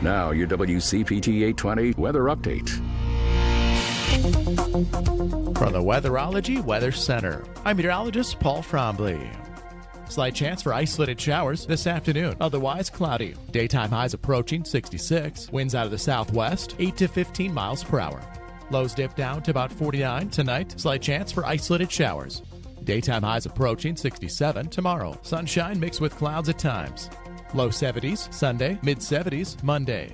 Now, your WCPT 820 weather update. From the Weatherology Weather Center, I'm meteorologist Paul Trombley. Slight chance for isolated showers this afternoon, otherwise cloudy. Daytime highs approaching 66. Winds out of the southwest, 8 to 15 miles per hour. Lows dip down to about 49 tonight. Slight chance for isolated showers. Daytime highs approaching 67 tomorrow. Sunshine mixed with clouds at times. Low 70s Sunday, mid 70s Monday.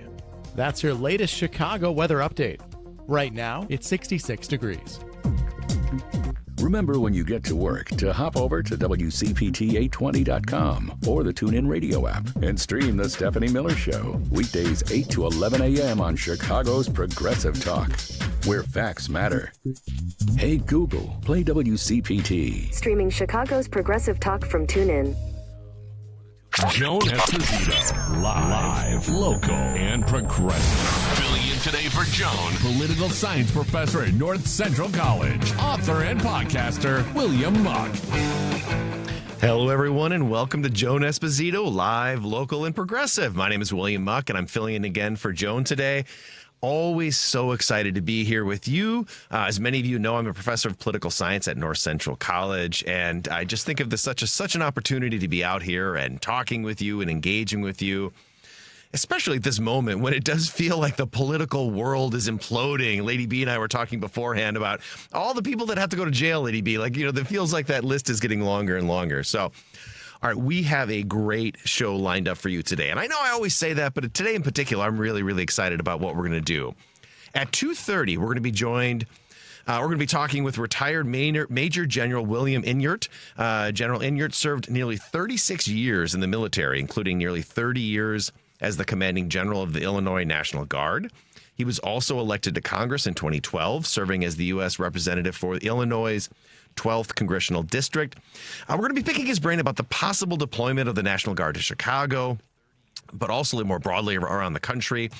That's your latest Chicago weather update. Right now, it's 66 degrees. Remember when you get to work to hop over to WCPT820.com or the TuneIn Radio app and stream The Stephanie Miller Show. Weekdays 8 to 11 a.m. on Chicago's Progressive Talk, where facts matter. Hey Google, play WCPT. Streaming Chicago's Progressive Talk from TuneIn. Joan Esposito, live, local, and progressive. Filling in today for Joan, political science professor at North Central College, author and podcaster, William Muck. Hello, everyone, and welcome to Joan Esposito, live, local, and progressive. My name is William Muck, and I'm filling in again for Joan today. Always so excited to be here with you. As many of you know, I'm a professor of political science at North Central College, and I just think of this such an opportunity to be out here and talking with you and engaging with you, especially at this moment when it does feel like the political world is imploding. Lady B and I were talking beforehand about all the people that have to go to jail, Lady B. Like, it feels like that list is getting longer and longer. So, all right, we have a great show lined up for you today. And I know I always say that, but today in particular, I'm really, really excited about what we're going to do. At 2:30, we're going to be joined, we're going to be talking with retired Major General William Enyart. General Enyart served nearly 36 years in the military, including nearly 30 years as the commanding general of the Illinois National Guard. He was also elected to Congress in 2012, serving as the U.S. representative for Illinois' 12th Congressional District. We're going to be picking his brain about the possible deployment of the National Guard to Chicago, but also more broadly around the country,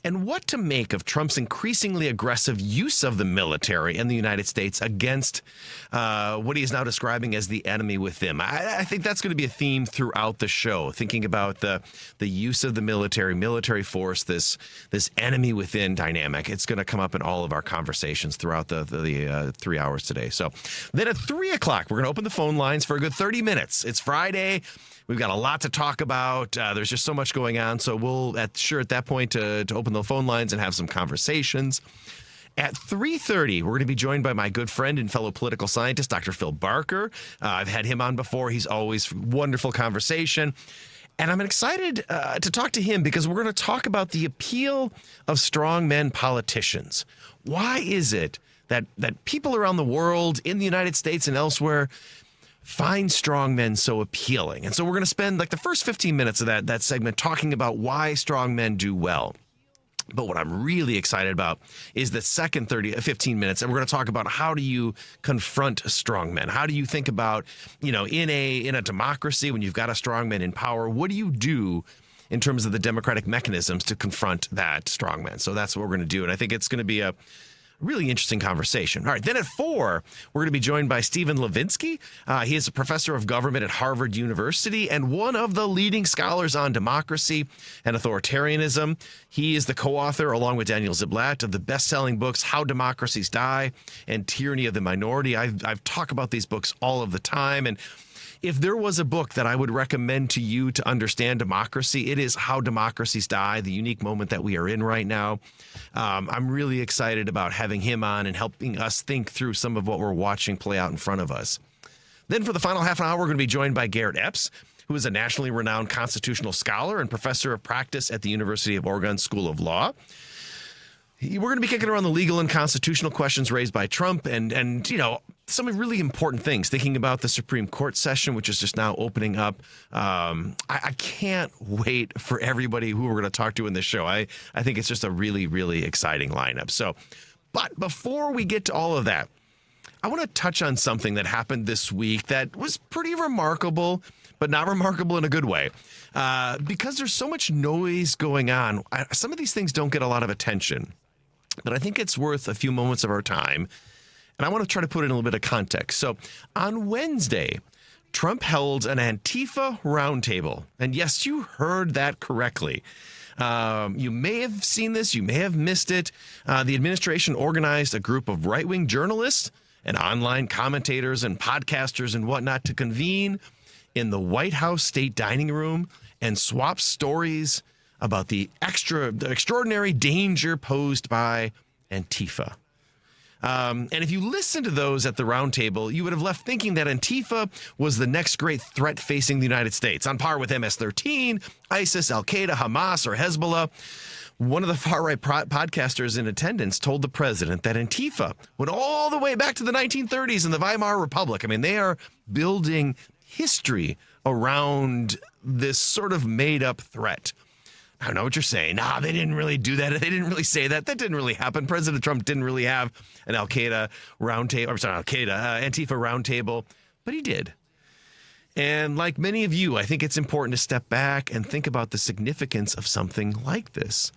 and what to make of Trump's increasingly aggressive use of the military in the United States against what he is now describing as the enemy within. I think that's going to be a theme throughout the show, thinking about the use of the military force, this enemy within dynamic. It's going to come up in all of our conversations throughout the 3 hours today. So then at 3 o'clock, we're going to open the phone lines for a good 30 minutes. It's Friday. We've got a lot to talk about. There's just so much going on. So we'll at that point to open the phone lines and have some conversations. At 3:30, we're going to be joined by my good friend and fellow political scientist, Dr. Phil Barker. I've had him on before. He's always wonderful conversation. And I'm excited to talk to him because we're going to talk about the appeal of strongmen politicians. Why is it that people around the world, in the United States and elsewhere, find strong men so appealing? And so we're going to spend like the first 15 minutes of that segment talking about why strong men do well. But what I'm really excited about is the second 15 minutes, and we're going to talk about how do you confront strong men? How do you think about, in a democracy when you've got a strong man in power, what do you do in terms of the democratic mechanisms to confront that strong man? So that's what we're going to do. And I think it's going to be a really interesting conversation. All right, then at 4, we're going to be joined by Stephen Levitsky. He is a professor of government at Harvard University and one of the leading scholars on democracy and authoritarianism. He is the co-author, along with Daniel Ziblatt, of the best-selling books How Democracies Die and Tyranny of the Minority. I've talked about these books all of the time, and if there was a book that I would recommend to you to understand democracy, it is How Democracies Die, the unique moment that we are in right now. I'm really excited about having him on and helping us think through some of what we're watching play out in front of us. Then for the final half an hour, we're going to be joined by Garrett Epps, who is a nationally renowned constitutional scholar and professor of practice at the University of Oregon School of Law. We're going to be kicking around the legal and constitutional questions raised by Trump and some really important things, thinking about the Supreme Court session, which is just now opening up. I can't wait for everybody who we're going to talk to in this show. I think it's just a really, really exciting lineup. But before we get to all of that, I want to touch on something that happened this week that was pretty remarkable, but not remarkable in a good way. Because there's so much noise going on, some of these things don't get a lot of attention. But I think it's worth a few moments of our time. And I want to try to put it in a little bit of context. So on Wednesday, Trump held an Antifa roundtable. And yes, you heard that correctly. You may have seen this. You may have missed it. The administration organized a group of right-wing journalists and online commentators and podcasters and whatnot to convene in the White House State Dining Room and swap stories about the extraordinary danger posed by Antifa. And if you listen to those at the roundtable, you would have left thinking that Antifa was the next great threat facing the United States, on par with MS-13, ISIS, Al-Qaeda, Hamas, or Hezbollah. One of the far-right podcasters in attendance told the president that Antifa went all the way back to the 1930s in the Weimar Republic. I mean, they are building history around this sort of made-up threat. I know what you're saying. Nah, they didn't really do that. They didn't really say that. That didn't really happen. President Trump didn't really have an Antifa roundtable, but he did. And like many of you, I think it's important to step back and think about the significance of something like this.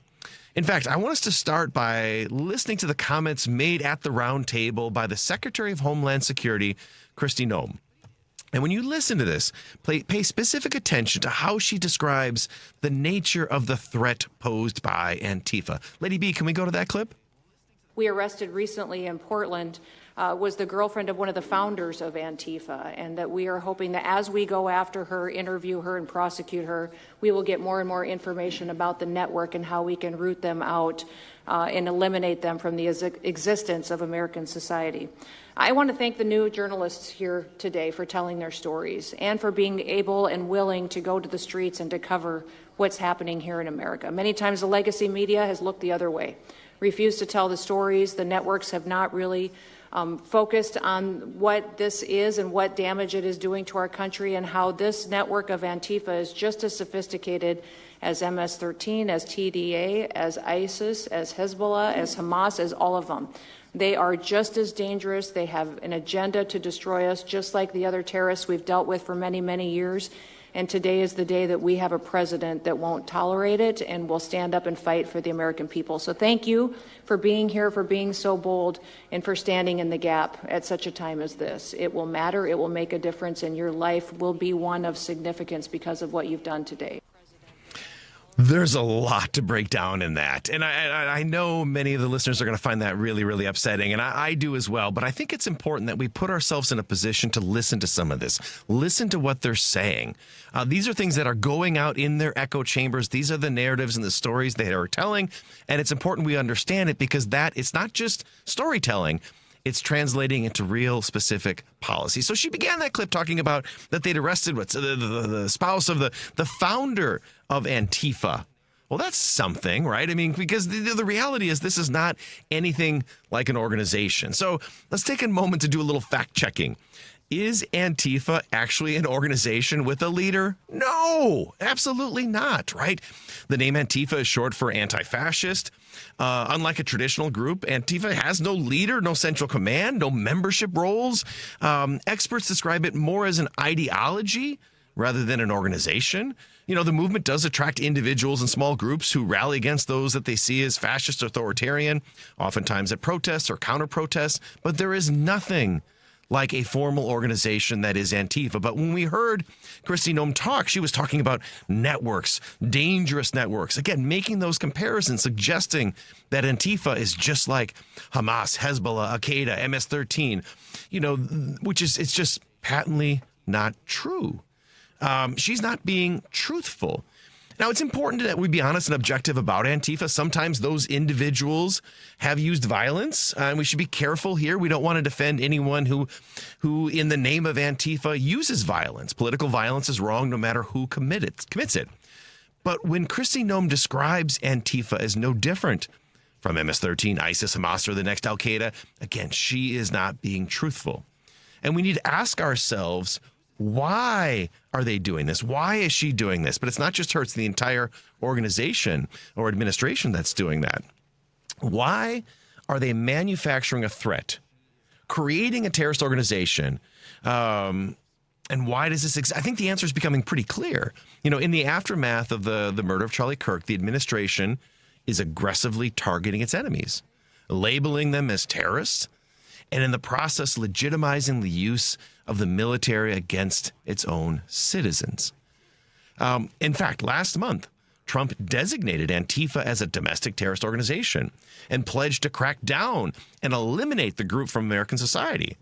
In fact, I want us to start by listening to the comments made at the roundtable by the Secretary of Homeland Security, Kristi Noem. And when you listen to this, pay specific attention to how she describes the nature of the threat posed by Antifa. Lady B, can we go to that clip? We arrested recently in Portland was the girlfriend of one of the founders of Antifa, and that we are hoping that as we go after her, interview her, and prosecute her, we will get more and more information about the network and how we can root them out and eliminate them from the existence of American society. I want to thank the new journalists here today for telling their stories and for being able and willing to go to the streets and to cover what's happening here in America. Many times the legacy media has looked the other way, refused to tell the stories. The networks have not really focused on what this is and what damage it is doing to our country, and how this network of Antifa is just as sophisticated as MS-13, as TDA, as ISIS, as Hezbollah, as Hamas, as all of them. They are just as dangerous. They have an agenda to destroy us, just like the other terrorists we've dealt with for many, many years. And today is the day that we have a president that won't tolerate it and will stand up and fight for the American people. So thank you for being here, for being so bold, and for standing in the gap at such a time as this. It will matter. It will make a difference, and your life will be one of significance because of what you've done today. There's a lot to break down in that. And I know many of the listeners are going to find that really, really upsetting. And I do as well. But I think it's important that we put ourselves in a position to listen to some of this. Listen to what they're saying. These are things that are going out in their echo chambers. These are the narratives and the stories they are telling. And it's important we understand it, because it's not just storytelling. It's translating into real specific policy. So she began that clip talking about that they'd arrested the spouse of the founder of Antifa. Well, that's something, right? I mean, because the reality is this is not anything like an organization. So let's take a moment to do a little fact checking. Is Antifa actually an organization with a leader? No, absolutely not, right? The name Antifa is short for anti-fascist. Unlike a traditional group, Antifa has no leader, no central command, no membership roles. Experts describe it more as an ideology rather than an organization. You know, the movement does attract individuals and small groups who rally against those that they see as fascist or authoritarian, oftentimes at protests or counter-protests, but there is nothing like a formal organization that is Antifa. But when we heard Kristi Noem talk, she was talking about networks, dangerous networks. Again, making those comparisons, suggesting that Antifa is just like Hamas, Hezbollah, Al-Qaeda, MS-13, it's just patently not true. She's not being truthful. Now, it's important that we be honest and objective about Antifa. Sometimes those individuals have used violence, and we should be careful here. We don't want to defend anyone who in the name of Antifa, uses violence. Political violence is wrong no matter who commits it. But when Kristi Noem describes Antifa as no different from MS-13, ISIS, Hamas, or the next Al-Qaeda, again, she is not being truthful. And we need to ask ourselves, why are they doing this? Why is she doing this? But it's not just her, it's the entire organization or administration that's doing that. Why are they manufacturing a threat, creating a terrorist organization? And why does this exist? I think the answer is becoming pretty clear. In the aftermath of the murder of Charlie Kirk, the administration is aggressively targeting its enemies, labeling them as terrorists, and in the process legitimizing the use of the military against its own citizens. In fact, last month, Trump designated Antifa as a domestic terrorist organization and pledged to crack down and eliminate the group from American society.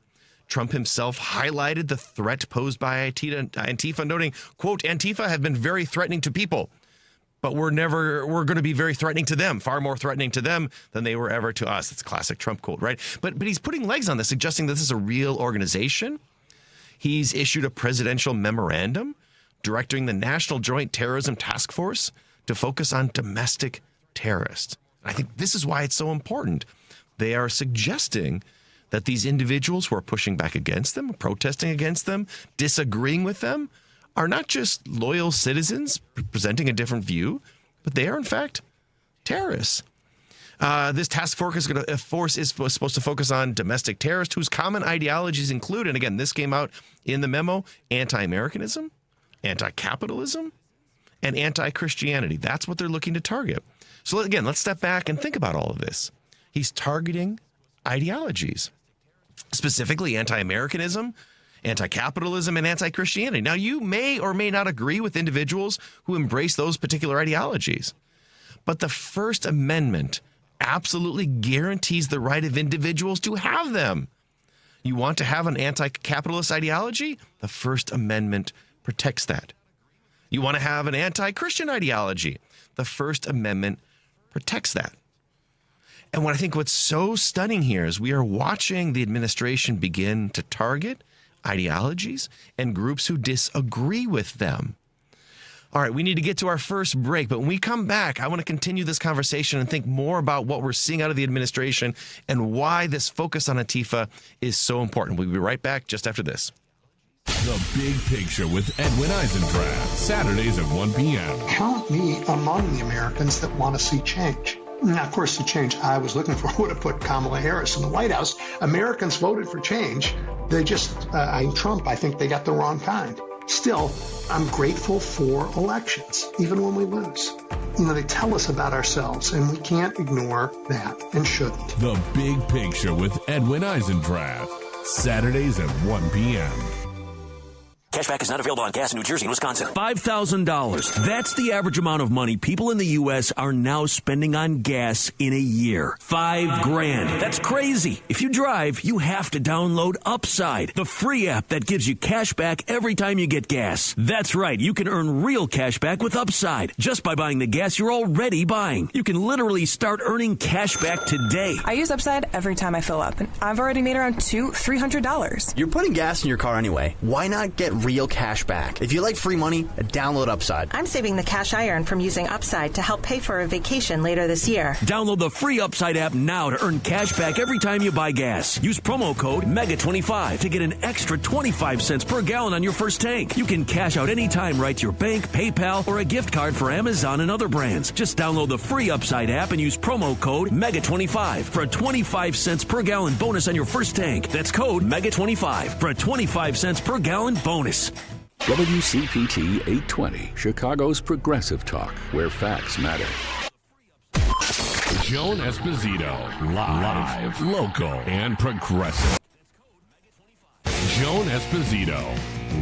Trump himself highlighted the threat posed by Antifa, noting, quote, Antifa have been very threatening to people, but we're going to be very threatening to them, far more threatening to them than they were ever to us. It's a classic Trump quote, right? But he's putting legs on this, suggesting this is a real organization. He's issued a presidential memorandum directing the National Joint Terrorism Task Force to focus on domestic terrorists. I think this is why it's so important. They are suggesting that these individuals who are pushing back against them, protesting against them, disagreeing with them, are not just loyal citizens presenting a different view, but they are, in fact, terrorists. This task force is supposed to focus on domestic terrorists whose common ideologies include, and again, this came out in the memo, anti-Americanism, anti-capitalism, and anti-Christianity. That's what they're looking to target. So again, let's step back and think about all of this. He's targeting ideologies, specifically anti-Americanism, anti-capitalism, and anti-Christianity. Now, you may or may not agree with individuals who embrace those particular ideologies, but the First Amendment absolutely guarantees the right of individuals to have them. You want to have an anti-capitalist ideology? The First Amendment protects that. You want to have an anti-Christian ideology? The First Amendment protects that. And what's so stunning here is we are watching the administration begin to target ideologies and groups who disagree with them. All right, we need to get to our first break, but when we come back, I want to continue this conversation and think more about what we're seeing out of the administration and why this focus on Antifa is so important. We'll be right back just after this. The Big Picture with Edwin Eisendrath, Saturdays at 1 p.m. Count me among the Americans that want to see change. Now, of course, the change I was looking for would have put Kamala Harris in the White House. Americans voted for change. They just, Trump, I think they got the wrong kind. Still, I'm grateful for elections, even when we lose. They tell us about ourselves, and we can't ignore that and shouldn't. The Big Picture with Edwin Eisendrath, Saturdays at 1 p.m. Cashback is not available on gas in New Jersey and Wisconsin. $5,000. That's the average amount of money people in the U.S. are now spending on gas in a year. $5,000. That's crazy. If you drive, you have to download Upside, the free app that gives you cash back every time you get gas. That's right. You can earn real cash back with Upside just by buying the gas you're already buying. You can literally start earning cash back today. I use Upside every time I fill up, and I've already made around $300. You're putting gas in your car anyway. Why not get real cash back? If you like free money, download Upside. I'm saving the cash I earn from using Upside to help pay for a vacation later this year. Download the free Upside app now to earn cash back every time you buy gas. Use promo code MEGA25 to get an extra 25 cents per gallon on your first tank. You can cash out anytime right to your bank, PayPal, or a gift card for Amazon and other brands. Just download the free Upside app and use promo code MEGA25 for a 25 cents per gallon bonus on your first tank. That's code MEGA25 for a 25 cents per gallon bonus. WCPT 820, Chicago's progressive talk, where facts matter. Joan Esposito, live, local, and progressive. Joan Esposito,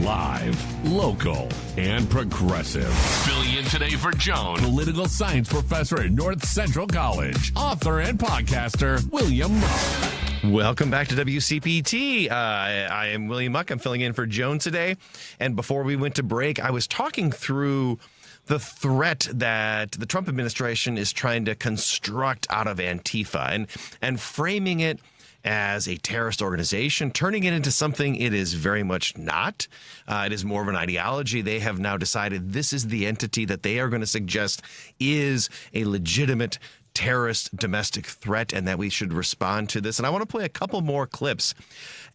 live, local, and progressive. Filling in today for Joan, political science professor at North Central College, author and podcaster, William Muck. Welcome back to WCPT. I am William Muck. I'm filling in for Joan today. And before we went to break, I was talking through the threat that the Trump administration is trying to construct out of Antifa and framing it as a terrorist organization, turning it into something it is very much not. It is more of an ideology. They have now decided this is the entity that they are going to suggest is a legitimate terrorist domestic threat and that we should respond to this. And I want to play a couple more clips.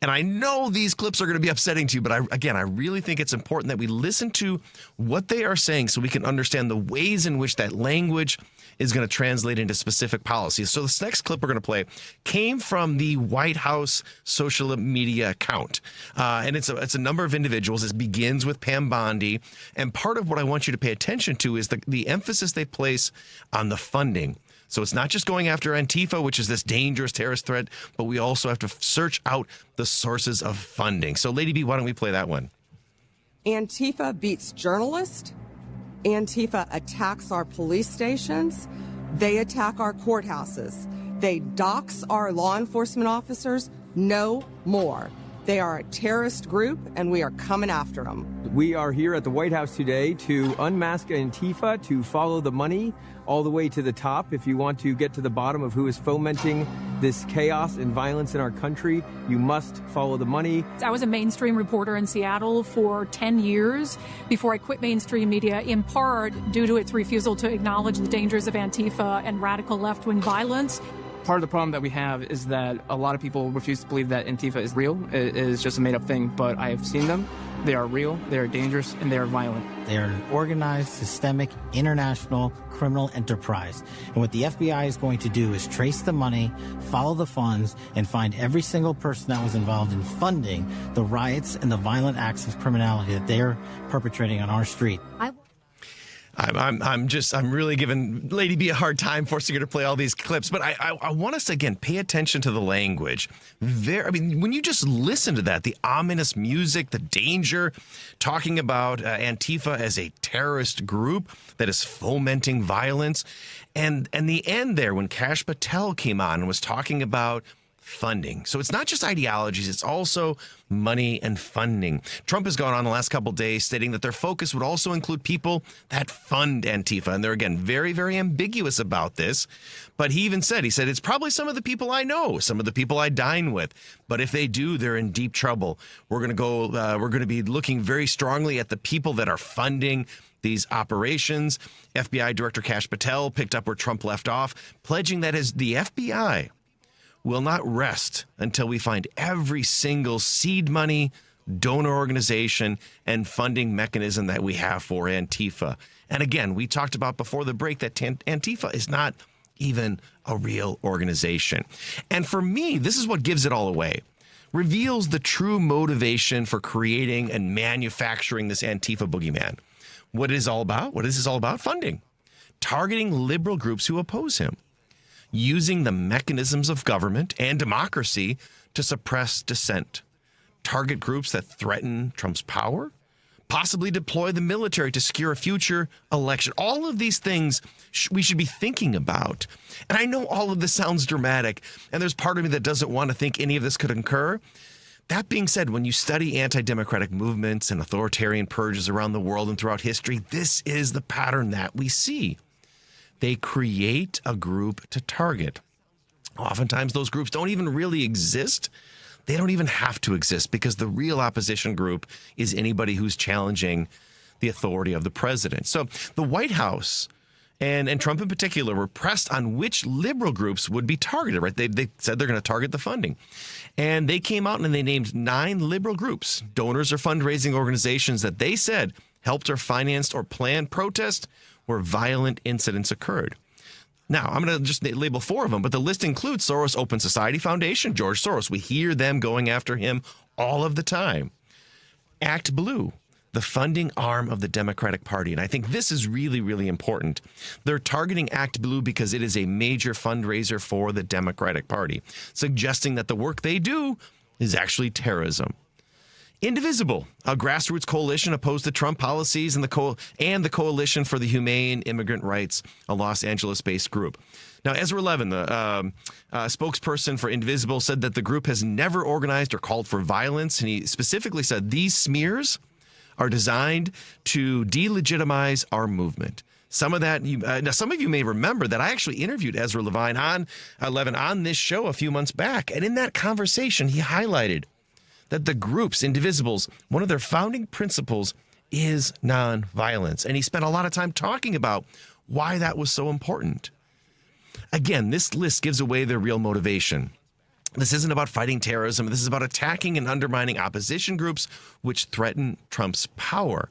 And I know these clips are going to be upsetting to you, but I really think it's important that we listen to what they are saying so we can understand the ways in which that language is going to translate into specific policies. So this next clip we're going to play came from the White House social media account. And it's a number of individuals. It begins with Pam Bondi. And part of what I want you to pay attention to is the emphasis they place on the funding. So it's not just going after Antifa, which is this dangerous terrorist threat, but we also have to search out the sources of funding. So Lady B, why don't we play that one? Antifa beats journalist, Antifa attacks our police stations. They attack our courthouses. They dox our law enforcement officers. No more. They are a terrorist group, and we are coming after them. We are here at the White House today to unmask Antifa, to follow the money all the way to the top. If you want to get to the bottom of who is fomenting this chaos and violence in our country, you must follow the money. I was a mainstream reporter in Seattle for 10 years before I quit mainstream media, in part due to its refusal to acknowledge the dangers of Antifa and radical left-wing violence. Part of the problem that we have is that a lot of people refuse to believe that Antifa is real. It is just a made-up thing, but I have seen them. They are real, they are dangerous, and they are violent. They are an organized, systemic, international criminal enterprise. And what the FBI is going to do is trace the money, follow the funds, and find every single person that was involved in funding the riots and the violent acts of criminality that they're perpetrating on our street. I'm really giving Lady B a hard time forcing her to play all these clips, but I want us to, again, pay attention to the language. When you just listen to that, the ominous music, the danger, talking about Antifa as a terrorist group that is fomenting violence, and the end there when Kash Patel came on and was talking about funding. So it's not just ideologies, it's also money and funding. Trump has gone on the last couple of days stating that their focus would also include people that fund Antifa. And they're, again, very, very ambiguous about this. But he even said, it's probably some of the people I know, some of the people I dine with. But if they do, they're in deep trouble. We're going to be looking very strongly at the people that are funding these operations. FBI Director Kash Patel picked up where Trump left off, pledging that as the FBI will not rest until we find every single seed money, donor organization, and funding mechanism that we have for Antifa. And again, we talked about before the break that Antifa is not even a real organization. And for me, this is what gives it all away. Reveals the true motivation for creating and manufacturing this Antifa boogeyman. What it is all about? What is this all about? Funding. Targeting liberal groups who oppose him. Using the mechanisms of government and democracy to suppress dissent, target groups that threaten Trump's power, possibly deploy the military to secure a future election. All of these things we should be thinking about. And I know all of this sounds dramatic, and there's part of me that doesn't want to think any of this could occur. That being said, when you study anti-democratic movements and authoritarian purges around the world and throughout history, this is the pattern that we see. They create a group to target. Oftentimes, those groups don't even really exist. They don't even have to exist because the real opposition group is anybody who's challenging the authority of the president. So the White House and Trump in particular were pressed on which liberal groups would be targeted, right? They said they're going to target the funding. And they came out and they named 9 liberal groups, donors or fundraising organizations that they said helped or financed or planned protest where violent incidents occurred. Now, I'm going to just label 4 of them, but the list includes Soros Open Society Foundation, George Soros. We hear them going after him all of the time. Act Blue, the funding arm of the Democratic Party. And I think this is really, really important. They're targeting Act Blue because it is a major fundraiser for the Democratic Party, suggesting that the work they do is actually terrorism. Indivisible, a grassroots coalition opposed to Trump policies and the Coalition for the Humane Immigrant Rights, a Los Angeles-based group. Now, Ezra Levin, the spokesperson for Indivisible, said that the group has never organized or called for violence, and he specifically said these smears are designed to delegitimize our movement. Some of that, some of you may remember that I actually interviewed Ezra Levin on this show a few months back, and in that conversation, he highlighted that the groups, Indivisibles, one of their founding principles is nonviolence. And he spent a lot of time talking about why that was so important. Again, this list gives away their real motivation. This isn't about fighting terrorism. This is about attacking and undermining opposition groups which threaten Trump's power.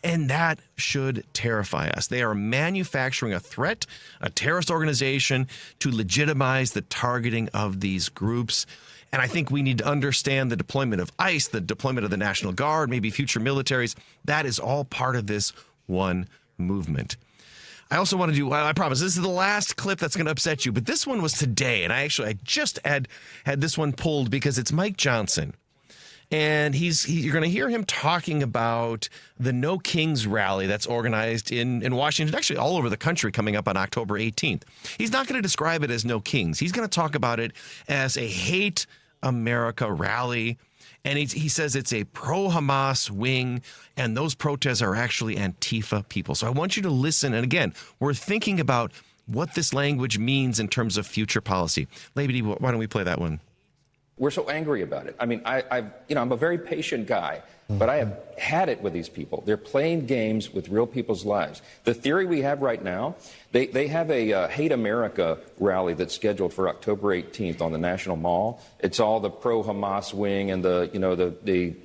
And that should terrify us. They are manufacturing a threat, a terrorist organization, to legitimize the targeting of these groups. And I think we need to understand the deployment of ICE, the deployment of the National Guard, maybe future militaries. That is all part of this one movement. I also want to do, I promise, this is the last clip that's going to upset you, but this one was today. And I just had this one pulled because it's Mike Johnson. And you're going to hear him talking about the No Kings rally that's organized in Washington, actually all over the country, coming up on October 18th. He's not going to describe it as No Kings. He's going to talk about it as a Hate America rally. And he says it's a pro-Hamas wing, and those protests are actually Antifa people. So I want you to listen. And again, we're thinking about what this language means in terms of future policy. Levitsky, why don't we play that one? We're so angry about it. I mean, I'm a very patient guy, but I have had it with these people. They're playing games with real people's lives. The theory we have right now, they have a Hate America rally that's scheduled for October 18th on the National Mall. It's all the pro-Hamas wing and the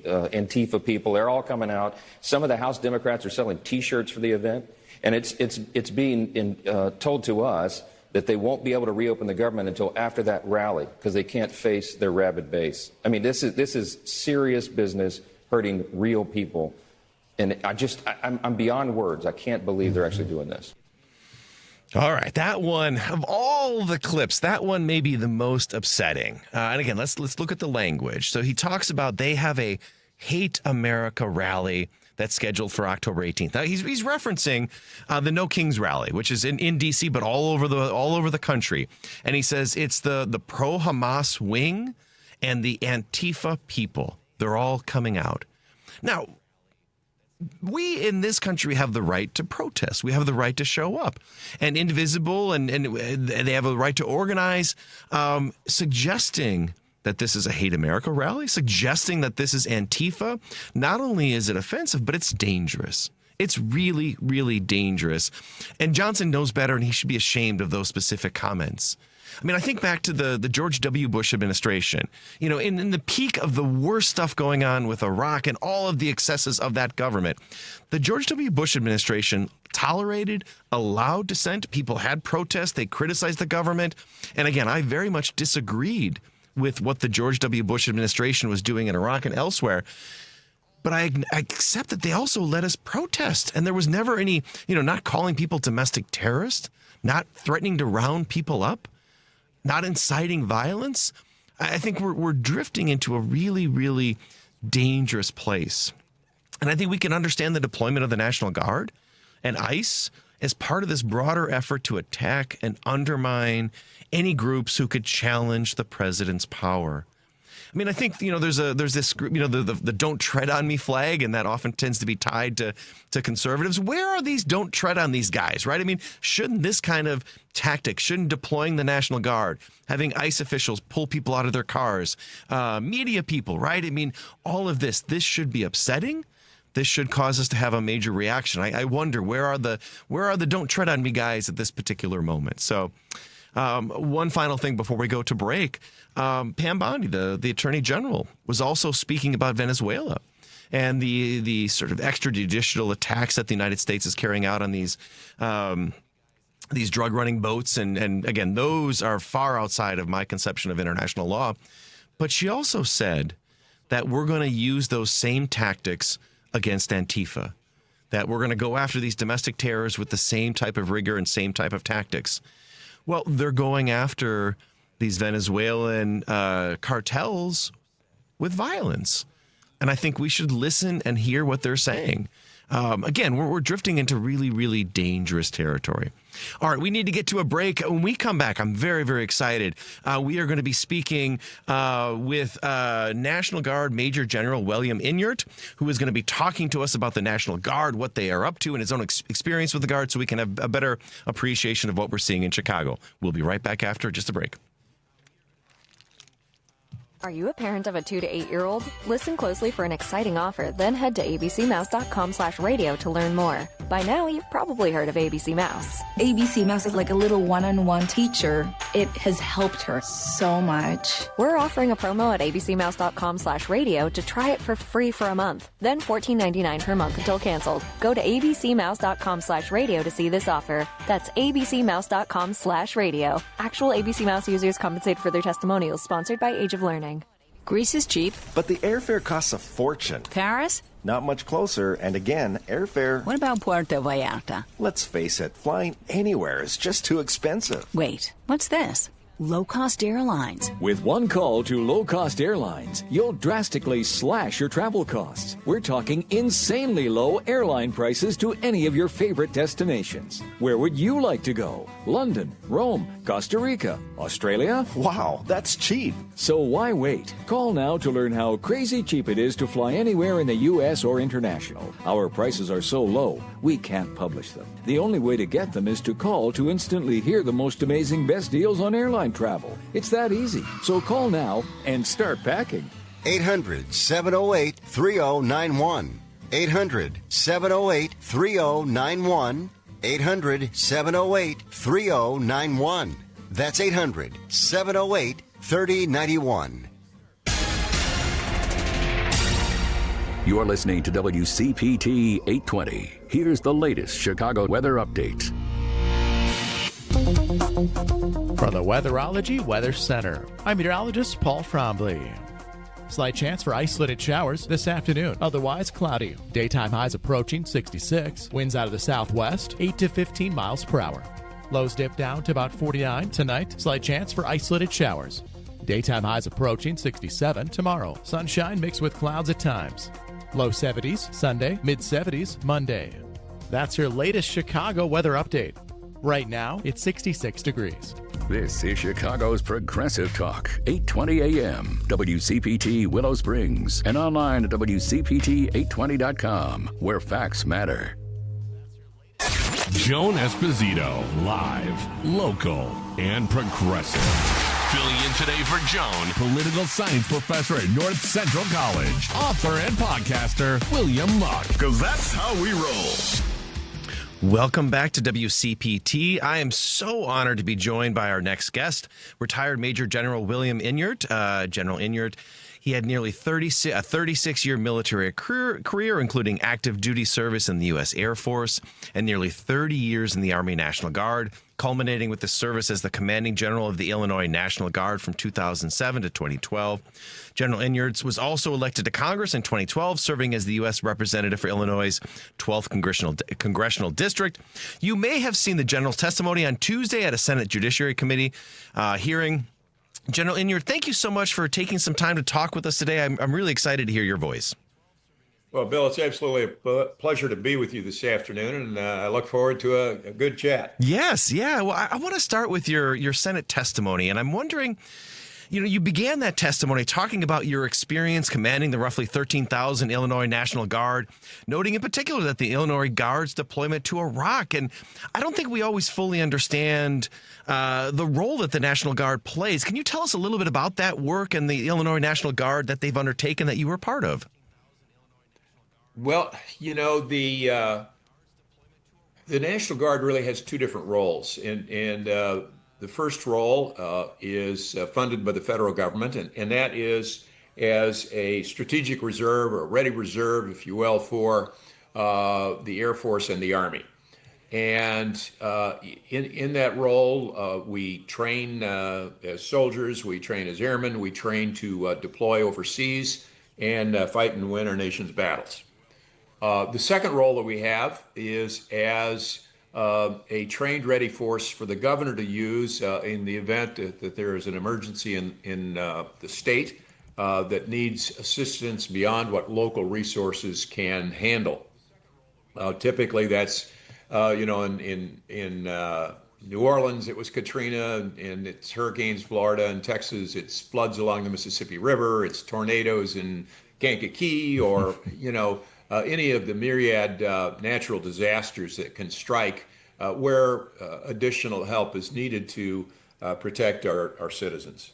Antifa people. They're all coming out. Some of the House Democrats are selling T-shirts for the event, and it's being told to us that they won't be able to reopen the government until after that rally because they can't face their rabid base. I mean, this is serious business hurting real people. And I'm beyond words. I can't believe they're actually doing this. All right. That one, of all the clips, that one may be the most upsetting. And again, let's look at the language. So he talks about they have a Hate America rally that's scheduled for October 18th. Now, he's referencing the No Kings rally, which is in D.C., but all over the country. And he says it's the pro-Hamas wing and the Antifa people. They're all coming out. Now, we in this country have the right to protest. We have the right to show up. And Indivisible and they have a right to organize, suggesting that this is a Hate America rally, suggesting that this is Antifa. Not only is it offensive, but it's dangerous. It's really, really dangerous. And Johnson knows better, and he should be ashamed of those specific comments. I mean, I think back to the George W. Bush administration, you know, in the peak of the worst stuff going on with Iraq and all of the excesses of that government. The George W. Bush administration tolerated, allowed dissent. People had protests. They criticized the government. And again, I very much disagreed with what the George W. Bush administration was doing in Iraq and elsewhere. But I accept that they also let us protest. And there was never any, not calling people domestic terrorists, not threatening to round people up, not inciting violence. I think we're drifting into a really, really dangerous place. And I think we can understand the deployment of the National Guard and ICE as part of this broader effort to attack and undermine any groups who could challenge the president's power. I mean, I think, there's this group, the Don't Tread on Me flag, and that often tends to be tied to conservatives. Where are these Don't Tread on these guys, right? I mean, shouldn't this kind of tactic, shouldn't deploying the National Guard, having ICE officials pull people out of their cars, media people, right? I mean, all of this should be upsetting. This should cause us to have a major reaction. I wonder, where are the Don't Tread on Me guys at this particular moment? So one final thing before we go to break. Pam Bondi, the Attorney General, was also speaking about Venezuela and the sort of extrajudicial attacks that the United States is carrying out on these drug running boats. And again, those are far outside of my conception of international law. But she also said that we're going to use those same tactics against Antifa, that we're going to go after these domestic terrorists with the same type of rigor and same type of tactics. Well, they're going after these Venezuelan cartels with violence. And I think we should listen and hear what they're saying. Again, we're drifting into really, really dangerous territory. All right, we need to get to a break. When we come back, I'm very, very excited. We are going to be speaking with National Guard Major General William Enyart, who is going to be talking to us about the National Guard, what they are up to, and his own experience with the Guard, so we can have a better appreciation of what we're seeing in Chicago. We'll be right back after just a break. Are you a parent of a 2 to 8-year-old? Listen closely for an exciting offer, then head to abcmouse.com/radio to learn more. By now, you've probably heard of ABC Mouse. ABC Mouse is like a little one-on-one teacher. It has helped her so much. We're offering a promo at abcmouse.com/radio to try it for free for a month, then $14.99 per month until canceled. Go to abcmouse.com/radio to see this offer. That's abcmouse.com/radio. Actual ABC Mouse users compensated for their testimonials, sponsored by Age of Learning. Greece is cheap. But the airfare costs a fortune. Paris? Not much closer, and again, airfare... What about Puerto Vallarta? Let's face it, flying anywhere is just too expensive. Wait, what's this? low-cost airlines. With one call to low-cost airlines, you'll drastically slash your travel costs. We're talking insanely low airline prices to any of your favorite destinations. Where would you like to go? London, Rome, Costa Rica, Australia? Wow, that's cheap. So why wait? Call now to learn how crazy cheap it is to fly anywhere in the U.S. or international. Our prices are so low, we can't publish them. The only way to get them is to call to instantly hear the most amazing best deals on airline travel. It's that easy. So call now and start packing. 800-708-3091. 800-708-3091. 800-708-3091. That's 800-708-3091. You're listening to WCPT 820. Here's the latest Chicago weather update. From the Weatherology Weather Center, I'm meteorologist Paul Trombley. Slight chance for isolated showers this afternoon, otherwise cloudy. Daytime highs approaching 66. Winds out of the southwest, 8 to 15 miles per hour. Lows dip down to about 49 tonight. Slight chance for isolated showers. Daytime highs approaching 67 tomorrow. Sunshine mixed with clouds at times. Low 70s Sunday, mid 70s Monday. That's your latest Chicago weather update. Right now, it's 66 degrees. This is Chicago's Progressive Talk, 820 AM, WCPT Willow Springs, and online at WCPT820.com, where facts matter. Joan Esposito, live, local, and progressive. Filling in today for Joan, political science professor at North Central College, author and podcaster, William Muck. Because that's how we roll. Welcome back to WCPT. I am so honored to be joined by our next guest, retired Major General William Enyart. General Enyart, he had nearly a 36-year military career, including active duty service in the U.S. Air Force and nearly 30 years in the Army National Guard, culminating with the service as the commanding general of the Illinois National Guard from 2007 to 2012. General Enyart was also elected to Congress in 2012, serving as the U.S. representative for Illinois' 12th congressional district. You may have seen the general's testimony on Tuesday at a Senate Judiciary Committee hearing. General Enyart, thank you so much for taking some time to talk with us today. I'm really excited to hear your voice. Well, Bill, it's absolutely a pleasure to be with you this afternoon, and I look forward to a good chat. Yes, yeah. Well, I want to start with your Senate testimony, and I'm wondering, you began that testimony talking about your experience commanding the roughly 13,000 Illinois National Guard, noting in particular that the Illinois Guard's deployment to Iraq. And I don't think we always fully understand the role that the National Guard plays. Can you tell us a little bit about that work and the Illinois National Guard that they've undertaken that you were part of? Well, the National Guard really has two different roles, and the first role is funded by the federal government, and that is as a strategic reserve or ready reserve, if you will, for the Air Force and the Army. And in that role, we train as soldiers, we train as airmen, we train to deploy overseas and fight and win our nation's battles. The second role that we have is as a trained ready force for the governor to use in the event that there is an emergency in the state that needs assistance beyond what local resources can handle. Typically that's, in New Orleans, it was Katrina, and it's hurricanes, Florida, and Texas, it's floods along the Mississippi River, it's tornadoes in Kankakee, or, any of the myriad natural disasters that can strike where additional help is needed to protect our citizens.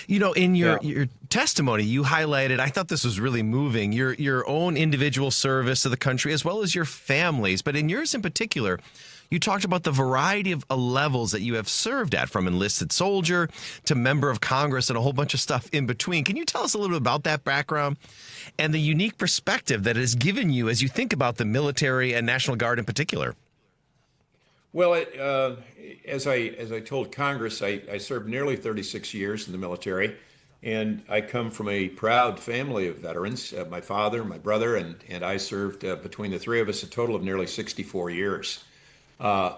In your testimony, you highlighted, I thought this was really moving, your own individual service to the country as well as your families. But in yours in particular, you talked about the variety of levels that you have served at, from enlisted soldier to member of Congress and a whole bunch of stuff in between. Can you tell us a little bit about that background and the unique perspective that it has given you as you think about the military and National Guard in particular? Well, as I told Congress, I served nearly 36 years in the military, and I come from a proud family of veterans. My father, my brother, and I served between the three of us a total of nearly 64 years.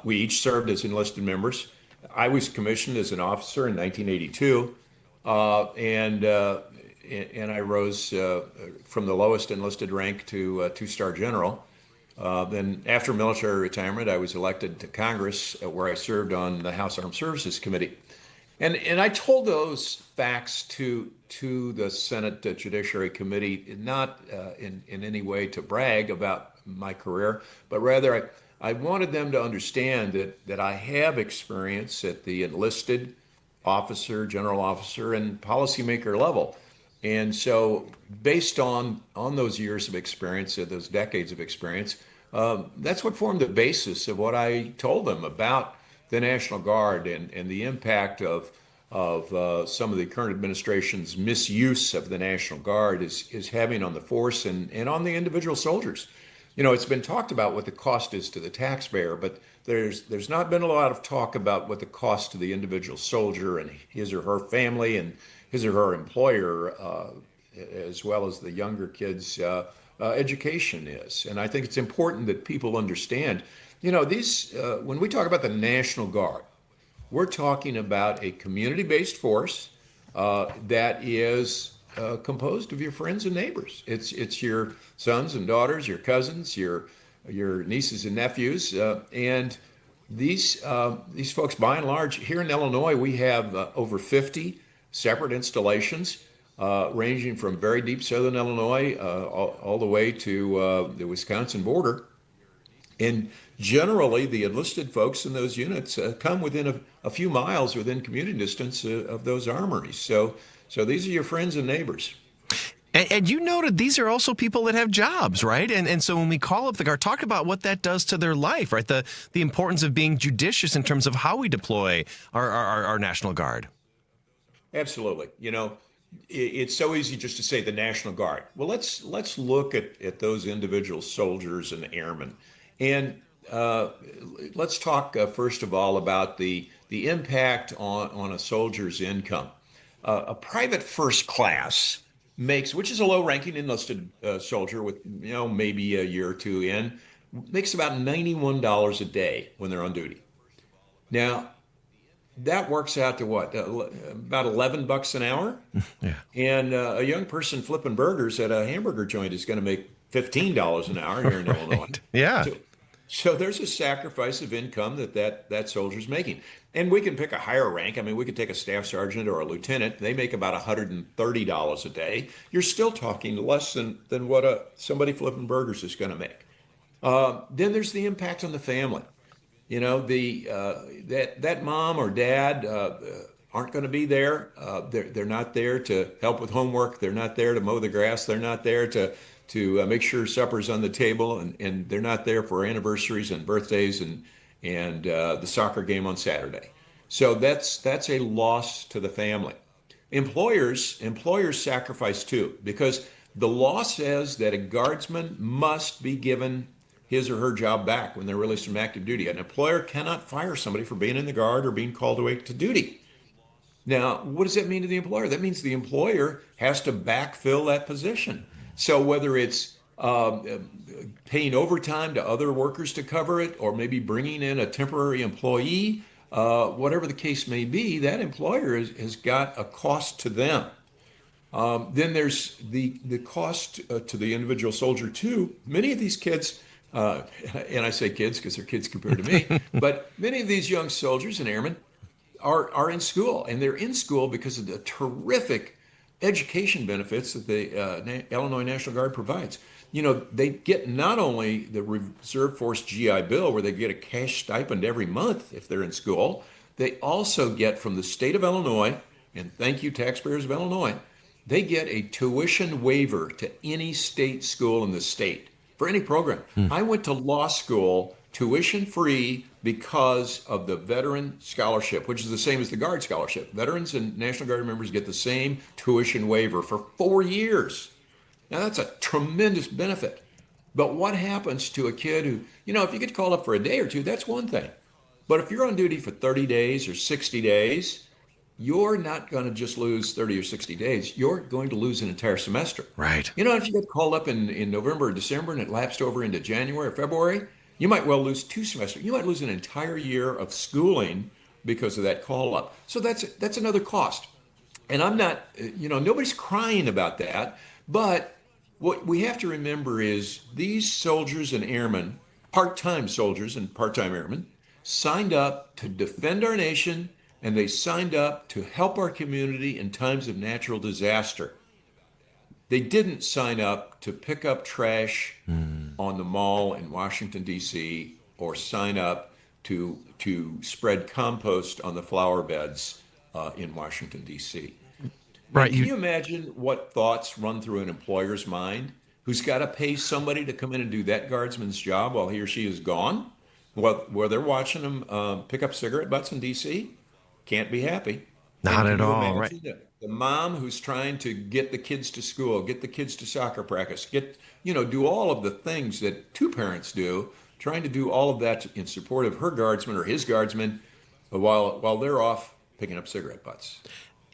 We each served as enlisted members. I was commissioned as an officer in 1982, and I rose from the lowest enlisted rank to two-star general. Then after military retirement, I was elected to Congress, where I served on the House Armed Services Committee. And I told those facts to the Senate Judiciary Committee, not in any way to brag about my career, but rather I wanted them to understand that I have experience at the enlisted officer, general officer, and policymaker level. And so based on those years of experience, those decades of experience, that's what formed the basis of what I told them about the National Guard and the impact of some of the current administration's misuse of the National Guard is having on the force and on the individual soldiers. You know, it's been talked about what the cost is to the taxpayer, but there's not been a lot of talk about what the cost to the individual soldier and his or her family and his or her employer, as well as the younger kids' education is. And I think it's important that people understand, you know, these when we talk about the National Guard, we're talking about a community-based force that is composed of your friends and neighbors. It's your sons and daughters, your cousins, your nieces and nephews, and these folks, by and large, here in Illinois, we have over 50 separate installations, ranging from very deep southern Illinois all the way to the Wisconsin border. And generally, the enlisted folks in those units come within a few miles within commuting distance of those armories. So these are your friends and neighbors. And you noted these are also people that have jobs, right? And so when we call up the Guard, talk about what that does to their life, right? The importance of being judicious in terms of how we deploy our National Guard. Absolutely. You know, it's so easy just to say the National Guard. Well, let's look at those individual soldiers and airmen. And let's talk, first of all, about the impact on a soldier's income. A private first class makes, which is a low-ranking enlisted soldier with, you know, maybe a year or two in, makes about $91 a day when they're on duty. Now, that works out to what? About $11 an hour? Yeah. And a young person flipping burgers at a hamburger joint is going to make $15 an hour here in Illinois. Yeah. So there's a sacrifice of income that soldier's making. And we can pick a higher rank. I mean, we could take a staff sergeant or a lieutenant. They make about $130 a day. You're still talking less than what somebody flipping burgers is going to make. Then there's the impact on the family. You know, that mom or dad aren't going to be there. They're not there to help with homework. They're not there to mow the grass. They're not there to make sure supper's on the table, and they're not there for anniversaries and birthdays and the soccer game on Saturday. So that's a loss to the family. Employers sacrifice too, because the law says that a guardsman must be given his or her job back when they're released from active duty. An employer cannot fire somebody for being in the Guard or being called away to duty. Now, what does that mean to the employer? That means the employer has to backfill that position. So whether it's paying overtime to other workers to cover it, or maybe bringing in a temporary employee, whatever the case may be, that employer has got a cost to them. Then there's the cost to the individual soldier too. Many of these kids, and I say kids because they're kids compared to me, but many of these young soldiers and airmen are in school, and they're in school because of the terrific education benefits that the Illinois National Guard provides. You know, they get not only the Reserve Force GI Bill, where they get a cash stipend every month if they're in school, they also get from the state of Illinois, and thank you taxpayers of Illinois, they get a tuition waiver to any state school in the state for any program. I went to law school tuition free because of the veteran scholarship, which is the same as the Guard scholarship. Veterans and National Guard members get the same tuition waiver for 4 years. Now that's a tremendous benefit. But what happens to a kid who, you know, if you get called up for a day or two, that's one thing. But if you're on duty for 30 days or 60 days, you're not going to just lose 30 or 60 days. You're going to lose an entire semester. Right. You know, if you get called up in November or December and it lapsed over into January or February, you might well lose 2 semesters. You might lose an entire year of schooling because of that call up. So that's another cost. And I'm not, nobody's crying about that. But what we have to remember is these soldiers and airmen, part-time soldiers and part-time airmen, signed up to defend our nation, and they signed up to help our community in times of natural disaster. They didn't sign up to pick up trash on the mall in Washington, D.C., or sign up to spread compost on the flower beds in Washington, D.C. Right. Can you imagine what thoughts run through an employer's mind who's got to pay somebody to come in and do that guardsman's job while he or she is gone? Where they're watching them pick up cigarette butts in D.C.? Can't be happy. Not at all, right? The mom who's trying to get the kids to school, get the kids to soccer practice, do all of the things that two parents do, trying to do all of that in support of her guardsman or his guardsman while they're off picking up cigarette butts.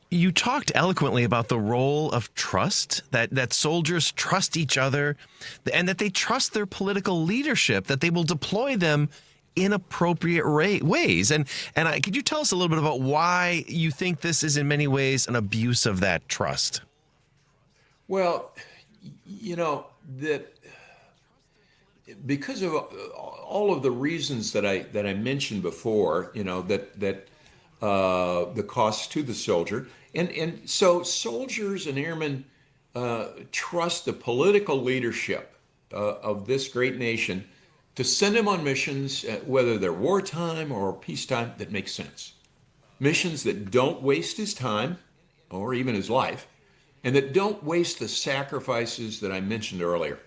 You talked eloquently about the role of trust, that soldiers trust each other, and that they trust their political leadership, that they will deploy them in appropriate ways. And could you tell us a little bit about why you think this is in many ways an abuse of that trust? Well, because of all of the reasons that I mentioned before, the costs to the soldier, and so soldiers and airmen trust the political leadership of this great nation to send him on missions, whether they're wartime or peacetime, that make sense. Missions that don't waste his time or even his life, and that don't waste the sacrifices that I mentioned earlier.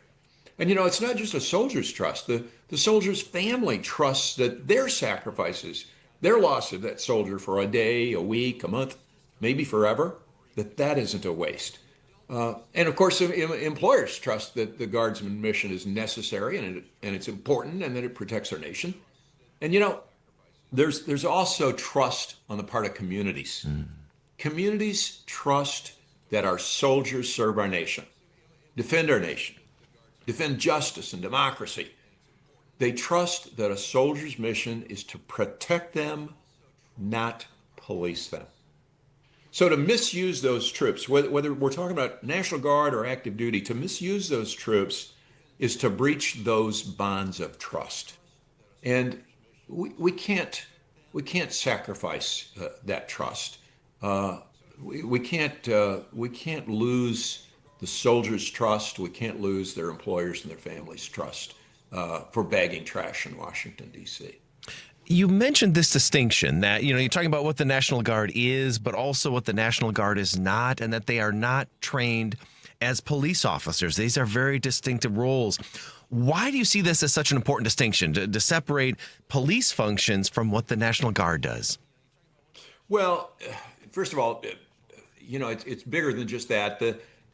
And it's not just a soldier's trust. The soldier's family trusts that their sacrifices, their loss of that soldier for a day, a week, a month, maybe forever, that isn't a waste. And of course, employers trust that the guardsman mission is necessary and it's important and that it protects our nation. And there's also trust on the part of communities. Communities trust that our soldiers serve our nation, defend our nation, defend justice and democracy. They trust that a soldier's mission is to protect them, not police them. So to misuse those troops, whether we're talking about National Guard or active duty, to misuse those troops is to breach those bonds of trust. And we can't sacrifice that trust. We can't lose the soldiers' trust. We can't lose their employers and their families' trust for bagging trash in Washington, D.C. You mentioned this distinction that, you're talking about what the National Guard is, but also what the National Guard is not, and that they are not trained as police officers. These are very distinctive roles. Why do you see this as such an important distinction, to separate police functions from what the National Guard does? Well, first of all, it's bigger than just that.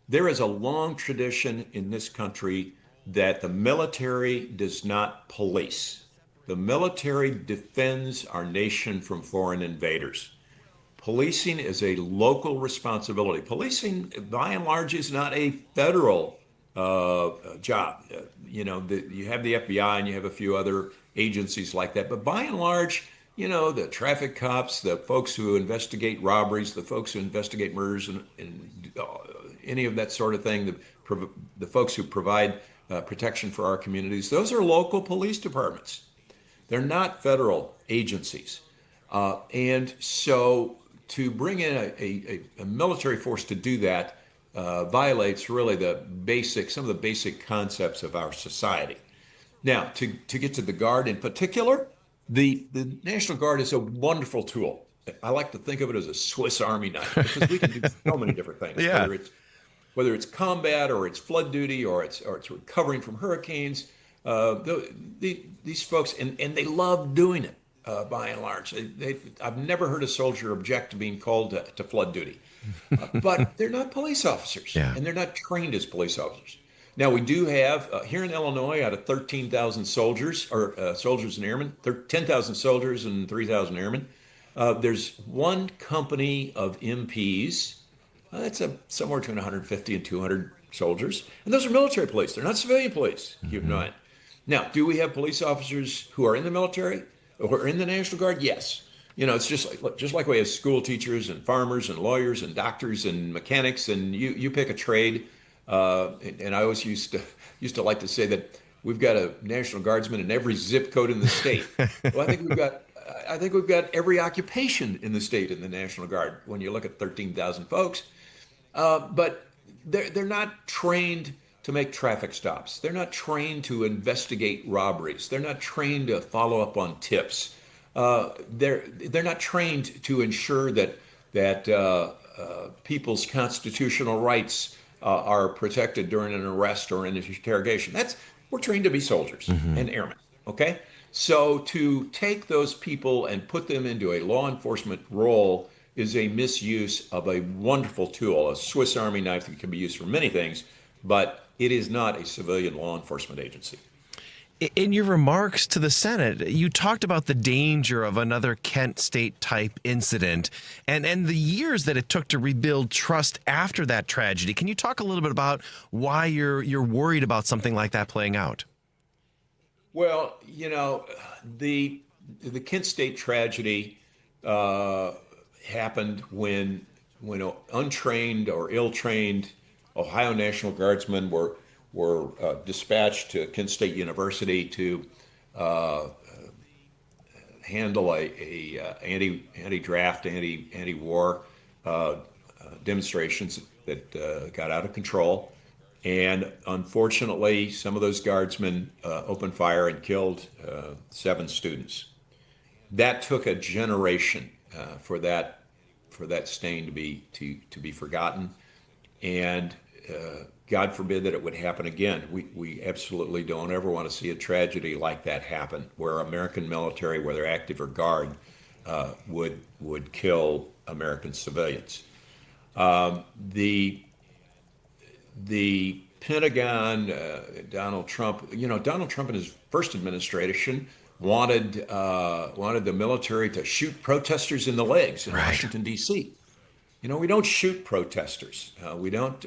There is a long tradition in this country that the military does not police. The military defends our nation from foreign invaders. Policing is a local responsibility. Policing, by and large, is not a federal job. You have the FBI and you have a few other agencies like that. But by and large, the traffic cops, the folks who investigate robberies, the folks who investigate murders and any of that sort of thing, the folks who provide protection for our communities, those are local police departments. They're not federal agencies. And so to bring in a military force to do that violates really some of the basic concepts of our society. Now, to get to the Guard in particular, the National Guard is a wonderful tool. I like to think of it as a Swiss Army knife because we can do so many different things. Yeah. Whether it's combat or it's flood duty or it's recovering from hurricanes. These folks, and they love doing it by and large. I've never heard a soldier object to being called to flood duty, but they're not police officers, and they're not trained as police officers. Now, we do have, here in Illinois, out of 13,000 soldiers, or soldiers and airmen, 10,000 soldiers and 3,000 airmen, there's one company of MPs. That's somewhere between 150 and 200 soldiers. And those are military police. They're not civilian police, keep in mind. Now, do we have police officers who are in the military or in the National Guard? Yes. it's just like we have school teachers and farmers and lawyers and doctors and mechanics, and you pick a trade. And I always used to like to say that we've got a National Guardsman in every zip code in the state. Well, I think we've got every occupation in the state in the National Guard when you look at 13,000 folks. But they're not trained to make traffic stops. They're not trained to investigate robberies. They're not trained to follow up on tips. They're not trained to ensure that people's constitutional rights are protected during an arrest or an interrogation. We're trained to be soldiers and airmen. Okay, so to take those people and put them into a law enforcement role is a misuse of a wonderful tool, a Swiss Army knife that can be used for many things, but it is not a civilian law enforcement agency. In your remarks to the Senate, you talked about the danger of another Kent State type incident and the years that it took to rebuild trust after that tragedy. Can you talk a little bit about why you're worried about something like that playing out? Well, the Kent State tragedy happened when untrained or ill-trained Ohio National Guardsmen were dispatched to Kent State University to handle a anti-draft, anti-war demonstrations that got out of control. And unfortunately, some of those guardsmen opened fire and killed 7 students. That took a generation for that stain to be forgotten, and God forbid that it would happen again. We absolutely don't ever want to see a tragedy like that happen, where American military, whether active or guard, would kill American civilians. The Pentagon, Donald Trump in his first administration wanted the military to shoot protesters in the legs in Washington, D.C. We don't shoot protesters. We don't.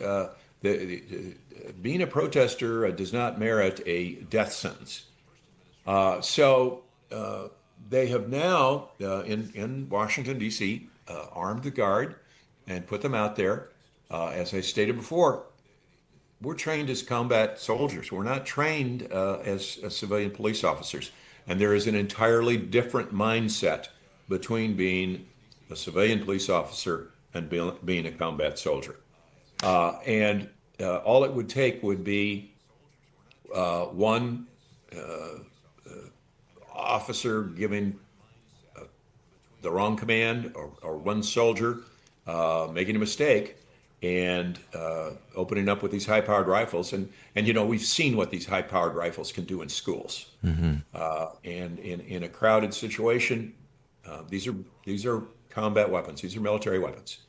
Being a protester does not merit a death sentence. So they have now, in Washington, D.C., armed the guard and put them out there. As I stated before, we're trained as combat soldiers. We're not trained as civilian police officers. And there is an entirely different mindset between being a civilian police officer and being a combat soldier. And all it would take would be one officer giving the wrong command, or one soldier making a mistake and opening up with these high-powered rifles. And we've seen what these high-powered rifles can do in schools. And in a crowded situation, these are combat weapons. These are military weapons.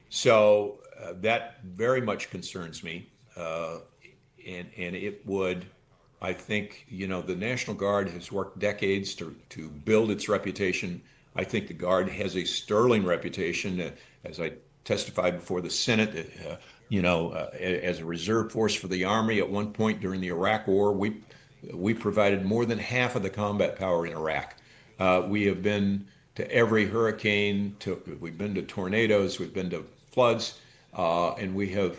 So that very much concerns me. And it would, I think, the National Guard has worked decades to build its reputation. I think the Guard has a sterling reputation, as I testified before the Senate, as a reserve force for the Army. At one point during the Iraq War, we provided more than half of the combat power in Iraq. We have been to every hurricane, we've been to tornadoes, we've been to floods, and we have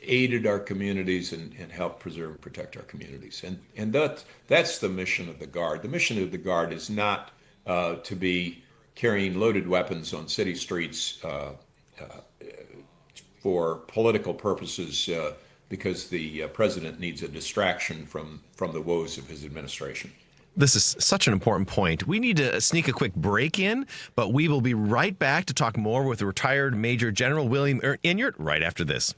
aided our communities and helped preserve and protect our communities. And that's the mission of the Guard. The mission of the Guard is not to be carrying loaded weapons on city streets for political purposes because the president needs a distraction from the woes of his administration. This is such an important point. We need to sneak a quick break in, but we will be right back to talk more with retired Major General William Enyart right after this.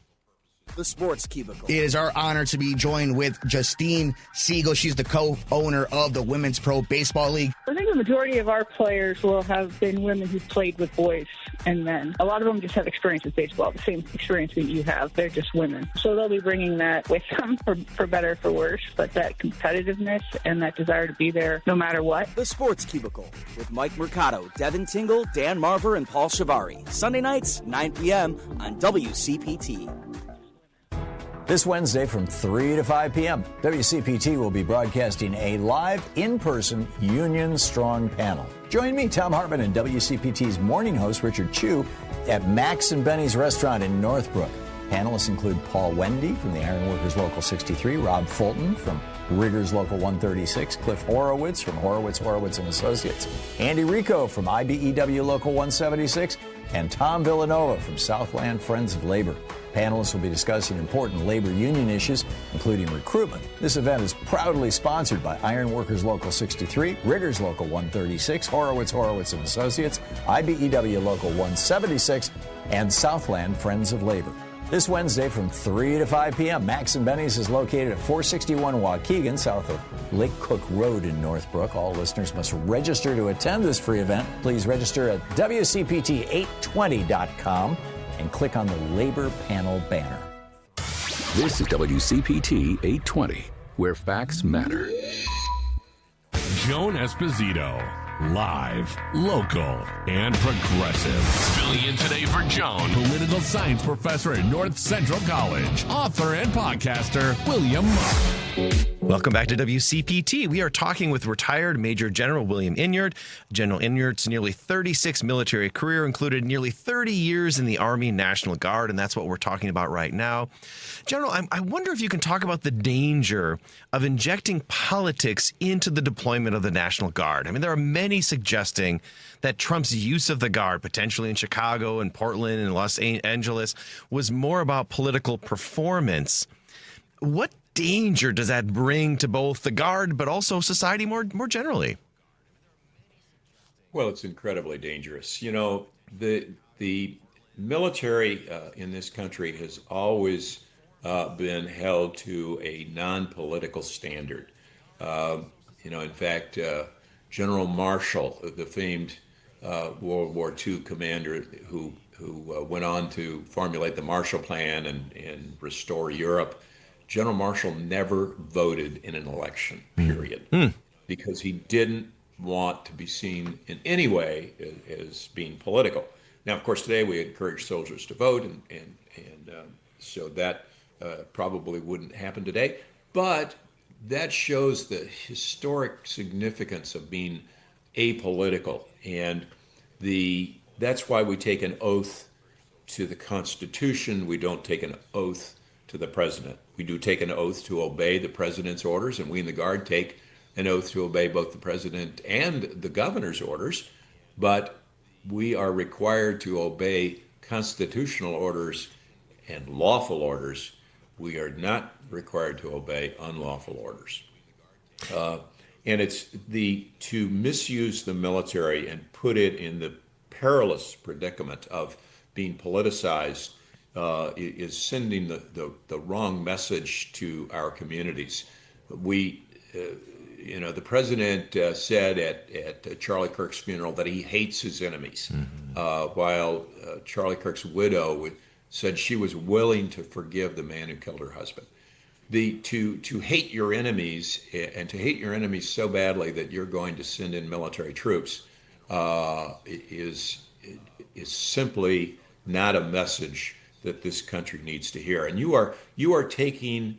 The Sports Cubicle. It is our honor to be joined with Justine Siegel. She's the co-owner of the Women's Pro Baseball League. I think the majority of our players will have been women who've played with boys and men. A lot of them just have experience with baseball, the same experience that you have. They're just women. So they'll be bringing that with them for better or for worse, but that competitiveness and that desire to be there no matter what. The Sports Cubicle with Mike Mercado, Devin Tingle, Dan Marver, and Paul Shavari. Sunday nights, 9 p.m. on WCPT. This Wednesday from 3 to 5 p.m., WCPT will be broadcasting a live, in-person, union-strong panel. Join me, Tom Hartman, and WCPT's morning host, Richard Chu, at Max and Benny's Restaurant in Northbrook. Panelists include Paul Wendy from the Iron Workers Local 63, Rob Fulton from Riggers Local 136, Cliff Horowitz from Horowitz and Associates, Andy Rico from IBEW Local 176, and Tom Villanova from Southland Friends of Labor. Panelists will be discussing important labor union issues, including recruitment. This event is proudly sponsored by Iron Workers Local 63, Riggers Local 136, Horowitz and Associates, IBEW Local 176, and Southland Friends of Labor. This Wednesday from 3 to 5 p.m., Max and Benny's is located at 461 Waukegan, south of Lake Cook Road in Northbrook. All listeners must register to attend this free event. Please register at WCPT820.com and click on the Labor Panel banner. This is WCPT 820, where facts matter. Joan Esposito. Live, local, and progressive. Filling in today for Joan, political science professor at North Central College, author and podcaster, William Muck. Welcome back to WCPT. We are talking with retired Major General William Enyart. General Enyart's nearly 36 military career included nearly 30 years in the Army National Guard, and that's what we're talking about right now. General, I wonder if you can talk about the danger of injecting politics into the deployment of the National Guard. I mean, there are many suggesting that Trump's use of the Guard, potentially in Chicago and Portland and Los Angeles, was more about political performance. What danger does that bring to both the Guard but also society more generally? Well, it's incredibly dangerous. You know, the military in this country has always been held to a non-political standard. In fact, General Marshall, the famed World War II commander who went on to formulate the Marshall Plan and restore Europe, General Marshall never voted in an election, period, because he didn't want to be seen in any way as being political. Now, of course, today we encourage soldiers to vote, and so that probably wouldn't happen today. But that shows the historic significance of being apolitical, and that's why we take an oath to the Constitution. We don't take an oath to the president. We do take an oath to obey the president's orders, and we in the Guard take an oath to obey both the president and the governor's orders, but we are required to obey constitutional orders and lawful orders. We are not required to obey unlawful orders. And it's to misuse the military and put it in the perilous predicament of being politicized is sending the wrong message to our communities. The president said at Charlie Kirk's funeral that he hates his enemies, while Charlie Kirk's widow said she was willing to forgive the man who killed her husband. To hate your enemies, and to hate your enemies so badly that you're going to send in military troops is simply not a message that this country needs to hear. And you are taking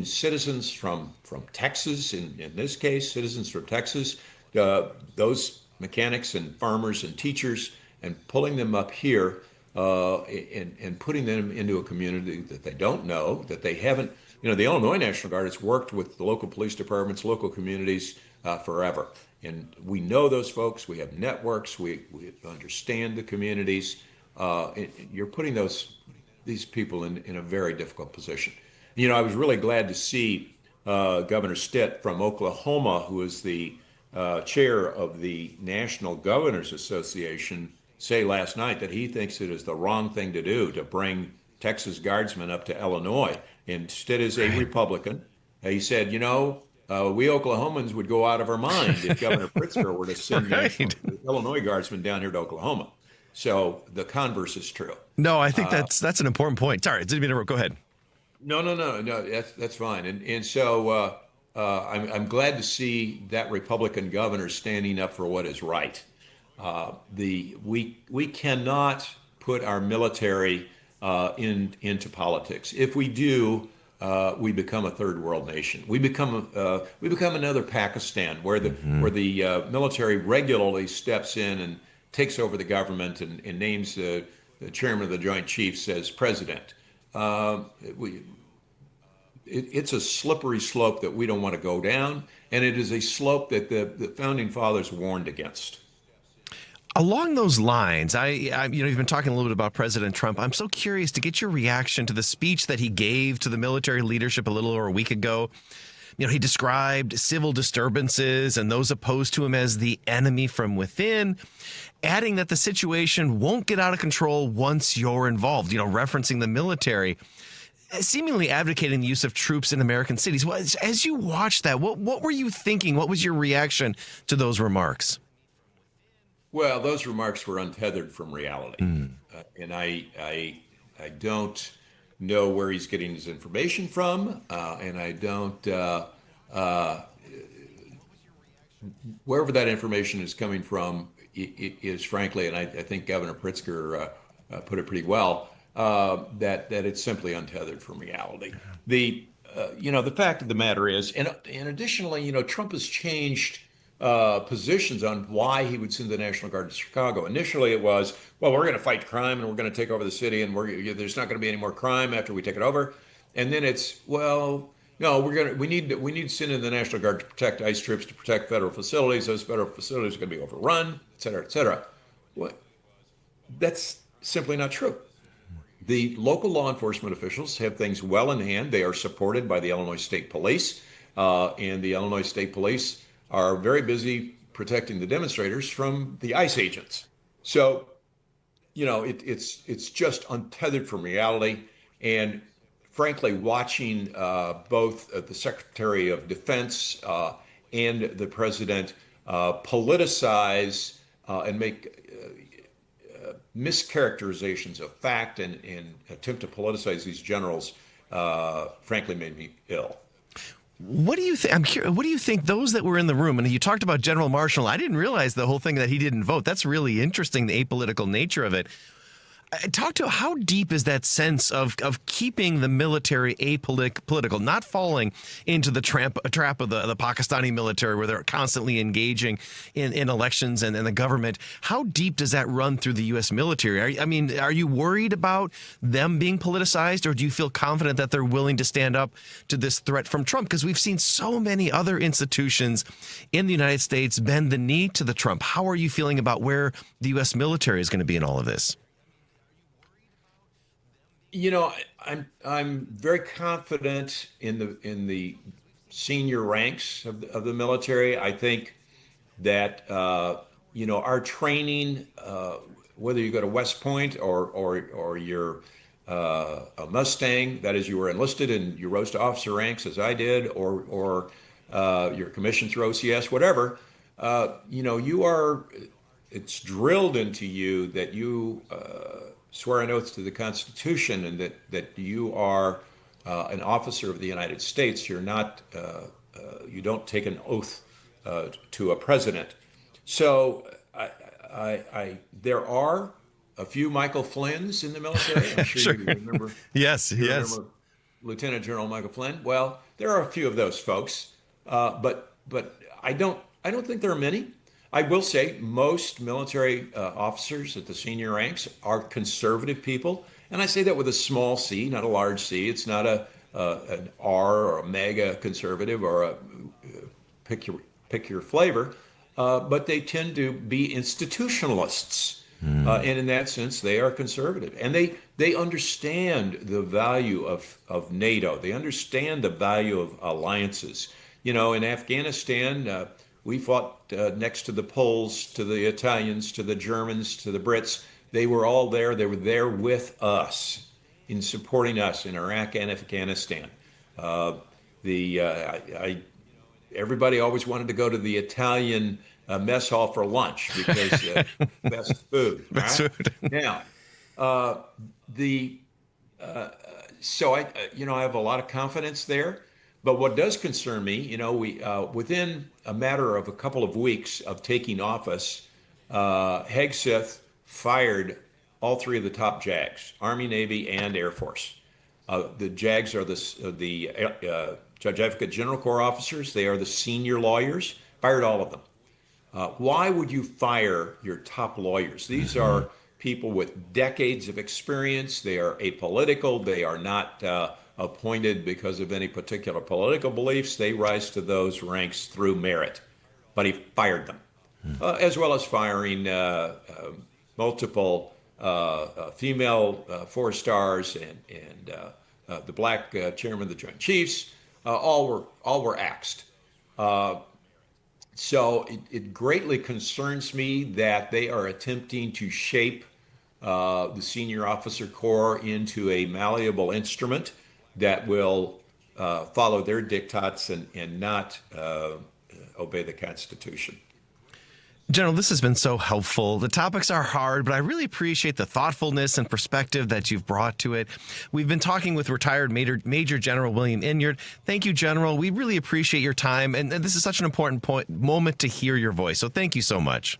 citizens from Texas, in this case, citizens from Texas, those mechanics and farmers and teachers, and pulling them up here and putting them into a community that they don't know, that they haven't. The Illinois National Guard has worked with the local police departments, local communities forever. And we know those folks. We have networks. We understand the communities. You're putting these people in a very difficult position. I was really glad to see Governor Stitt from Oklahoma, who is the chair of the National Governors Association, say last night that he thinks it is the wrong thing to do to bring Texas Guardsmen up to Illinois. And Stitt is a Republican. He said, we Oklahomans would go out of our mind if Governor Pritzker were to send Illinois Guardsmen down here to Oklahoma. So the converse is true. No, I think that's an important point. Sorry, didn't mean to go ahead. No, that's fine. And so I'm glad to see that Republican governor standing up for what is right. We cannot put our military into politics. If we do, we become a third world nation. We become another Pakistan, where the military regularly steps in and takes over the government and names the chairman of the Joint Chiefs as president. It's a slippery slope that we don't want to go down, and it is a slope that the founding fathers warned against. Along those lines, you've been talking a little bit about President Trump. I'm so curious to get your reaction to the speech that he gave to the military leadership a little over a week ago. He described civil disturbances and those opposed to him as the enemy from within, adding that the situation won't get out of control once you're involved, referencing the military, seemingly advocating the use of troops in American cities. Well, as you watched that, what were you thinking? What was your reaction to those remarks? Well, those remarks were untethered from reality. And I don't know where he's getting his information from, and I don't, wherever that information is coming from is frankly, and I think Governor Pritzker put it pretty well, that it's simply untethered from reality. The fact of the matter is, and additionally, Trump has changed positions on why he would send the National Guard to Chicago. Initially, it was, well, we're going to fight crime and we're going to take over the city, and there's not going to be any more crime after we take it over. And then it's, well, no, we need to send in the National Guard to protect ICE troops, to protect federal facilities. Those federal facilities are going to be overrun, et cetera, et cetera. Well, that's simply not true. The local law enforcement officials have things well in hand. They are supported by the Illinois State Police, and the Illinois State Police are very busy protecting the demonstrators from the ICE agents. So, it's just untethered from reality. And frankly, watching both the Secretary of Defense and the President politicize and make mischaracterizations of fact and attempt to politicize these generals, frankly, made me ill. What do you think? I'm curious. What do you think those that were in the room? And you talked about General Marshall. I didn't realize the whole thing that he didn't vote. That's really interesting, the apolitical nature of it. Talk to how deep is that sense of keeping the military apolitical, not falling into the trap of the Pakistani military where they're constantly engaging in elections and the government. How deep does that run through the U.S. military? Are you worried about them being politicized, or do you feel confident that they're willing to stand up to this threat from Trump? Because we've seen so many other institutions in the United States bend the knee to the Trump. How are you feeling about where the U.S. military is going to be in all of this? I'm very confident in the senior ranks of the military. I think that our training, whether you go to West Point or you're a Mustang, that is, you were enlisted and you rose to officer ranks as I did, or you're commissioned through OCS, whatever, it's drilled into you that you swear an oath to the Constitution and that you are an officer of the United States. You're not, you don't take an oath to a president. So there are a few Michael Flynns in the military. I'm sure you remember. Yes. Remember Lieutenant General Michael Flynn. Well, there are a few of those folks, but I don't think there are many. I will say most military officers at the senior ranks are conservative people, and I say that with a small c, not a large c. It's not an R or a mega conservative or a pick your flavor, but they tend to be institutionalists, and in that sense, they are conservative, and they understand the value of NATO. They understand the value of alliances. In Afghanistan. We fought next to the Poles, to the Italians, to the Germans, to the Brits. They were all there. They were there with us in supporting us in Iraq and Afghanistan. Everybody always wanted to go to the Italian mess hall for lunch because best food. Best food. Now, so I have a lot of confidence there. But what does concern me, we within a matter of a couple of weeks of taking office, Hegseth fired all three of the top JAGs, Army, Navy, and Air Force. The JAGs are the Judge Advocate General Corps officers. They are the senior lawyers. Fired all of them. Why would you fire your top lawyers? These are people with decades of experience. They are apolitical. They are not appointed because of any particular political beliefs. They rise to those ranks through merit. But he fired them, as well as firing multiple female 4-stars and the black chairman of the Joint Chiefs. All were axed. So it greatly concerns me that they are attempting to shape the senior officer corps into a malleable instrument that will follow their diktats and not obey the Constitution. General, this has been so helpful. The topics are hard, but I really appreciate the thoughtfulness and perspective that you've brought to it. We've been talking with retired Major General William Enyart. Thank you, General. We really appreciate your time, and this is such an important moment to hear your voice. So thank you so much.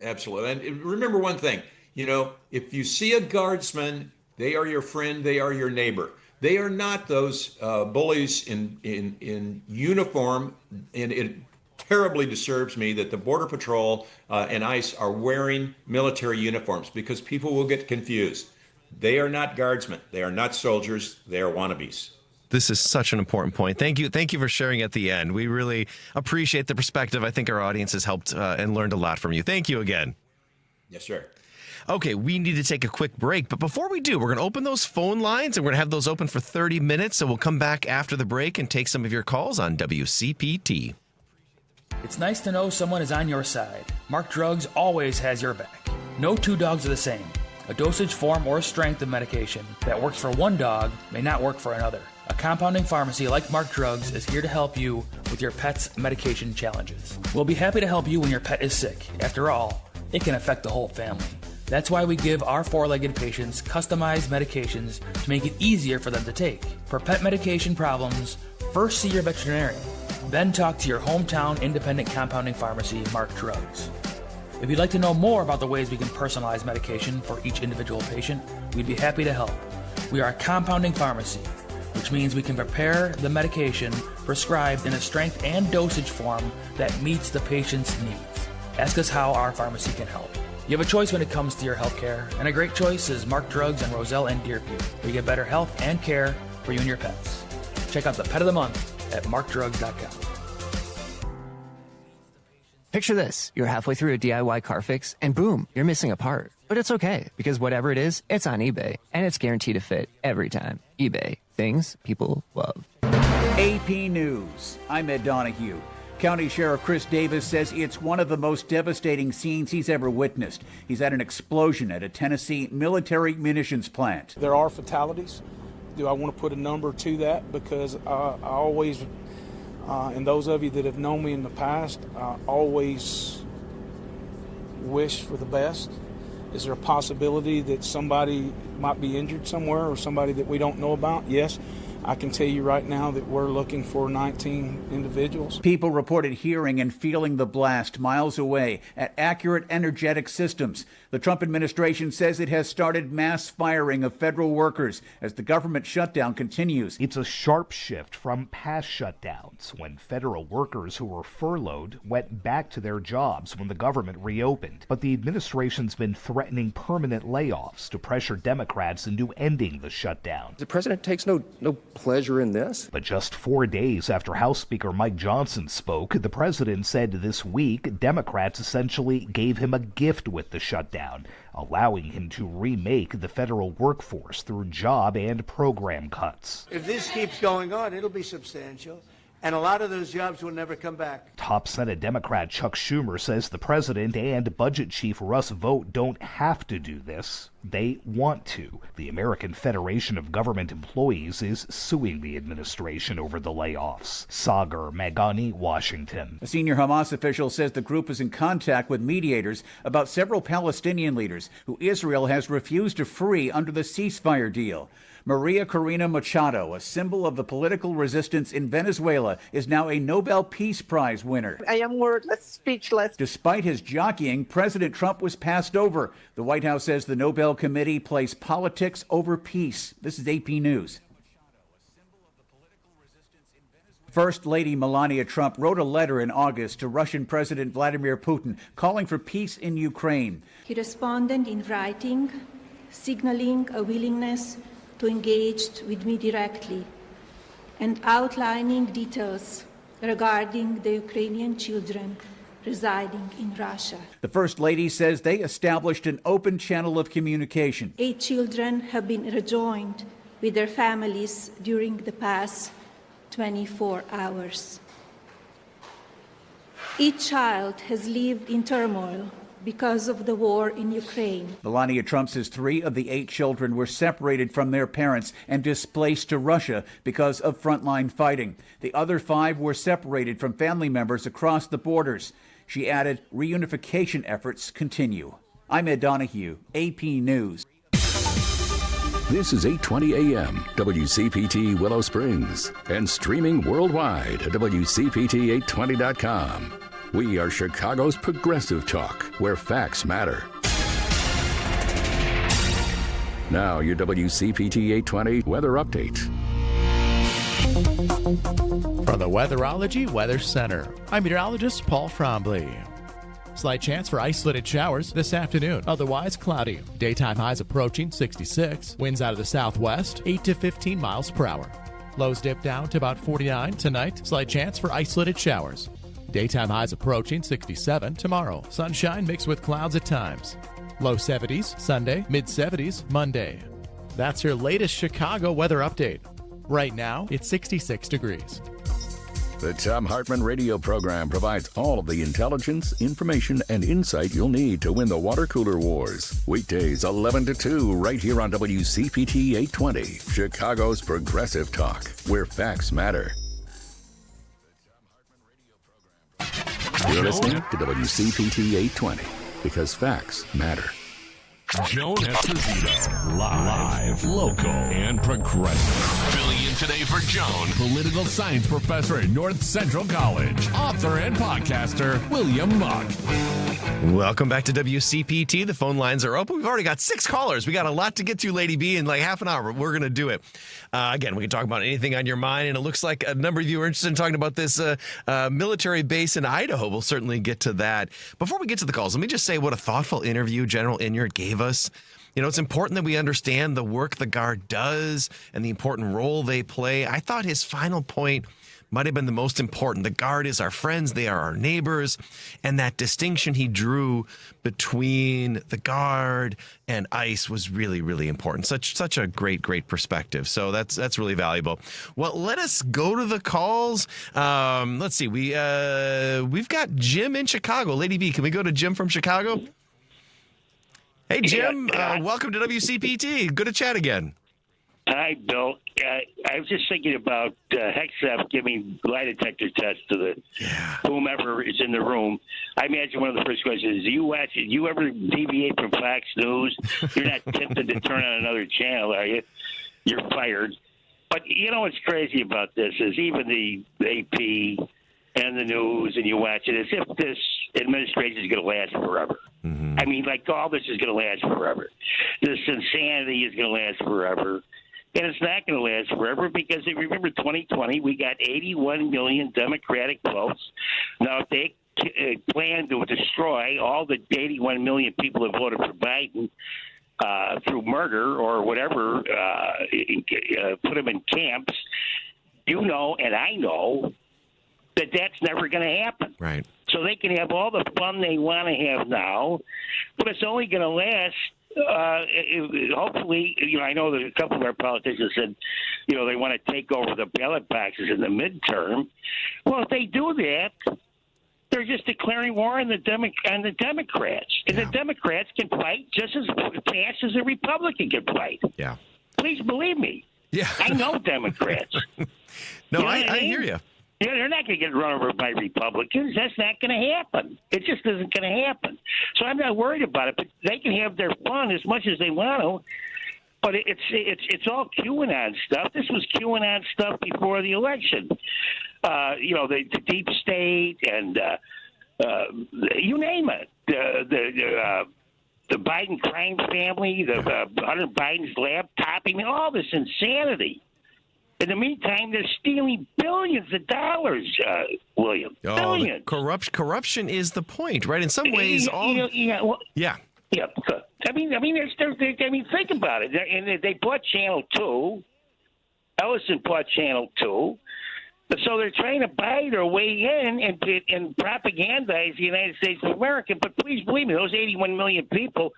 Absolutely. And remember one thing, if you see a guardsman, they are your friend, they are your neighbor. They are not those bullies in uniform, and it terribly disturbs me that the Border Patrol and ICE are wearing military uniforms because people will get confused. They are not guardsmen. They are not soldiers. They are wannabes. This is such an important point. Thank you. Thank you for sharing at the end. We really appreciate the perspective. I think our audience has helped and learned a lot from you. Thank you again. Yes, sir. Okay, we need to take a quick break. But before we do, we're going to open those phone lines, and we're going to have those open for 30 minutes. So we'll come back after the break and take some of your calls on WCPT. It's nice to know someone is on your side. Mark Drugs always has your back. No two dogs are the same. A dosage form or strength of medication that works for one dog may not work for another. A compounding pharmacy like Mark Drugs is here to help you with your pet's medication challenges. We'll be happy to help you when your pet is sick. After all, it can affect the whole family. That's why we give our four-legged patients customized medications to make it easier for them to take. For pet medication problems, first see your veterinarian. Then talk to your hometown independent compounding pharmacy, Mark Drugs. If you'd like to know more about the ways we can personalize medication for each individual patient, we'd be happy to help. We are a compounding pharmacy, which means we can prepare the medication prescribed in a strength and dosage form that meets the patient's needs. Ask us how our pharmacy can help. You have a choice when it comes to your health care, and a great choice is Mark Drugs and Roselle and Deerfield, where you get better health and care for you and your pets. Check out the Pet of the Month at markdrugs.com. Picture this. You're halfway through a DIY car fix, and boom, you're missing a part. But it's okay, because whatever it is, it's on eBay, and it's guaranteed to fit every time. eBay. Things people love. AP News. I'm Ed Donahue. County Sheriff Chris Davis says it's one of the most devastating scenes he's ever witnessed. He's at an explosion at a Tennessee military munitions plant. There are fatalities. Do I want to put a number to that? Because I always, and those of you that have known me in the past, I always wish for the best. Is there a possibility that somebody might be injured somewhere or somebody that we don't know about? Yes. I can tell you right now that we're looking for 19 individuals. People reported hearing and feeling the blast miles away at Accurate Energetic Systems. The Trump administration says it has started mass firing of federal workers as the government shutdown continues. It's a sharp shift from past shutdowns when federal workers who were furloughed went back to their jobs when the government reopened. But the administration's been threatening permanent layoffs to pressure Democrats into ending the shutdown. The president takes no pleasure in this. But just 4 days after House Speaker Mike Johnson spoke, the president said this week Democrats essentially gave him a gift with the shutdown, allowing him to remake the federal workforce through job and program cuts. If this keeps going on, it'll be substantial, and a lot of those jobs will never come back. Top Senate Democrat Chuck Schumer says the president and Budget Chief Russ Vought don't have to do this. They want to. The American Federation of Government Employees is suing the administration over the layoffs. Sagar Magani, Washington. A senior Hamas official says the group is in contact with mediators about several Palestinian leaders who Israel has refused to free under the ceasefire deal. Maria Corina Machado, a symbol of the political resistance in Venezuela, is now a Nobel Peace Prize winner. I am wordless, speechless. Despite his jockeying, President Trump was passed over. The White House says the Nobel Committee placed politics over peace. This is AP News. First Lady Melania Trump wrote a letter in August to Russian President Vladimir Putin calling for peace in Ukraine. He responded in writing, signaling a willingness to engage with me directly and outlining details regarding the Ukrainian children residing in Russia. The First Lady says they established an open channel of communication. 8 children have been rejoined with their families during the past 24 hours. Each child has lived in turmoil because of the war in Ukraine. Melania Trump says 3 of the 8 children were separated from their parents and displaced to Russia because of frontline fighting. The other 5 were separated from family members across the borders. She added, reunification efforts continue. I'm Ed Donahue, AP News. This is 8:20 a.m. WCPT Willow Springs and streaming worldwide at WCPT820.com. We are Chicago's progressive talk, where facts matter. Now your WCPT 820 weather update. From the Weatherology Weather Center, I'm meteorologist Paul Frombley. Slight chance for isolated showers this afternoon, otherwise cloudy. Daytime highs approaching 66. Winds out of the southwest, 8 to 15 miles per hour. Lows dip down to about 49 tonight. Slight chance for isolated showers. Daytime highs approaching 67 tomorrow. Sunshine mixed with clouds at times. Low 70s Sunday, mid 70s Monday. That's your latest Chicago weather update. Right now, it's 66 degrees. The Thom Hartmann radio program provides all of the intelligence, information, and insight you'll need to win the water cooler wars. Weekdays 11 to 2 right here on WCPT 820, Chicago's progressive talk, where facts matter. You're listening to WCPT 820 because facts matter. Joan Esposito, live, local, and progressive. Filling in today for Joan, political science professor at North Central College, author and podcaster, William Muck. Welcome back to WCPT. The phone lines are open. We've already got 6 callers. We got a lot to get to, Lady B, in like half an hour. We're going to do it. Again, we can talk about anything on your mind, and it looks like a number of you are interested in talking about this military base in Idaho. We'll certainly get to that. Before we get to the calls, let me just say what a thoughtful interview General Enyart gave us. You know, it's important that we understand the work the Guard does and the important role they play. I thought his final point might have been the most important. The Guard is our friends. They are our neighbors. And that distinction he drew between the Guard and ICE was really, really important. Such a great perspective. So that's really valuable. Well, let us go to the calls. Let's see. We've got Jim in Chicago. Lady B, can we go to Jim from Chicago? Hey, Jim. Welcome to WCPT. Good to chat again. Hi, Bill. I was just thinking about Hexaf giving lie detector tests to whomever is in the room. I imagine one of the first questions is, you ever deviate from Fox News? You're not tempted to turn on another channel, are you? You're fired. But you know what's crazy about this is even the AP and the news, and you watch it, as if this administration is going to last forever. I mean, like, all this is going to last forever. This insanity is going to last forever. And it's not going to last forever because, if you remember 2020, we got 81 million Democratic votes. Now, if they plan to destroy all the 81 million people who voted for Biden through murder or whatever, put them in camps, you know and I know that that's never going to happen. Right. So they can have all the fun they want to have now, but it's only going to last. Hopefully, you know, I know that a couple of our politicians said, you know, they want to take over the ballot boxes in the midterm. Well, if they do that, they're just declaring war on the Democrats. And the Democrats can fight just as fast as a Republican can fight. Yeah. Please believe me. Yeah. I know Democrats. No, You know I hear you. Yeah, they're not going to get run over by Republicans. That's not going to happen. It just isn't going to happen. So I'm not worried about it. But they can have their fun as much as they want to. But it's all QAnon stuff. This was QAnon stuff before the election. The deep state and you name it. The Biden crime family, the Hunter Biden's laptop. I mean, all this insanity. In the meantime, they're stealing billions of dollars, William. Billions. Corruption is the point, right? In some ways, Yeah. I mean, think about it. And they bought Channel 2. Ellison bought Channel 2. So they're trying to buy their way in and propagandize the United States of America. But please believe me, those 81 million people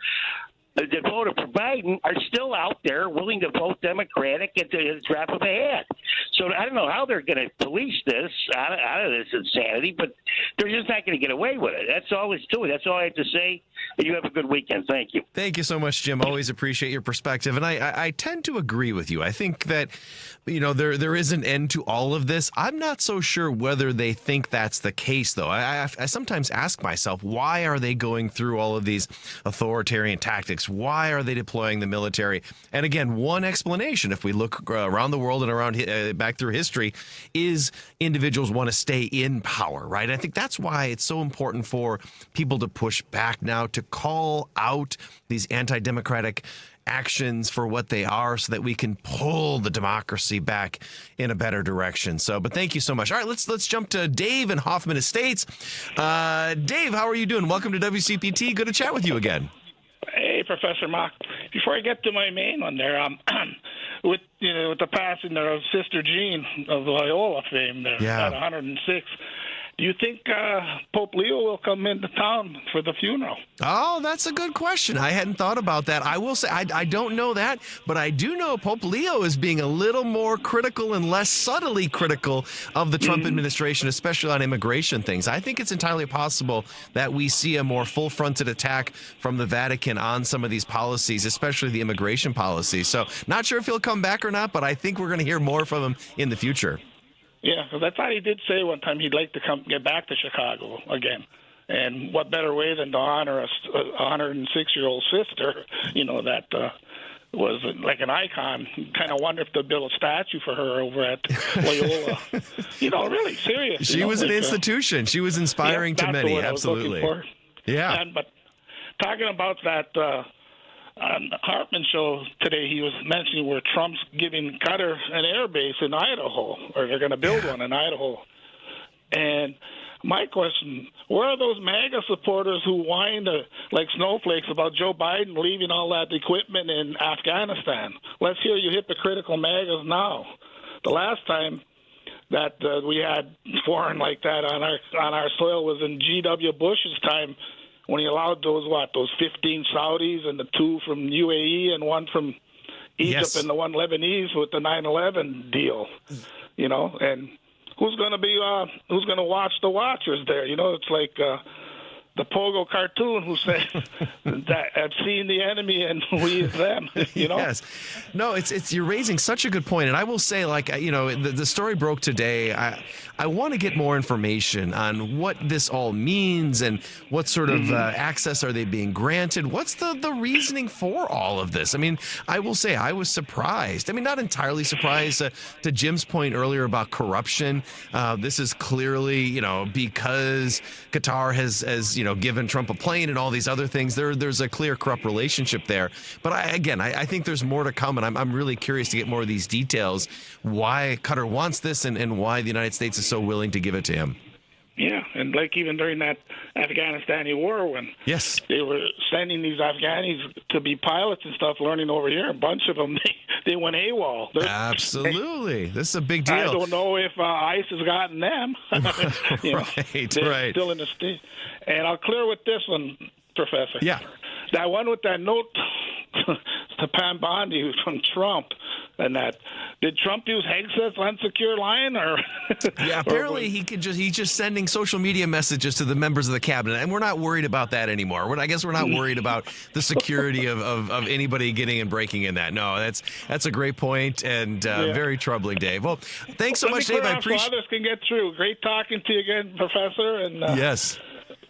that voted for Biden are still out there willing to vote Democratic at the drop of a hat. So I don't know how they're going to police this out of this insanity, but they're just not going to get away with it. That's all it's to it. That's all I have to say. And you have a good weekend. Thank you. Thank you so much, Jim. Always appreciate your perspective. And I tend to agree with you. I think that, there is an end to all of this. I'm not so sure whether they think that's the case, though. I sometimes ask myself, why are they going through all of these authoritarian tactics? Why are they deploying the military? And again, one explanation, if we look around the world and around back through history, is individuals want to stay in power, right? I think that's why it's so important for people to push back now, to call out these anti-democratic actions for what they are so that we can pull the democracy back in a better direction. But thank you so much. All right, let's jump to Dave in Hoffman Estates. Dave, how are you doing? Welcome to WCPT. Good to chat with you again. Hey, Professor Muck. Before I get to my main one there, with the passing of Sister Jean of Loyola fame there at 106, do you think Pope Leo will come into town for the funeral? Oh, that's a good question. I hadn't thought about that. I will say I don't know that, but I do know Pope Leo is being a little more critical and less subtly critical of the Trump administration, especially on immigration things. I think it's entirely possible that we see a more full-fronted attack from the Vatican on some of these policies, especially the immigration policy. So not sure if he'll come back or not, but I think we're going to hear more from him in the future. Yeah, because I thought he did say one time he'd like to get back to Chicago again. And what better way than to honor a 106-year-old sister, that was like an icon. Kind of wonder if they'll build a statue for her over at Loyola. Really, serious. She was an institution. She was inspiring to many, absolutely. Yeah. But talking about that on the Hartman show today, he was mentioning where Trump's giving Qatar an air base in Idaho, or they're going to build one in Idaho. And my question, where are those MAGA supporters who whined like snowflakes about Joe Biden leaving all that equipment in Afghanistan? Let's hear you hypocritical MAGAs now. The last time that we had foreign like that on our soil was in G.W. Bush's time, when he allowed those 15 Saudis and the 2 from UAE and 1 from Egypt and the 1 Lebanese with the 9/11 deal, and who's going to watch the watchers there? It's like the Pogo cartoon who said that I've seen the enemy and we is them, Yes. No, it's you're raising such a good point. And I will say, the story broke today. I want to get more information on what this all means and what sort of access are they being granted. What's the reasoning for all of this? I mean, I will say I was surprised. I mean, not entirely surprised to Jim's point earlier about corruption. This is clearly, because Qatar has given Trump a plane and all these other things. There's a clear corrupt relationship there. But I think there's more to come, and I'm really curious to get more of these details. Why Qatar wants this and why the United States is so willing to give it to him. Yeah, and like even during that Afghanistani war when they were sending these Afghanis to be pilots and stuff, learning over here, a bunch of them, they went AWOL. Absolutely. This is a big deal. I don't know if ICE has gotten them. Right. Still in the state. And I'll clear with this one, Professor. Yeah. That one with that note to Pam Bondi from Trump, and that did Trump use Hegseth's unsecure line, or apparently he's just sending social media messages to the members of the cabinet, and we're not worried about that anymore. I guess we're not worried about the security of anybody getting and breaking in that. No, that's a great point and very troubling, Dave. Well, thanks so much, Dave. I appreciate. So others can get through. Great talking to you again, Professor. And yes.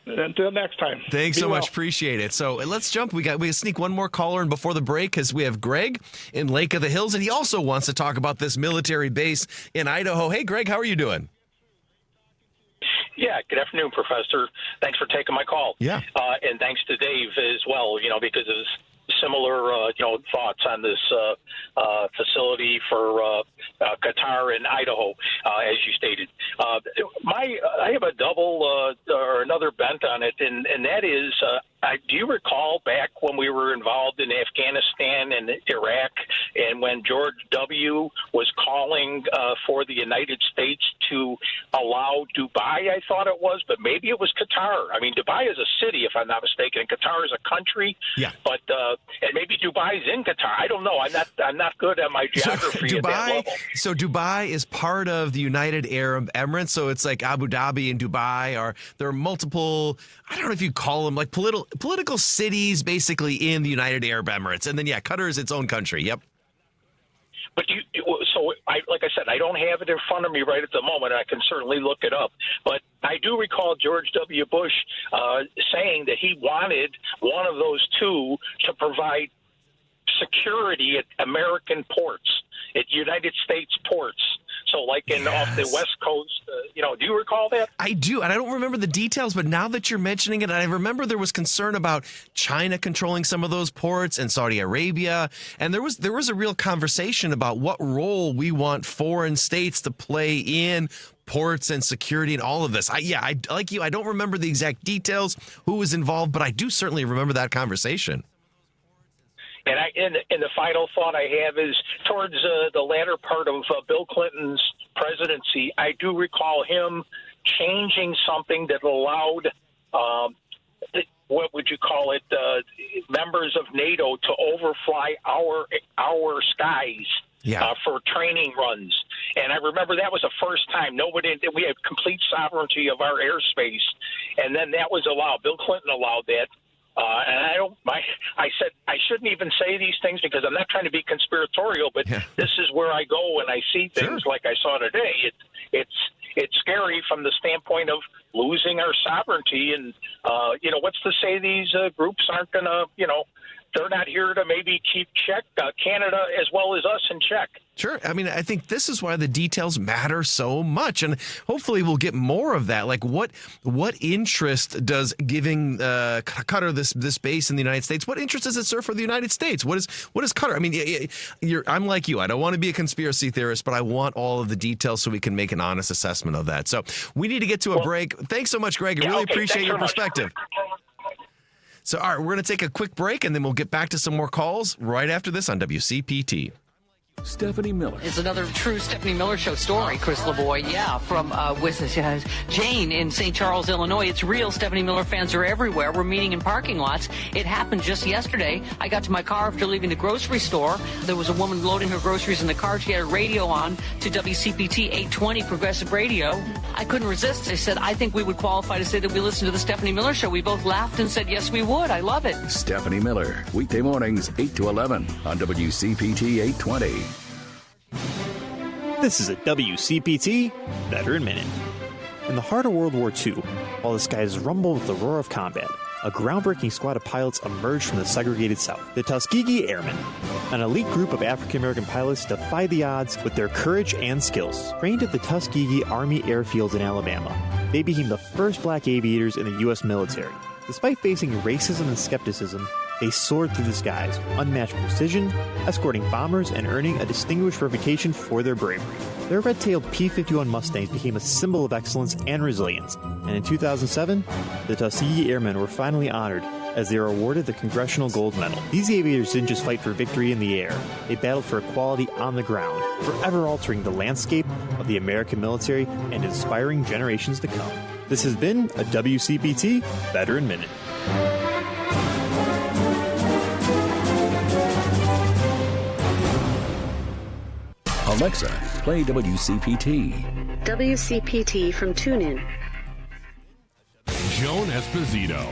Until next time. Thanks Be so well. much. Appreciate it. So let's jump. We sneak one more caller in before the break because we have Greg in Lake of the Hills, and he also wants to talk about this military base in Idaho. Hey, Greg, how are you doing? Yeah, good afternoon, Professor. Thanks for taking my call. Yeah. And thanks to Dave as well, because of similar, thoughts on this facility for Qatar and Idaho, as you stated. I have a double or another bent on it, and that is, do you recall back when we were involved in Afghanistan and Iraq, and when George W. was calling for the United States to allow Dubai, I thought it was, but maybe it was Qatar. I mean, Dubai is a city, if I'm not mistaken, and Qatar is a country. Yeah. But and maybe Dubai's in Qatar. I don't know. I'm not good at my geography at that level. So Dubai is part of the United Arab Emirates. So it's like Abu Dhabi and Dubai there are multiple, I don't know if you call them like political cities basically in the United Arab Emirates. And then, Qatar is its own country. Yep. But like I said, I don't have it in front of me right at the moment. I can certainly look it up. But I do recall George W. Bush saying that he wanted one of those two to provide security at American ports, at United States ports. So like off the West Coast, do you recall that? I do, and I don't remember the details, but now that you're mentioning it, I remember there was concern about China controlling some of those ports and Saudi Arabia, and there was a real conversation about what role we want foreign states to play in ports and security and all of this. I like you, I don't remember the exact details, who was involved, but I do certainly remember that conversation. And the final thought I have is towards the latter part of Bill Clinton's presidency, I do recall him changing something that allowed, what would you call it, members of NATO to overfly our skies. For training runs. And I remember that was the first time we had complete sovereignty of our airspace. And then that was allowed. Bill Clinton allowed that. And I said I shouldn't even say these things because I'm not trying to be conspiratorial, but this is where I go when I see things like I saw today. It's scary from the standpoint of losing our sovereignty. And, what's to say these groups aren't going to, they're not here to maybe keep Canada as well as us in check. Sure. I mean, I think this is why the details matter so much, and hopefully we'll get more of that. Like, what interest does giving Qatar this base in the United States? What interest does it serve for the United States? What is Qatar? I mean, I'm like you. I don't want to be a conspiracy theorist, but I want all of the details so we can make an honest assessment of that. So we need to get to a break. Thanks so much, Greg. I really appreciate your perspective. So, all right, we're going to take a quick break, and then we'll get back to some more calls right after this on WCPT. Stephanie Miller. It's another true Stephanie Miller Show story, Chris LeBoy. Yeah, from with Jane in St. Charles, Illinois. It's real. Stephanie Miller fans are everywhere. We're meeting in parking lots. It happened just yesterday. I got to my car after leaving the grocery store. There was a woman loading her groceries in the car. She had a radio on to WCPT 820 Progressive Radio. I couldn't resist. I said, I think we would qualify to say that we listen to the Stephanie Miller Show. We both laughed and said, yes, we would. I love it. Stephanie Miller, weekday mornings 8 to 11 on WCPT 820. This is a WCPT Veteran Minute. In the heart of World War II, while the skies rumbled with the roar of combat, a groundbreaking squad of pilots emerged from the segregated South, the Tuskegee Airmen. An elite group of African-American pilots defied the odds with their courage and skills. Trained at the Tuskegee Army Airfields in Alabama, they became the first black aviators in the U.S. military. Despite facing racism and skepticism, they soared through the skies with unmatched precision, escorting bombers and earning a distinguished reputation for their bravery. Their red-tailed P-51 Mustangs became a symbol of excellence and resilience, and in 2007, the Tuskegee Airmen were finally honored as they were awarded the Congressional Gold Medal. These aviators didn't just fight for victory in the air, they battled for equality on the ground, forever altering the landscape of the American military and inspiring generations to come. This has been a WCPT Veteran Minute. Alexa, play WCPT. WCPT from TuneIn. Joan Esposito,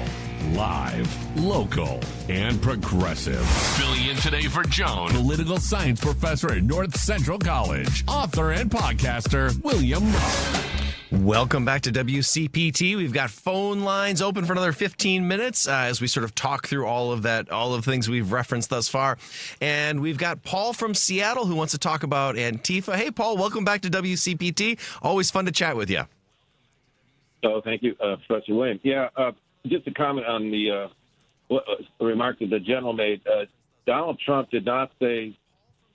live, local, and progressive. Filling in today for Joan, political science professor at North Central College, author and podcaster William Muck. Welcome back to WCPT. We've got phone lines open for another 15 minutes as we sort of talk through all of the things we've referenced thus far. And we've got Paul from Seattle who wants to talk about Antifa. Hey, Paul, welcome back to WCPT. Always fun to chat with you. Oh, thank you, Professor William. Yeah, just a comment on the remark that the general made. Donald Trump did not say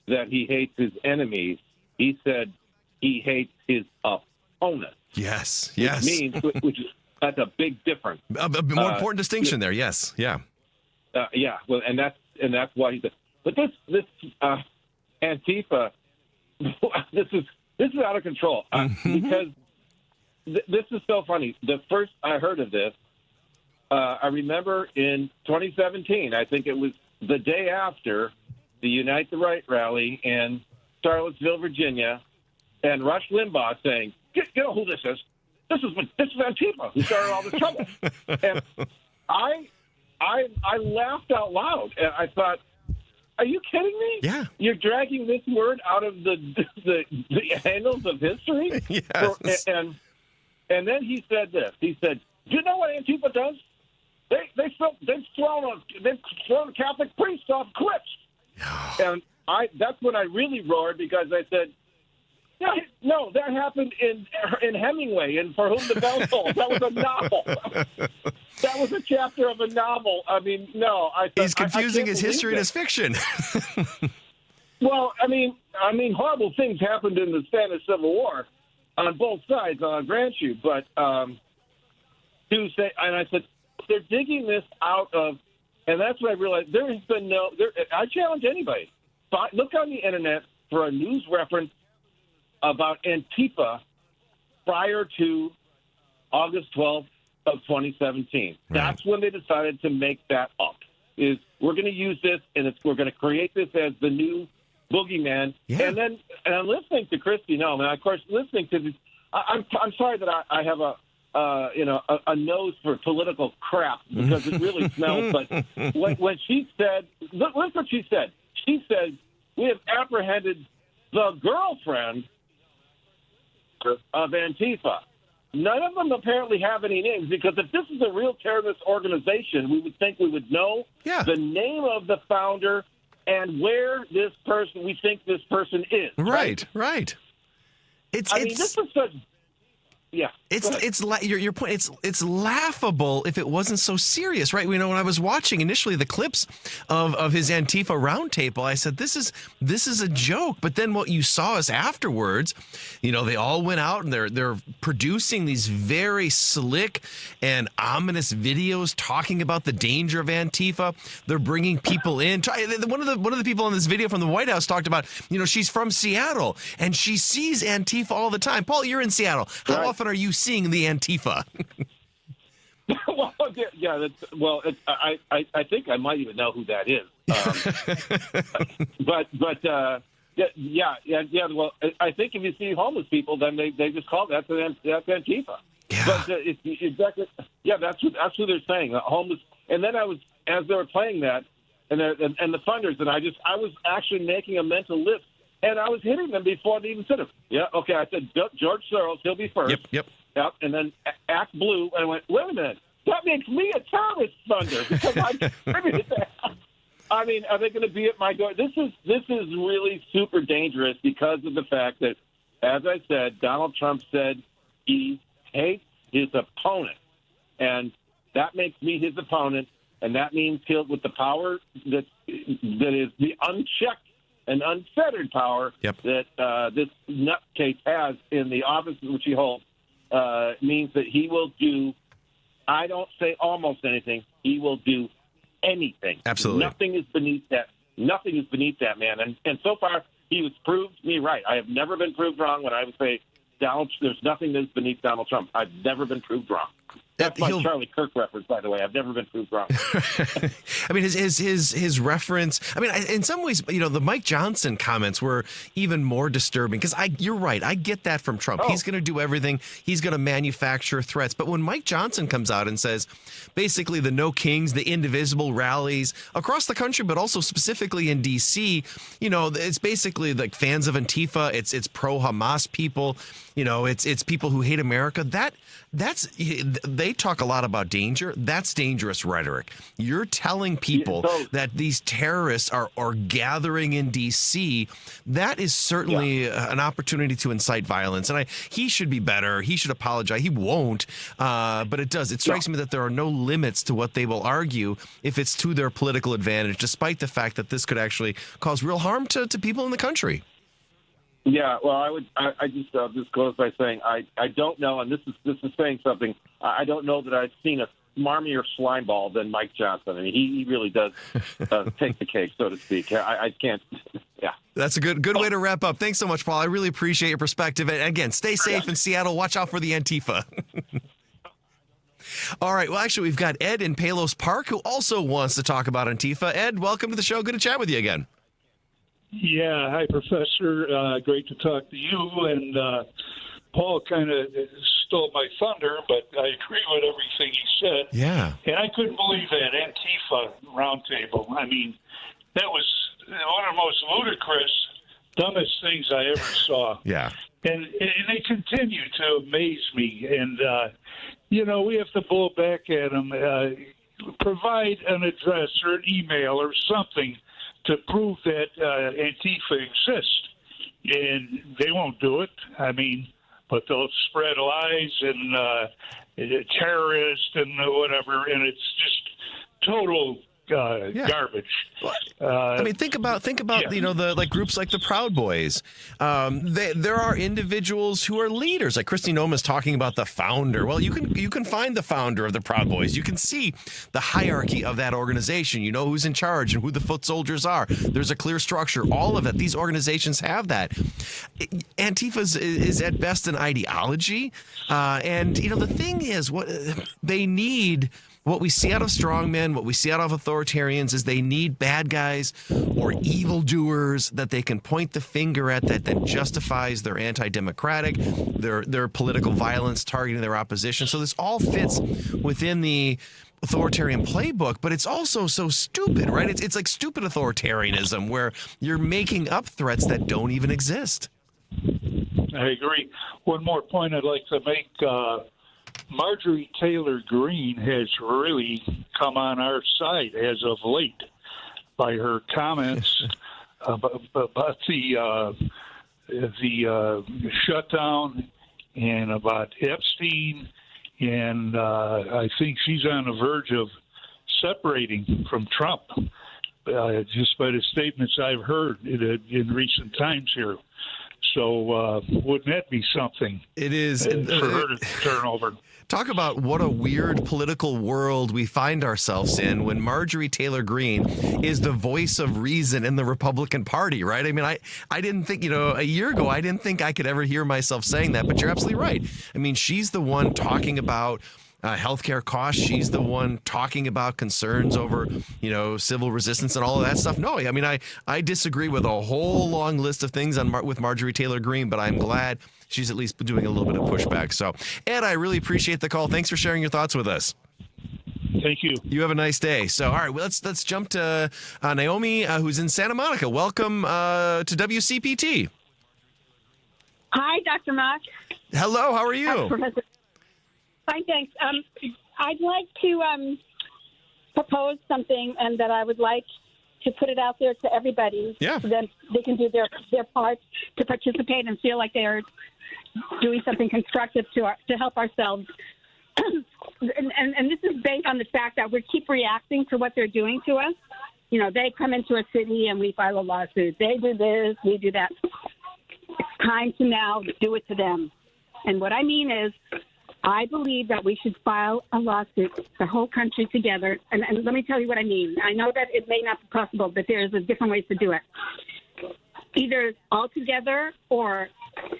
that he hates his enemies. He said he hates his opponents. Yes. Which is that's a big difference. A more important distinction there. Yes. Yeah. Yeah. Well, and that's why he said. But this Antifa, this is out of control because this is so funny. The first I heard of this, I remember in 2017. I think it was the day after the Unite the Right rally in Charlottesville, Virginia, and Rush Limbaugh saying, "You know who this is? This is Antifa who started all this trouble." And I laughed out loud, and I thought, "Are you kidding me? Yeah, you're dragging this word out of the annals of history." Yes. And then he said this. He said, "Do you know what Antifa does? They've thrown Catholic priests off cliffs." And that's when I really roared because I said, "No, that happened in Hemingway in For Whom the Bell Tolls. That was a novel. That was a chapter of a novel. I mean, no." He's confusing his history and his fiction. Well, I mean, horrible things happened in the Spanish Civil War on both sides. I'll grant you, but to say, and I said, they're digging this out of, and that's when I realized there has been I challenge anybody. Look on the internet for a news reference about Antifa prior to August 12th of 2017. Right. That's when they decided to make that up. Is we're going to use this, and we're going to create this as the new boogeyman. Yeah. And I'm listening to Christy Noem, and of course listening to this. I'm sorry that I have a nose for political crap because it really smells. But when she said, look what she said. She said, "We have apprehended the girlfriend of Antifa." None of them apparently have any names because if this is a real terrorist organization, we would think we would know the name of the founder and where we think this person is. Right. This is such. Yeah, your point. It's laughable if it wasn't so serious, right? When I was watching initially the clips of his Antifa roundtable, I said this is a joke. But then what you saw is afterwards, they all went out and they're producing these very slick and ominous videos talking about the danger of Antifa. They're bringing people in. One of the people in this video from the White House talked about, she's from Seattle and she sees Antifa all the time. Paul, you're in Seattle. How often are you seeing the Antifa? I think I might even know who that is. Well, I think if you see homeless people, then they just call that's Antifa. Yeah. But exactly. Yeah, that's who they're saying. Homeless. And then as they were playing that, and the funders, and I was actually making a mental list. And I was hitting them before they even said it. Yeah, okay. I said, George Soros, he'll be first. Yep. And then Act Blue. And I went, wait a minute. That makes me a terrorist funder because I contributed that. I mean, are they going to be at my door? This is really super dangerous because of the fact that, as I said, Donald Trump said he hates his opponent. And that makes me his opponent. And that means he'll, with the power that is the unchecked and unfettered power that this nutcase has in the office which he holds, means that he will do, I don't say almost anything, he will do anything. Absolutely. Nothing is beneath that. Nothing is beneath that, man. And so far, he has proved me right. I have never been proved wrong when I would say, there's nothing that's beneath Donald Trump. I've never been proved wrong. That's my Charlie Kirk reference, by the way. I've never been proved wrong. I mean, his reference. I mean, in some ways, the Mike Johnson comments were even more disturbing because you're right. I get that from Trump. He's going to do everything. He's going to manufacture threats. But when Mike Johnson comes out and says, basically, the No Kings, the indivisible rallies across the country, but also specifically in D.C., it's basically like fans of Antifa. It's pro-Hamas people. It's people who hate America. They talk a lot about danger. That's dangerous rhetoric. You're telling people that these terrorists are gathering in D.C. That is certainly an opportunity to incite violence. And he should be better. He should apologize. He won't. But it does. It strikes me that there are no limits to what they will argue if it's to their political advantage, despite the fact that this could actually cause real harm to people in the country. Yeah, well, I just close by saying I don't know, and this is saying something. I don't know that I've seen a smarmier slime ball than Mike Johnson. I mean, he really does take the cake, so to speak. I can't. Yeah, that's a good way to wrap up. Thanks so much, Paul. I really appreciate your perspective. And again, stay safe in Seattle. Watch out for the Antifa. All right. Well, actually, we've got Ed in Palos Park who also wants to talk about Antifa. Ed, welcome to the show. Good to chat with you again. Yeah, hi, Professor. Great to talk to you. And Paul kind of stole my thunder, but I agree with everything he said. Yeah. And I couldn't believe that Antifa roundtable. I mean, that was one of the most ludicrous, dumbest things I ever saw. Yeah. And they continue to amaze me. And, we have to blow back at them. Provide an address or an email or something to prove that Antifa exists. And they won't do it. I mean, but they'll spread lies and terrorists and whatever, and it's just total garbage. I mean, think about the groups like the Proud Boys. There are individuals who are leaders, like Kristi Noma's talking about the founder. Well, you can find the founder of the Proud Boys. You can see the hierarchy of that organization. You know who's in charge and who the foot soldiers are. There's a clear structure. All of it. These organizations have that. Antifa is at best an ideology, and the thing is, what they need. What we see out of strongmen, what we see out of authoritarians is they need bad guys or evildoers that they can point the finger at that justifies their anti-democratic, their political violence targeting their opposition. So this all fits within the authoritarian playbook, but it's also so stupid, right? It's like stupid authoritarianism where you're making up threats that don't even exist. I agree. One more point I'd like to make. Marjorie Taylor Greene has really come on our side as of late by her comments about the shutdown and about Epstein, and I think she's on the verge of separating from Trump just by the statements I've heard in recent times here. So wouldn't that be something? It is for her to turn over. Talk about what a weird political world we find ourselves in when Marjorie Taylor Greene is the voice of reason in the Republican Party, right? I mean, I didn't think, a year ago, I didn't think I could ever hear myself saying that, but you're absolutely right. I mean, she's the one talking about healthcare costs. She's the one talking about concerns over, civil resistance and all of that stuff. No, I mean, I disagree with a whole long list of things with Marjorie Taylor Greene, but I'm glad she's at least doing a little bit of pushback. So, Ed, I really appreciate the call. Thanks for sharing your thoughts with us. Thank you. You have a nice day. So, all right, well, let's jump to Naomi, who's in Santa Monica. Welcome to WCPT. Hi, Dr. Muck. Hello, how are you? Professor. Fine, thanks. I'd like to propose something, and that I would like to put it out there to everybody. Yeah. So that they can do their part to participate and feel like they are doing something constructive to help ourselves. and this is based on the fact that we keep reacting to what they're doing to us. They come into a city and we file a lawsuit. They do this, we do that. It's time to now do it to them. And what I mean is, I believe that we should file a lawsuit, the whole country together. And let me tell you what I mean. I know that it may not be possible, but there's a different ways to do it. Either all together or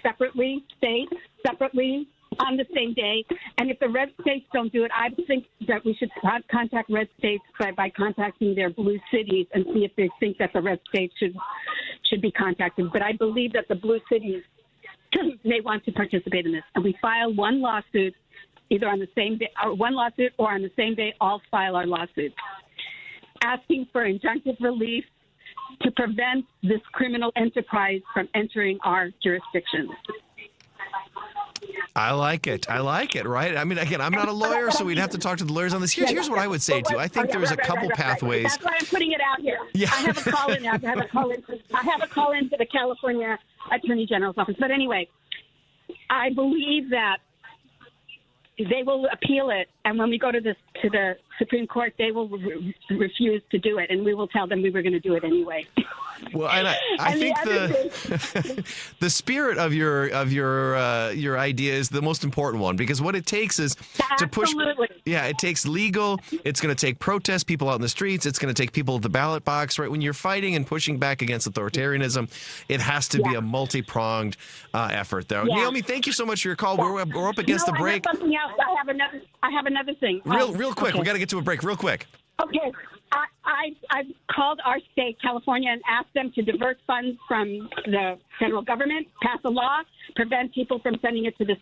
separately, states, separately, on the same day. And if the red states don't do it, I think that we should contact red states by contacting their blue cities and see if they think that the red states should be contacted. But I believe that the blue cities may want to participate in this. And we file one lawsuit either on the same day, or one lawsuit, or on the same day, all file our lawsuits, asking for injunctive relief to prevent this criminal enterprise from entering our jurisdiction. I like it, right? I mean, again, I'm not a lawyer, so we'd have to talk to the lawyers on this. Here's what I would say, too. I think there's a couple pathways. That's why I'm putting it out here. Yeah. I have a call in. I have a call into the California Attorney General's office. But anyway, I believe that they will appeal it, and when we go to the Supreme Court, they will refuse to do it, and we will tell them we were going to do it anyway. Well, and I think the spirit of your idea is the most important one, because what it takes is to push. Yeah, it takes legal. It's going to take protest, people out in the streets. It's going to take people at the ballot box. Right, when you're fighting and pushing back against authoritarianism, it has to be a multi-pronged effort. There, Naomi, thank you so much for your call. We're up against the break. I have something else. I have another thing. Real quick. Okay. We got to get to a break. Real quick. Okay. I've called our state, California, and asked them to divert funds from the federal government, pass a law, prevent people from sending it to the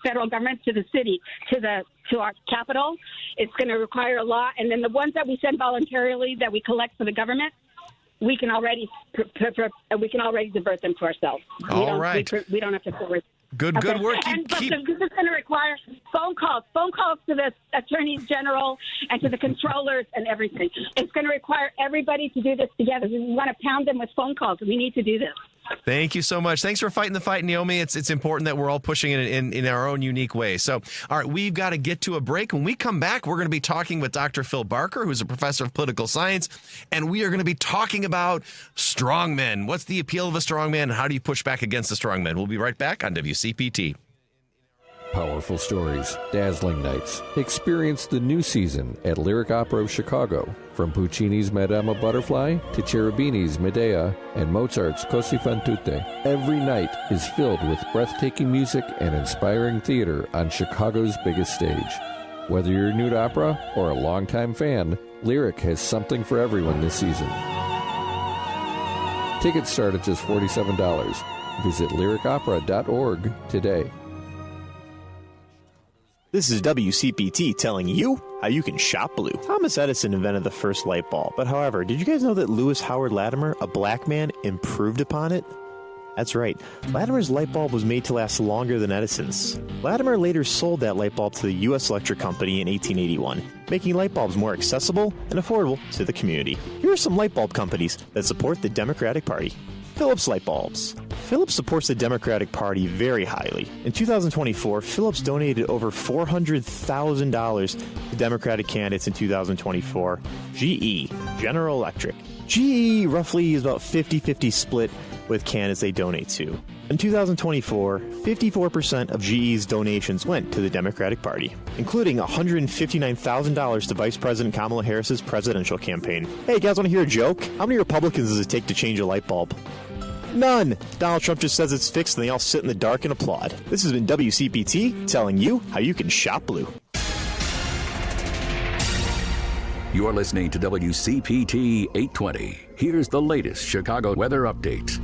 federal government, to the city, to our capital. It's going to require a law, and then the ones that we send voluntarily that we collect for the government, we can already divert them to ourselves. All right. We don't have to forward. Good work. This is going to require phone calls to the attorneys general and to the controllers and everything. It's going to require everybody to do this together. We want to pound them with phone calls. We need to do this. Thank you so much. Thanks for fighting the fight, Naomi. It's important that we're all pushing it in our own unique way. So, all right, we've got to get to a break. When we come back, we're going to be talking with Dr. Phil Barker, who's a professor of political science, and we are going to be talking about strongmen. What's the appeal of a strongman, and how do you push back against a strongman? We'll be right back on WCPT. Powerful stories, dazzling nights. Experience the new season at Lyric Opera of Chicago. From Puccini's Madama Butterfly to Cherubini's Medea and Mozart's Così fan tutte, every night is filled with breathtaking music and inspiring theater on Chicago's biggest stage. Whether you're new to opera or a longtime fan, Lyric has something for everyone this season. Tickets start at just $47. Visit lyricopera.org today. This is WCPT telling you how you can shop blue. Thomas Edison invented the first light bulb, but however, did you guys know that Lewis Howard Latimer, a black man, improved upon it? That's right. Latimer's light bulb was made to last longer than Edison's. Latimer later sold that light bulb to the U.S. Electric Company in 1881, making light bulbs more accessible and affordable to the community. Here are some light bulb companies that support the Democratic Party. Philips Light Bulbs. Philips supports the Democratic Party very highly. In 2024, Philips donated over $400,000 to Democratic candidates in 2024. GE, General Electric. GE roughly is about 50-50 split with candidates they donate to. In 2024, 54% of GE's donations went to the Democratic Party, including $159,000 to Vice President Kamala Harris's presidential campaign. Hey, guys, want to hear a joke? How many Republicans does it take to change a light bulb? None. Donald Trump just says it's fixed and they all sit in the dark and applaud. This has been WCPT telling you how you can shop blue. You're listening to WCPT 820. Here's the latest Chicago weather update.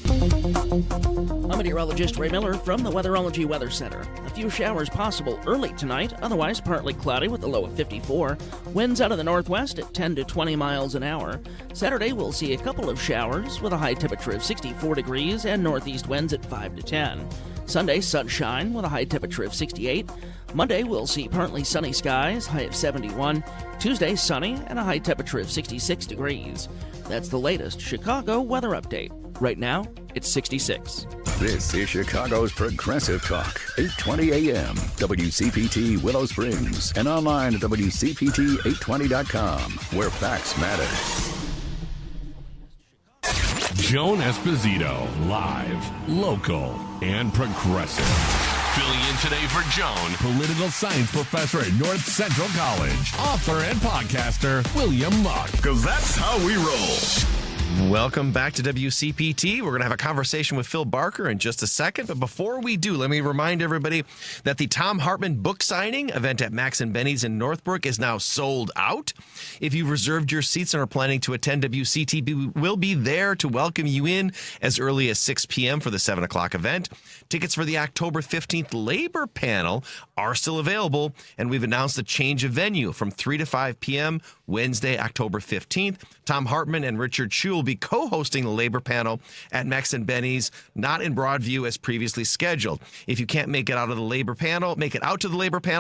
I'm meteorologist Ray Miller from the Weatherology Weather Center. A few showers possible early tonight, otherwise partly cloudy with a low of 54. Winds out of the northwest at 10 to 20 miles an hour. Saturday, we'll see a couple of showers with a high temperature of 64 degrees and northeast winds at 5 to 10. Sunday, sunshine with a high temperature of 68. Monday, we'll see partly sunny skies, high of 71. Tuesday, sunny and a high temperature of 66 degrees. That's the latest Chicago weather update. Right now, it's 66. This is Chicago's Progressive Talk, 820 AM, WCPT Willow Springs, and online at WCPT820.com, where facts matter. Joan Esposito, live, local, and progressive. Filling in today for Joan, political science professor at North Central College, author and podcaster, William Muck. Because that's how we roll. Welcome back to WCPT. We're going to have a conversation with Phil Barker in just a second. But before we do, let me remind everybody that the Thom Hartmann book signing event at Max and Benny's in Northbrook is now sold out. If you've reserved your seats and are planning to attend, WCTV will be there to welcome you in as early as 6 p.m. for the 7 o'clock event. Tickets for the October 15th Labor Panel are still available, and we've announced a change of venue from 3 to 5 p.m. Wednesday, October 15th. Thom Hartmann and Richard Chu will be co-hosting the Labor Panel at Max and Benny's, not in Broadview as previously scheduled. If you can't make it out to the Labor Panel,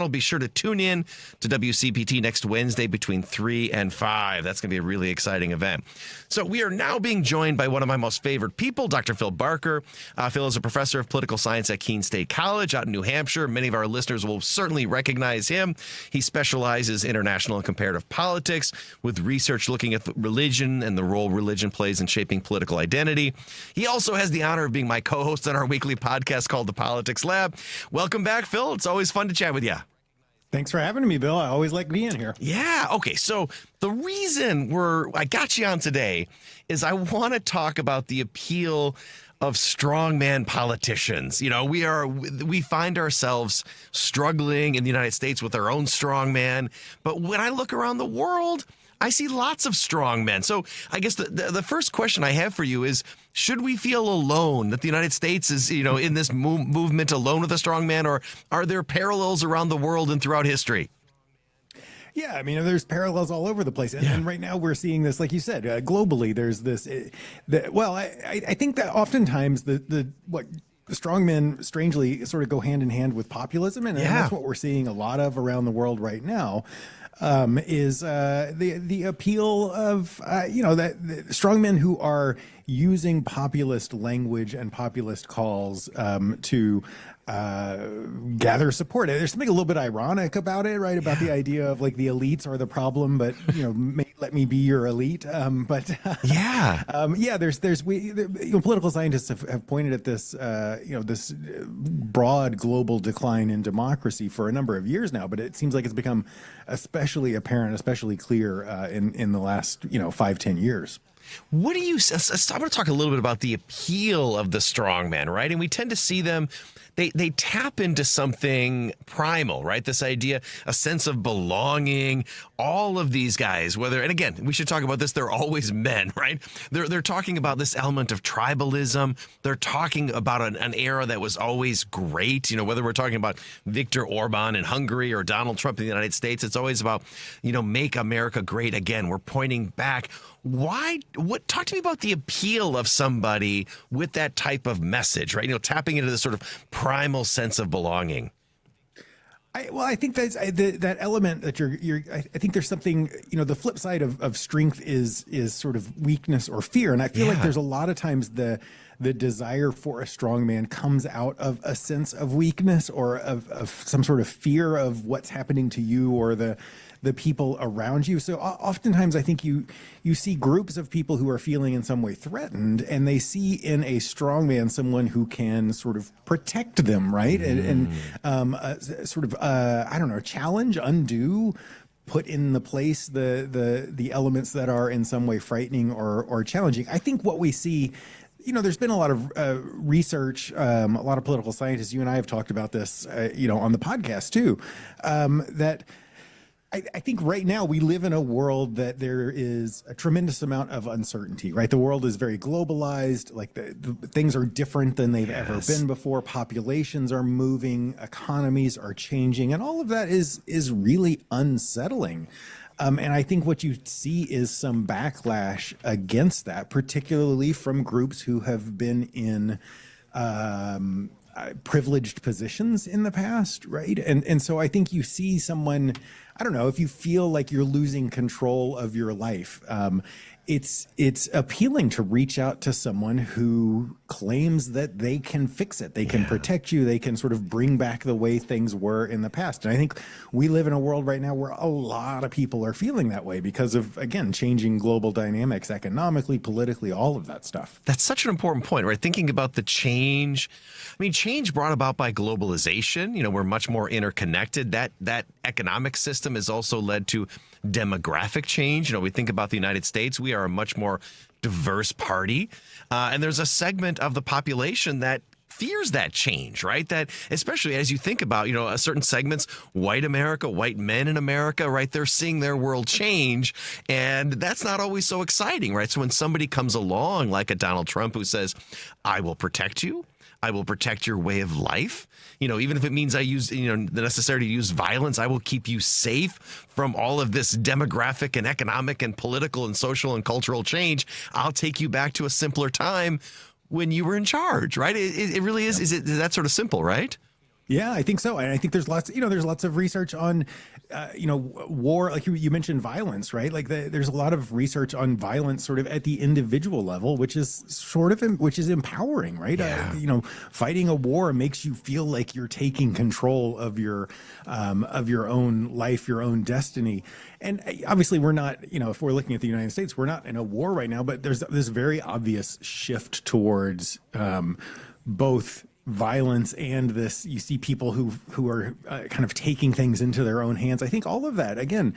be sure to tune in to WCPT next Wednesday between 3 and 5. That's going to be a really exciting event. So we are now being joined by one of my most favorite people, Dr. Phil Barker. Phil is a professor of political science at Keene State College out in New Hampshire. Many of our listeners will certainly recognize him. He specializes in international and comparative politics with research looking at religion and the role religion plays in shaping political identity. He also has the honor of being my co-host on our weekly podcast called The Politics Lab. Welcome back, Phil. It's always fun to chat with you. Thanks for having me, Bill. I always like being here. Yeah. Okay. So the reason I got you on today is I want to talk about the appeal of strongman politicians. You know, we find ourselves struggling in the United States with our own strongman. But when I look around the world, I see lots of strong men. So I guess the first question I have for you is, should we feel alone that the United States is, in this movement alone with a strong man, or are there parallels around the world and throughout history? Yeah, I mean, there's parallels all over the place. And right now we're seeing this, like you said, globally, there's this. I think that oftentimes the strongmen strangely sort of go hand in hand with populism. And that's what we're seeing a lot of around the world right now. Is the appeal of that strongmen who are using populist language and populist calls to gather support. There's something a little bit ironic about it, right? About the idea of like the elites are the problem, but let me be your elite. There's political scientists have pointed at this this broad global decline in democracy for a number of years now, but it seems like it's become especially apparent, especially clear in the last 5-10 years. What do you? I want to talk a little bit about the appeal of the strongman, right? And we tend to see them. They tap into something primal, right? This idea, a sense of belonging. All of these guys, and again, we should talk about this. They're always men, right? They're talking about this element of tribalism. They're talking about an era that was always great. Whether we're talking about Viktor Orban in Hungary or Donald Trump in the United States, it's always about make America great again. We're pointing back. Talk to me about the appeal of somebody with that type of message, right? Tapping into this sort of primal sense of belonging. I think that's that element that I think there's something, the flip side of strength is sort of weakness or fear. And I feel like there's a lot of times the desire for a strong man comes out of a sense of weakness or of some sort of fear of what's happening to you or the people around you. So oftentimes I think you see groups of people who are feeling in some way threatened, and they see in a strong man someone who can sort of protect them, right? And challenge, undo, put in the place the elements that are in some way frightening or challenging. I think what we see, there's been a lot of research, a lot of political scientists. You and I have talked about this, on the podcast too, that I think right now we live in a world that there is a tremendous amount of uncertainty, right? The world is very globalized. Like the things are different than they've ever been before. Populations are moving, economies are changing, and all of that is really unsettling. And I think what you see is some backlash against that, particularly from groups who have been in privileged positions in the past, right? And so I think you see someone, I don't know, if you feel like you're losing control of your life, it's appealing to reach out to someone who claims that they can fix it. They can protect you. They can sort of bring back the way things were in the past. And I think we live in a world right now where a lot of people are feeling that way because of, again, changing global dynamics economically, politically, all of that stuff. That's such an important point, right? Thinking about the change. I mean, change brought about by globalization. We're much more interconnected. That economic system system has also led to demographic change. We think about the United States. We are a much more diverse party. And there's a segment of the population that fears that change, right? That especially as you think about, certain segments, white America, white men in America, right? They're seeing their world change, and that's not always so exciting, right? So when somebody comes along like a Donald Trump who says, I will protect you, I will protect your way of life, even if it means I use, the necessity to use violence, I will keep you safe from all of this demographic and economic and political and social and cultural change. I'll take you back to a simpler time when you were in charge, right? It really is. Is that sort of simple, right? Yeah, I think so. And I think there's lots of research on, war, like you mentioned violence, right? Like there's a lot of research on violence sort of at the individual level, which is empowering, right? Yeah. Fighting a war makes you feel like you're taking control of your own life, your own destiny. And obviously we're not, if we're looking at the United States, we're not in a war right now, but there's this very obvious shift towards both violence and this, you see people who are kind of taking things into their own hands. I think all of that, again,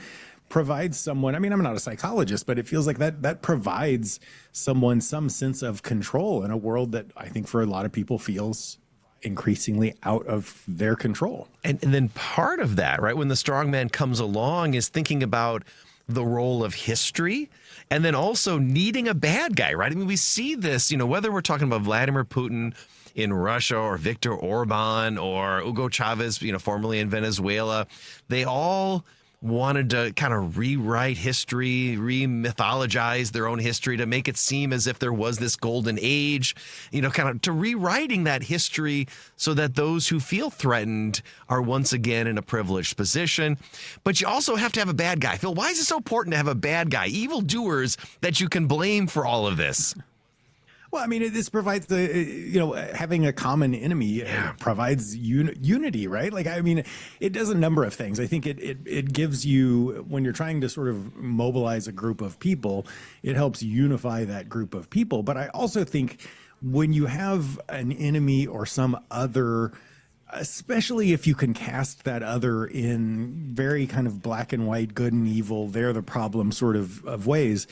provides someone, I'm not a psychologist, but it feels like that provides someone some sense of control in a world that I think for a lot of people feels increasingly out of their control. And then part of that, right, when the strongman comes along is thinking about the role of history and then also needing a bad guy, right? We see this, whether we're talking about Vladimir Putin in Russia or Viktor Orban or Hugo Chavez, formerly in Venezuela, they all wanted to kind of rewrite history, re-mythologize their own history to make it seem as if there was this golden age, kind of to rewriting that history so that those who feel threatened are once again in a privileged position. But you also have to have a bad guy. Phil, why is it so important to have a bad guy, evildoers that you can blame for all of this? Well, this provides having a common enemy provides unity, right? It does a number of things. I think it gives you, when you're trying to sort of mobilize a group of people, it helps unify that group of people. But I also think when you have an enemy or some other, especially if you can cast that other in very kind of black and white, good and evil, they're the problem sort of ways,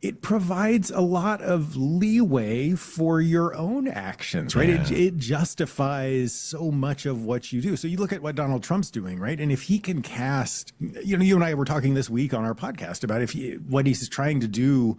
it provides a lot of leeway for your own actions, right? Yeah. It justifies so much of what you do. So you look at what Donald Trump's doing, right? And if he can cast, you and I were talking this week on our podcast about what he's trying to do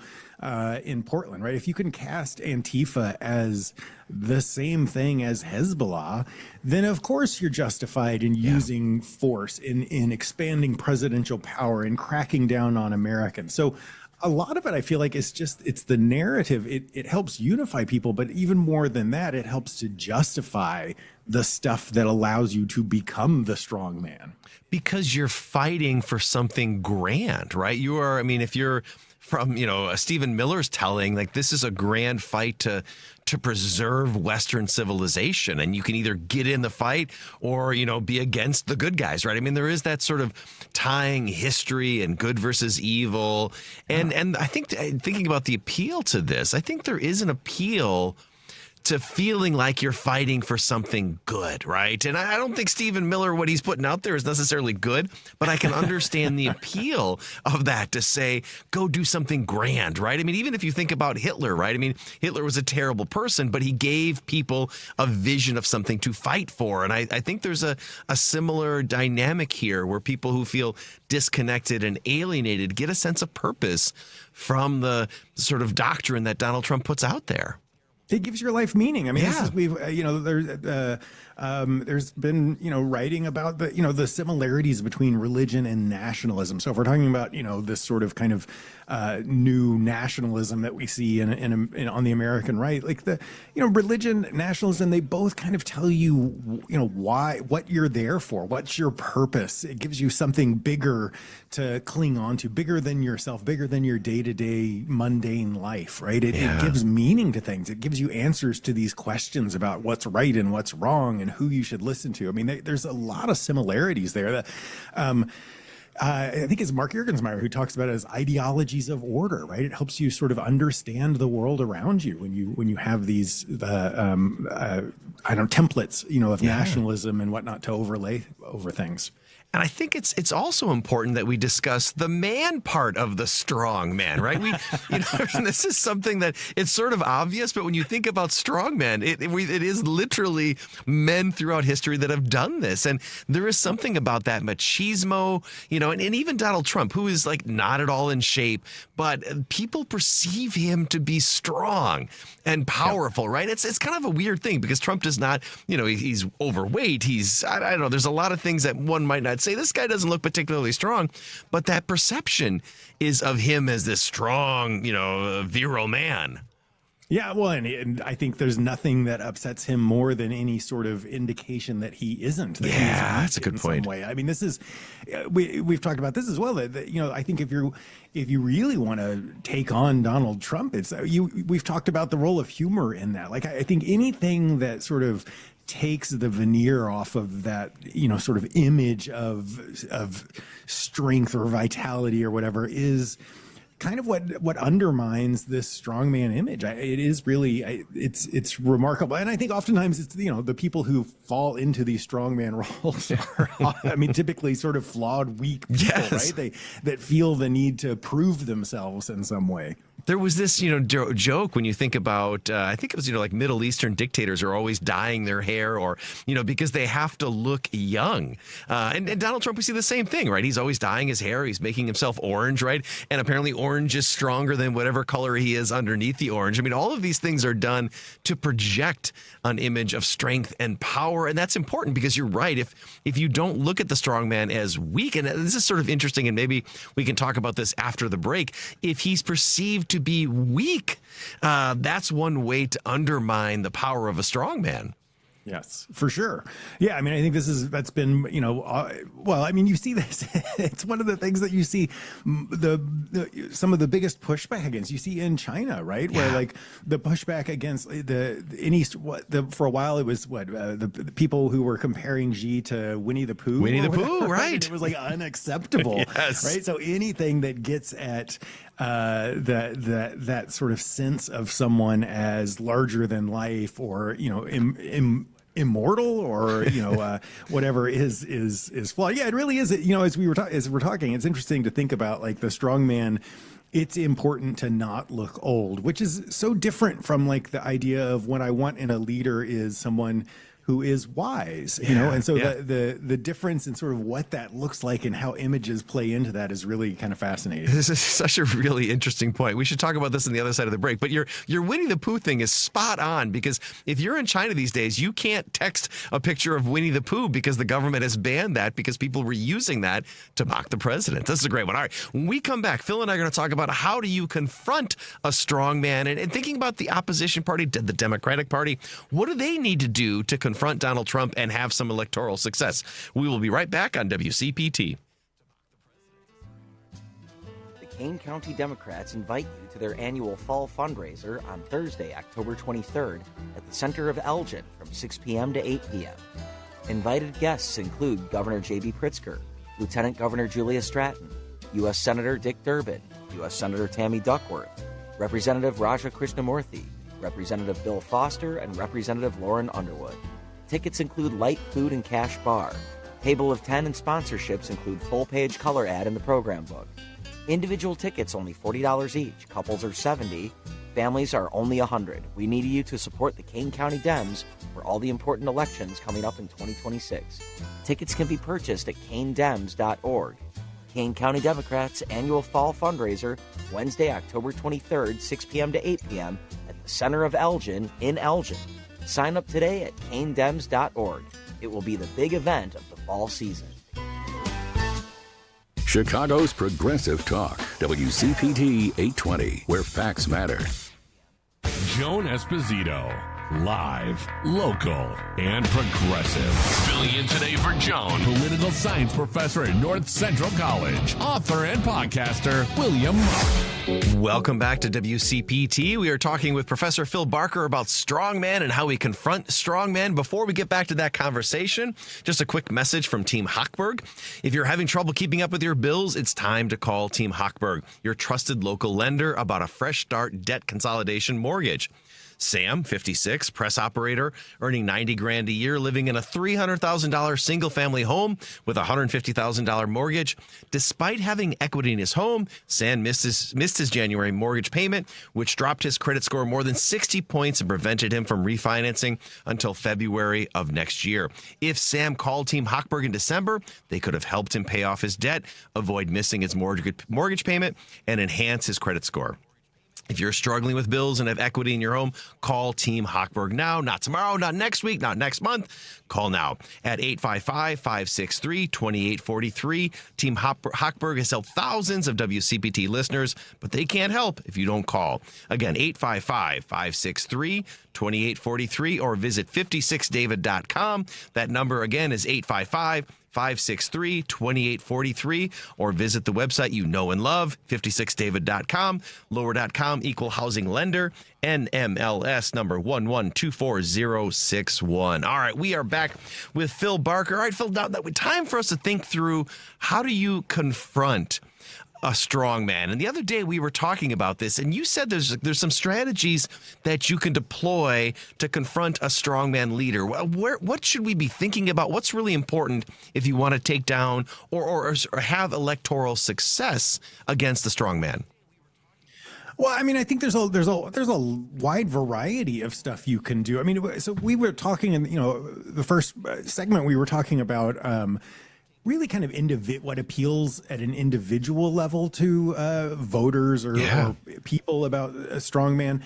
in Portland, right? If you can cast Antifa as the same thing as Hezbollah, then of course you're justified in using force, in expanding presidential power, in cracking down on Americans. So a lot of it, I feel like, it's the narrative. It helps unify people, but even more than that, it helps to justify the stuff that allows you to become the strong man. Because you're fighting for something grand, right? You are, if you're from, Stephen Miller's telling, like, this is a grand fight to preserve Western civilization. And you can either get in the fight or, be against the good guys, right? There is that sort of tying history and good versus evil. And I think, thinking about the appeal to this, I think there is an appeal to feeling like you're fighting for something good, right? And I don't think Stephen Miller, what he's putting out there is necessarily good, but I can understand the appeal of that to say, go do something grand, right? Even if you think about Hitler, right? Hitler was a terrible person, but he gave people a vision of something to fight for. And I think there's a similar dynamic here where people who feel disconnected and alienated get a sense of purpose from the sort of doctrine that Donald Trump puts out there. It gives your life meaning. There's been, writing about the similarities between religion and nationalism. So if we're talking about, this sort of kind of new nationalism that we see in on the American right, like religion, nationalism, they both kind of tell you, what you're there for, what's your purpose. It gives you something bigger to cling on to, bigger than yourself, bigger than your day-to-day mundane life, right? It gives meaning to things. It gives you answers to these questions about what's right and what's wrong and who you should listen to. There's a lot of similarities there. That, I think it's Mark Juergensmeyer who talks about it as ideologies of order, right? It helps you sort of understand the world around you when you have these templates, of nationalism and whatnot to overlay over things. And I think it's also important that we discuss the man part of the strong man, right? This is something that it's sort of obvious, but when you think about strong men, it is literally men throughout history that have done this. And there is something about that machismo, and even Donald Trump, who is like not at all in shape, but people perceive him to be strong and powerful, right? It's kind of a weird thing because Trump does not, he's overweight. I don't know. There's a lot of things that one might not say. This guy doesn't look particularly strong, but that perception is of him as this strong, virile man. Yeah, well, and I think there's nothing that upsets him more than any sort of indication that he isn't. That's a good point. Some way. I mean, this is we've talked about this as well. That I think if you really want to take on Donald Trump, we've talked about the role of humor in that. Like, I think anything that sort of takes the veneer off of that, sort of image of strength or vitality or whatever is kind of what undermines this strongman image. It is really, it's remarkable. And I think oftentimes it's, the people who fall into these strongman roles are, typically sort of flawed, weak people, right? That feel the need to prove themselves in some way. There was this, joke when you think about, I think it was, like Middle Eastern dictators are always dyeing their hair or, because they have to look young. And Donald Trump, we see the same thing, right? He's always dyeing his hair. He's making himself orange, right? And apparently orange is stronger than whatever color he is underneath the orange. All of these things are done to project an image of strength and power. And that's important because you're right. If you don't look at the strong man as weak, and this is sort of interesting, and maybe we can talk about this after the break, if he's perceived to be weak, that's one way to undermine the power of a strong man. Yes, for sure. Yeah, I think that's been, you see this. It's one of the things that you see some of the biggest pushback against. You see in China, right? Yeah. Where like the pushback against for a while it was the people who were comparing Xi to Winnie the Pooh. Winnie the Pooh, right? It was like unacceptable, yes. Right? So anything that gets at that sort of sense of someone as larger than life or immortal or whatever is flawed. Yeah, it really is. As we're talking, it's interesting to think about like the strongman. It's important to not look old, which is so different from like the idea of what I want in a leader is someone who is wise, and so the difference in sort of what that looks like and how images play into that is really kind of fascinating. This is such a really interesting point. We should talk about this on the other side of the break. But your Winnie the Pooh thing is spot on because if you're in China these days, you can't text a picture of Winnie the Pooh because the government has banned that because people were using that to mock the president. This is a great one. All right, when we come back, Phil and I are going to talk about how do you confront a strong man and thinking about the opposition party, the Democratic Party. What do they need to do to confront Donald Trump and have some electoral success? We will be right back on WCPT. The Keene County Democrats invite you to their annual fall fundraiser on Thursday, October 23rd at the center of Elgin from 6 p.m. to 8 p.m. Invited guests include Governor J.B. Pritzker, Lieutenant Governor Julia Stratton, U.S. Senator Dick Durbin, U.S. Senator Tammy Duckworth, Representative Raja Krishnamurthy, Representative Bill Foster, and Representative Lauren Underwood. Tickets include light food and cash bar. Table of 10 and sponsorships include full-page color ad in the program book. Individual tickets only $40 each. Couples are $70. Families are only $100. We need you to support the Keene County Dems for all the important elections coming up in 2026. Tickets can be purchased at KeeneDems.org. Keene County Democrats annual fall fundraiser, Wednesday, October 23rd, 6 p.m. to 8 p.m. at the center of Elgin in Elgin. Sign up today at KeeneDems.org. It will be the big event of the fall season. Chicago's Progressive Talk, WCPT 820, where facts matter. Joan Esposito, live, local, and progressive. Filling in today for Joan, political science professor at North Central College, author and podcaster, William Muck. Welcome back to WCPT. We are talking with Professor Phil Barker about strongman and how we confront strongman. Before we get back to that conversation, just a quick message from Team Hochberg. If you're having trouble keeping up with your bills, it's time to call Team Hochberg, your trusted local lender about a fresh start debt consolidation mortgage. Sam, 56, press operator, earning $90,000 a year, living in a $300,000 single-family home with a $150,000 mortgage. Despite having equity in his home, Sam missed his January mortgage payment, which dropped his credit score more than 60 points and prevented him from refinancing until February of next year. If Sam called Team Hochberg in December, they could have helped him pay off his debt, avoid missing his mortgage payment, and enhance his credit score. If you're struggling with bills and have equity in your home, call Team Hochberg now. Not tomorrow, not next week, not next month. Call now at 855-563-2843. Team Hochberg has helped thousands of WCPT listeners, but they can't help if you don't call. Again, 855-563-2843 or visit 56david.com. That number again is 855-563-2843 or visit the website you know and love, 56david.com, lower.com, equal housing lender, NMLS number 1124061. All right, we are back with Phil Barker. All right, Phil, now that time for us to think through how do you confront a strong man. And the other day we were talking about this, and you said there's some strategies that you can deploy to confront a strongman leader. What should we be thinking about? What's really important if you want to take down or have electoral success against the strongman? Well, I mean, I think there's a wide variety of stuff you can do. I mean, so we were talking in the first segment, we were talking about really kind of what appeals at an individual level to voters or people about a strongman.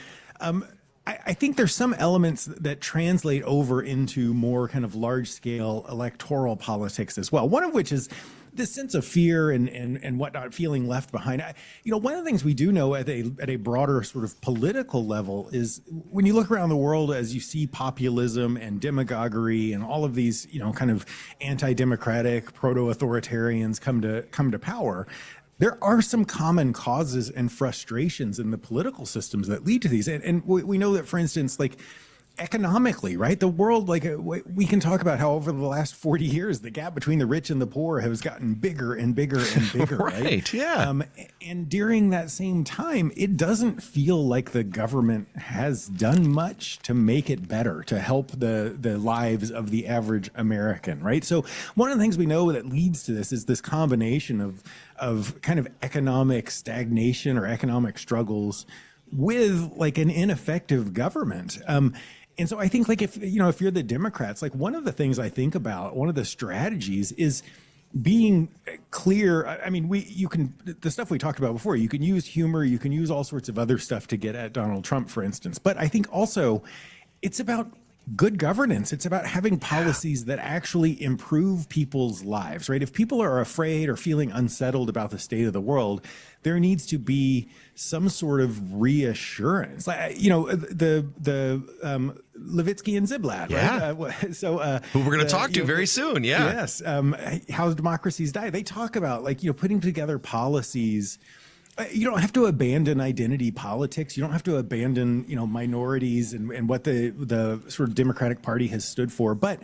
I think there's some elements that translate over into more kind of large scale electoral politics as well. One of which is this sense of fear and whatnot, feeling left behind. One of the things we do know at a broader sort of political level is when you look around the world, as you see populism and demagoguery and all of these, kind of anti-democratic, proto-authoritarians come to power, there are some common causes and frustrations in the political systems that lead to these. And we know that, for instance, like economically, right? The world, like we can talk about how over the last 40 years, the gap between the rich and the poor has gotten bigger and bigger and bigger, right? Yeah. And during that same time, it doesn't feel like the government has done much to make it better, to help the lives of the average American, right? So one of the things we know that leads to this is this combination of kind of economic stagnation or economic struggles with like an ineffective government. And so I think like if you're the Democrats, like one of the things I think about, one of the strategies is being clear. I mean, the stuff we talked about before, you can use humor, you can use all sorts of other stuff to get at Donald Trump, for instance. But I think also it's about good governance. It's about having policies that actually improve people's lives, right? If people are afraid or feeling unsettled about the state of the world, there needs to be some sort of reassurance. Like, the Levitsky and Ziblatt, right? Who we're going to talk to very soon. Yeah. Yes. How Democracies Die. They talk about putting together policies. You don't have to abandon identity politics. You don't have to abandon, minorities and what the sort of Democratic Party has stood for. But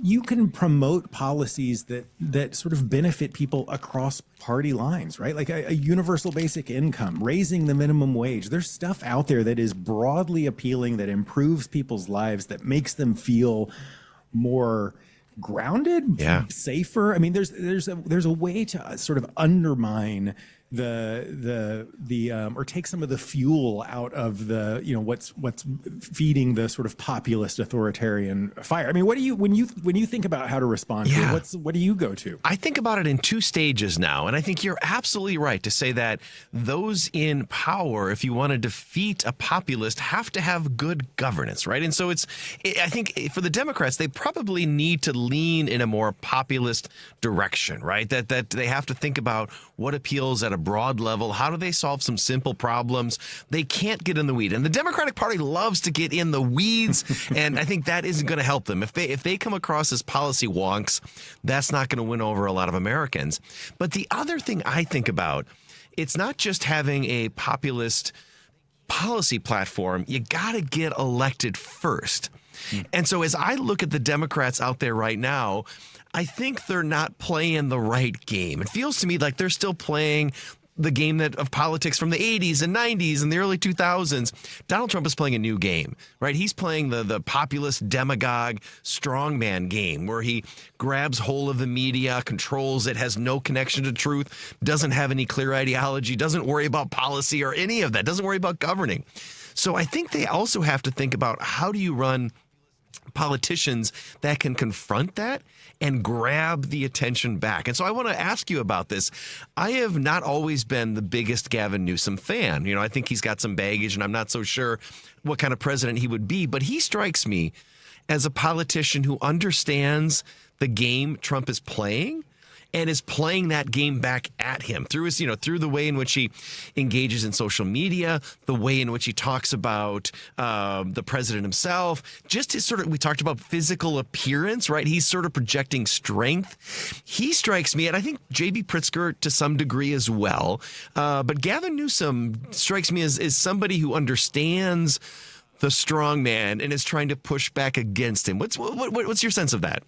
you can promote policies that sort of benefit people across party lines, right? Like a universal basic income, raising the minimum wage. There's stuff out there that is broadly appealing, that improves people's lives, that makes them feel more grounded, safer. I mean, there's a way to sort of undermine or take some of the fuel out of the what's feeding the sort of populist authoritarian fire. I mean, when you think about how to respond to it, what do you go to? I think about it in two stages now, and I think you're absolutely right to say that those in power, if you want to defeat a populist, have to have good governance, right? And so I think for the Democrats, they probably need to lean in a more populist direction, right? That they have to think about what appeals at a broad level. How do they solve some simple problems? They can't get in the weed. And the Democratic Party loves to get in the weeds. And I think that isn't going to help them. If they come across as policy wonks, that's not going to win over a lot of Americans. But the other thing I think about, it's not just having a populist policy platform. You got to get elected first. And so as I look at the Democrats out there right now, I think they're not playing the right game. It feels to me like they're still playing the game of politics from the 80s and 90s and the early 2000s. Donald Trump is playing a new game, right? He's playing the populist demagogue strongman game where he grabs hold of the media, controls it, has no connection to truth, doesn't have any clear ideology, doesn't worry about policy or any of that, doesn't worry about governing. So I think they also have to think about how do you run politicians that can confront that and grab the attention back. And so I want to ask you about this. I have not always been the biggest Gavin Newsom fan. I think he's got some baggage, and I'm not so sure what kind of president he would be. But he strikes me as a politician who understands the game Trump is playing and is playing that game back at him through his, through the way in which he engages in social media, the way in which he talks about the president himself, just his we talked about physical appearance, right? He's sort of projecting strength. He strikes me, and I think J.B. Pritzker to some degree as well, but Gavin Newsom strikes me as somebody who understands the strong man and is trying to push back against him. What's your sense of that?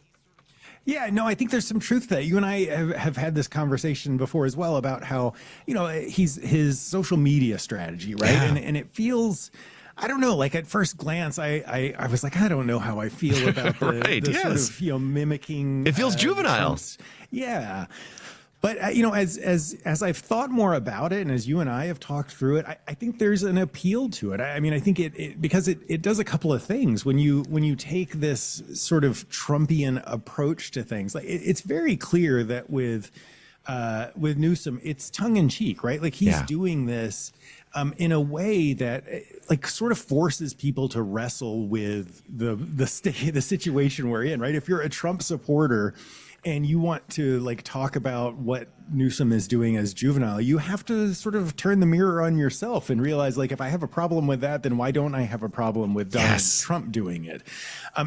Yeah, no, I think there's some truth to that. You and I have had this conversation before as well about how, his social media strategy, right? Yeah. And it feels, I don't know, like at first glance, I was like, I don't know how I feel about the, right, the yes. sort of, mimicking. It feels juvenile. Yeah. But, as I've thought more about it and as you and I have talked through it, I think there's an appeal to it. I mean, I think it because it does a couple of things. When you take this sort of Trumpian approach to things, like it's very clear that with Newsom, it's tongue in cheek, right? Like he's doing this in a way that like sort of forces people to wrestle with the situation we're in, right? If you're a Trump supporter and you want to like talk about what Newsom is doing as juvenile, you have to sort of turn the mirror on yourself and realize, like, if I have a problem with that, then why don't I have a problem with Donald Trump doing it?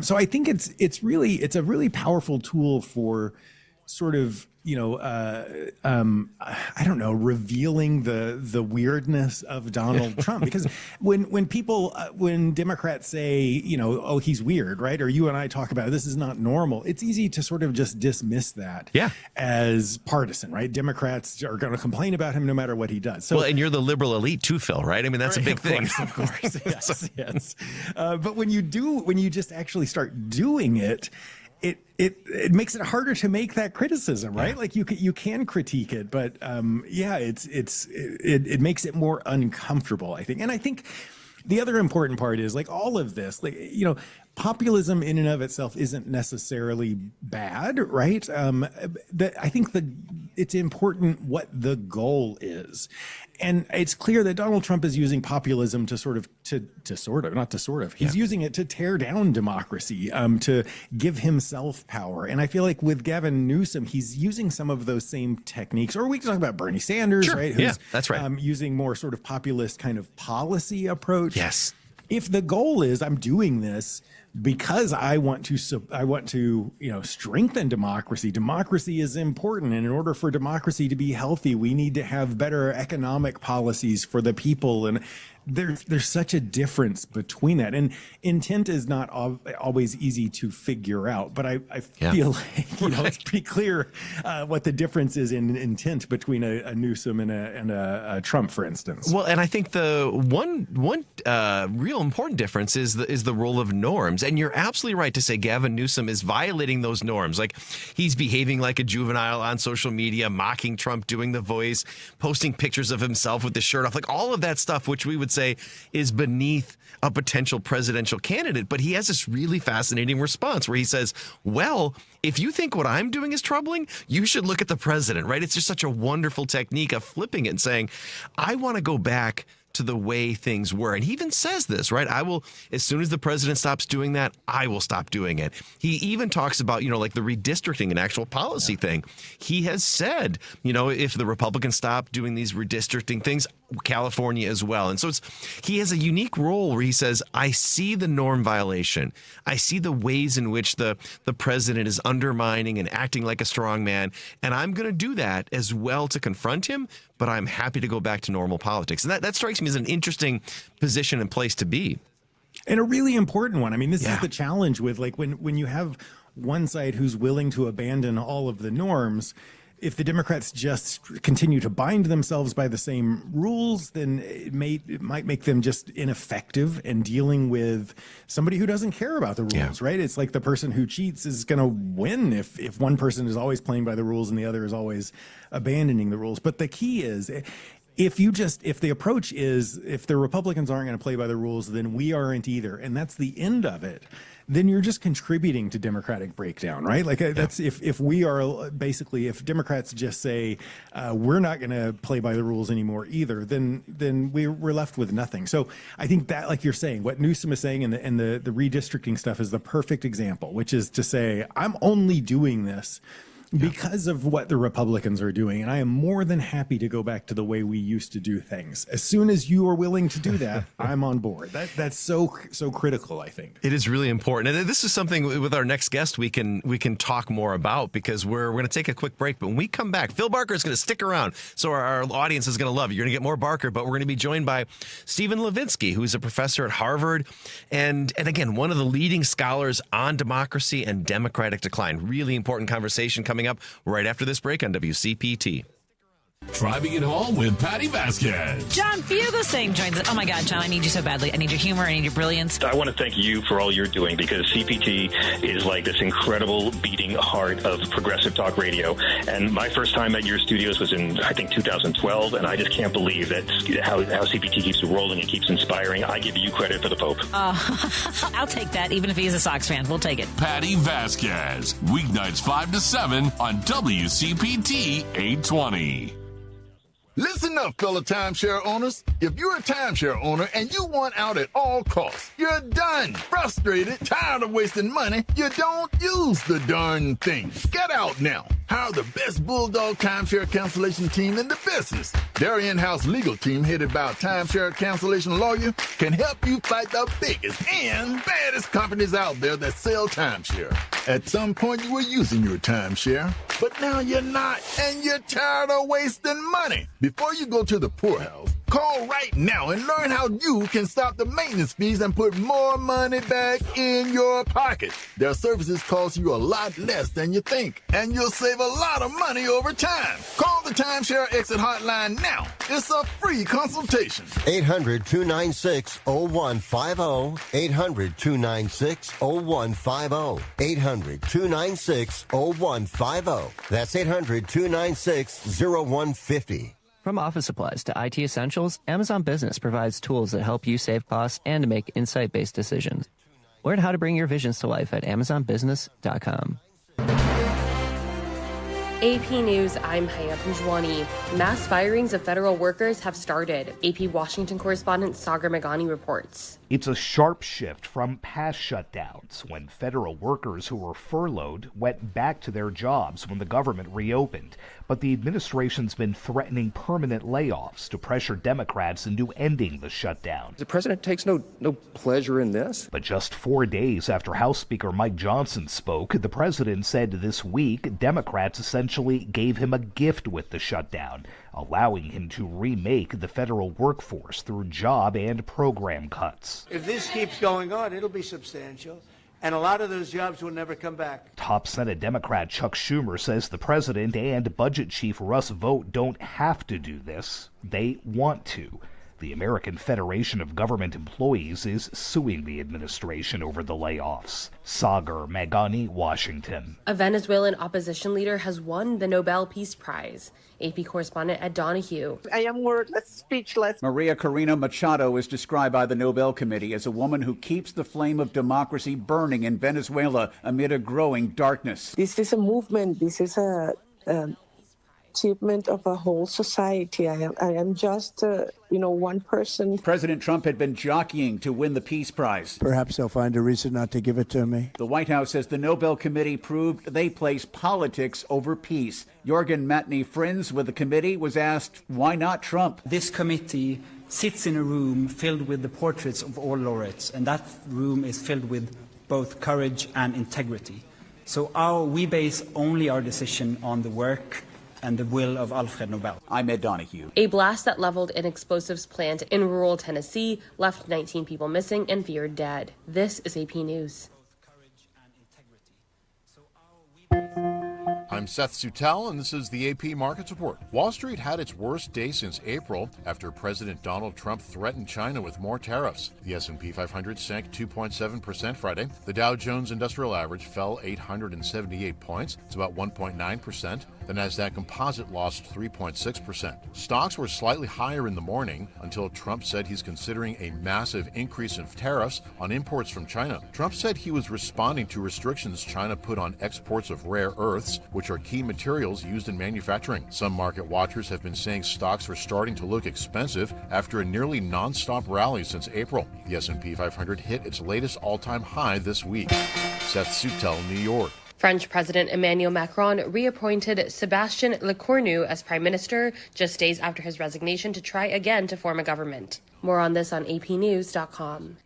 So I think it's a really powerful tool for sort of, I don't know, revealing the weirdness of Donald Trump. Because when Democrats say, oh, he's weird, right? Or you and I talk about this is not normal. It's easy to sort of just dismiss that as partisan, right? Democrats are going to complain about him no matter what he does. So, well, and you're the liberal elite too, Phil, right? I mean, that's a big thing. Of course, yes. But when you just actually start doing it, it makes it harder to make that criticism, right? Like you can critique it, but it makes it more uncomfortable, I think. And I think the other important part is like all of this, like, populism in and of itself isn't necessarily bad, right? I think it's important what the goal is. And it's clear that Donald Trump is using populism he's using it to tear down democracy, to give himself power. And I feel like with Gavin Newsom, he's using some of those same techniques, or we can talk about Bernie Sanders, right? Who's, that's right. Using more sort of populist kind of policy approach. Yes. If the goal is I'm doing this because I want to strengthen democracy. Democracy is important, and in order for democracy to be healthy, we need to have better economic policies for the people. And there's such a difference between that, and intent is not always easy to figure out. But I feel like it's pretty clear what the difference is in intent between a Newsom and a Trump, for instance. Well, and I think the one real important difference is the role of norms. And you're absolutely right to say Gavin Newsom is violating those norms. Like he's behaving like a juvenile on social media, mocking Trump, doing the voice, posting pictures of himself with the shirt off, like all of that stuff, which we would say is beneath a potential presidential candidate. But he has this really fascinating response where he says, well, if you think what I'm doing is troubling, you should look at the president, right? It's just such a wonderful technique of flipping it and saying, I want to go back to the way things were. And he even says this, right? I will, as soon as the president stops doing that, I will stop doing it. He even talks about, like the redistricting and actual policy thing. He has said, if the Republicans stop doing these redistricting things, California as well. And so he has a unique role where he says, I see the norm violation. I see the ways in which the president is undermining and acting like a strong man. And I'm going to do that as well to confront him, but I'm happy to go back to normal politics. And that strikes me as an interesting position and place to be. And a really important one. I mean, this is the challenge with like when you have one side who's willing to abandon all of the norms, if the Democrats just continue to bind themselves by the same rules, then it might make them just ineffective in dealing with somebody who doesn't care about the rules, right? It's like the person who cheats is going to win if one person is always playing by the rules and the other is always abandoning the rules. But the key is, if the approach is, if the Republicans aren't going to play by the rules, then we aren't either, and that's the end of it, then you're just contributing to Democratic breakdown, right? Like that's if we are basically, if Democrats just say we're not going to play by the rules anymore either, then we're left with nothing. So I think that, like you're saying, what Newsom is saying and the redistricting stuff is the perfect example, which is to say, I'm only doing this because of what the Republicans are doing. And I am more than happy to go back to the way we used to do things. As soon as you are willing to do that, I'm on board. That's so critical, I think. It is really important. And this is something with our next guest we can talk more about, because we're going to take a quick break. But when we come back, Phil Barker is going to stick around. So our audience is going to love you. You're going to get more Barker, but we're going to be joined by Stephen Levitsky, who's a professor at Harvard. And again, one of the leading scholars on democracy and democratic decline. Really important conversation coming up right after this break on WCPT. Driving it home with Patty Vasquez. John Fugelsang joins us. Oh my God, John, I need you so badly. I need your humor. I need your brilliance. I want to thank you for all you're doing, because CPT is like this incredible beating heart of progressive talk radio. And my first time at your studios was in, I think, 2012. And I just can't believe that how CPT keeps rolling and keeps inspiring. I give you credit for the Pope. I'll take that, even if he's a Sox fan. We'll take it. Patty Vasquez, weeknights 5 to 7 on WCPT 820. Listen up, fellow timeshare owners. If you're a timeshare owner and you want out at all costs, you're done, frustrated, tired of wasting money, you don't use the darn thing. Get out now. Hire the best Bulldog timeshare cancellation team in the business. Their in-house legal team, headed by a timeshare cancellation lawyer, can help you fight the biggest and baddest companies out there that sell timeshare. At some point, you were using your timeshare, but now you're not, and you're tired of wasting money. Before you go to the poorhouse, call right now and learn how you can stop the maintenance fees and put more money back in your pocket. Their services cost you a lot less than you think, and you'll save a lot of money over time. Call the Timeshare Exit Hotline now. It's a free consultation. 800-296-0150. 800-296-0150. 800-296-0150. That's 800-296-0150. From office supplies to IT essentials, Amazon Business provides tools that help you save costs and to make insight-based decisions. Learn how to bring your visions to life at AmazonBusiness.com. AP News, I'm Haya Punjwani. Mass firings of federal workers have started. AP Washington correspondent Sagar Meghani reports. It's a sharp shift from past shutdowns, when federal workers who were furloughed went back to their jobs when the government reopened. But the administration's been threatening permanent layoffs to pressure Democrats into ending the shutdown. The president takes no pleasure in this. But just 4 days after House Speaker Mike Johnson spoke, the president said this week Democrats essentially gave him a gift with the shutdown, allowing him to remake the federal workforce through job and program cuts. If this keeps going on, it'll be substantial, and a lot of those jobs will never come back. Top Senate Democrat Chuck Schumer says the president and Budget Chief Russ Vought don't have to do this. They want to. The American Federation of Government Employees is suing the administration over the layoffs. Sagar Meghani, Washington. A Venezuelan opposition leader has won the Nobel Peace Prize. AP correspondent Ed Donahue. I am wordless, speechless. Maria Corina Machado is described by the Nobel Committee as a woman who keeps the flame of democracy burning in Venezuela amid a growing darkness. This is a movement. This is a achievement of a whole society. I am just, one person. President Trump had been jockeying to win the Peace Prize. Perhaps they'll find a reason not to give it to me. The White House says the Nobel Committee proved they place politics over peace. Jorgen Matney Friends with the committee was asked, why not Trump? This committee sits in a room filled with the portraits of all laureates, and that room is filled with both courage and integrity. So we base only our decision on the work and the will of Alfred Nobel. I'm Ed Donahue. A blast that leveled an explosives plant in rural Tennessee left 19 people missing and feared dead. This is AP News. A I'm Seth Sutel, and this is the AP Markets Report. Wall Street had its worst day since April after President Donald Trump threatened China with more tariffs. The S&P 500 sank 2.7% Friday. The Dow Jones Industrial Average fell 878 points. It's about 1.9%. The Nasdaq Composite lost 3.6%. Stocks were slightly higher in the morning until Trump said he's considering a massive increase in tariffs on imports from China. Trump said he was responding to restrictions China put on exports of rare earths, which are key materials used in manufacturing. Some market watchers have been saying stocks are starting to look expensive after a nearly non-stop rally since April. The S&P 500 hit its latest all-time high this week. Seth Sutel, New York. French President Emmanuel Macron reappointed Sébastien Lecornu as prime minister just days after his resignation to try again to form a government. More on this on apnews.com.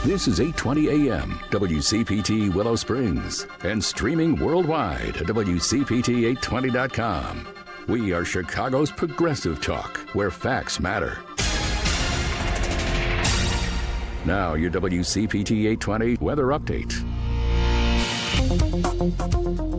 This is 8:20 a.m. WCPT Willow Springs and streaming worldwide at WCPT820.com. We are Chicago's progressive talk, where facts matter. Now your WCPT 820 weather update.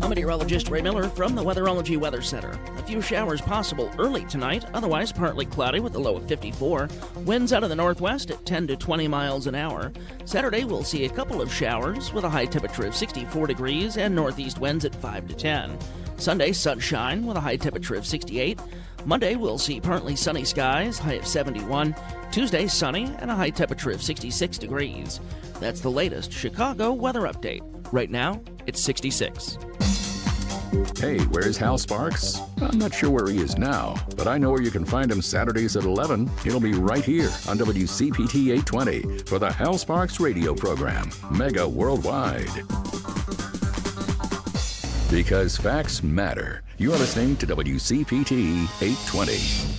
I'm meteorologist Ray Miller from the Weatherology Weather Center. A few showers possible early tonight, otherwise partly cloudy with a low of 54. Winds out of the northwest at 10 to 20 miles an hour. Saturday, we'll see a couple of showers with a high temperature of 64 degrees and northeast winds at 5 to 10. Sunday, sunshine with a high temperature of 68. Monday, we'll see partly sunny skies, high of 71. Tuesday, sunny and a high temperature of 66 degrees. That's the latest Chicago weather update. Right now, it's 66. Hey, where's Hal Sparks? I'm not sure where he is now, but I know where you can find him Saturdays at 11. He'll be right here on WCPT 820 for the Hal Sparks radio program, Mega Worldwide. Because facts matter. You're listening to WCPT 820.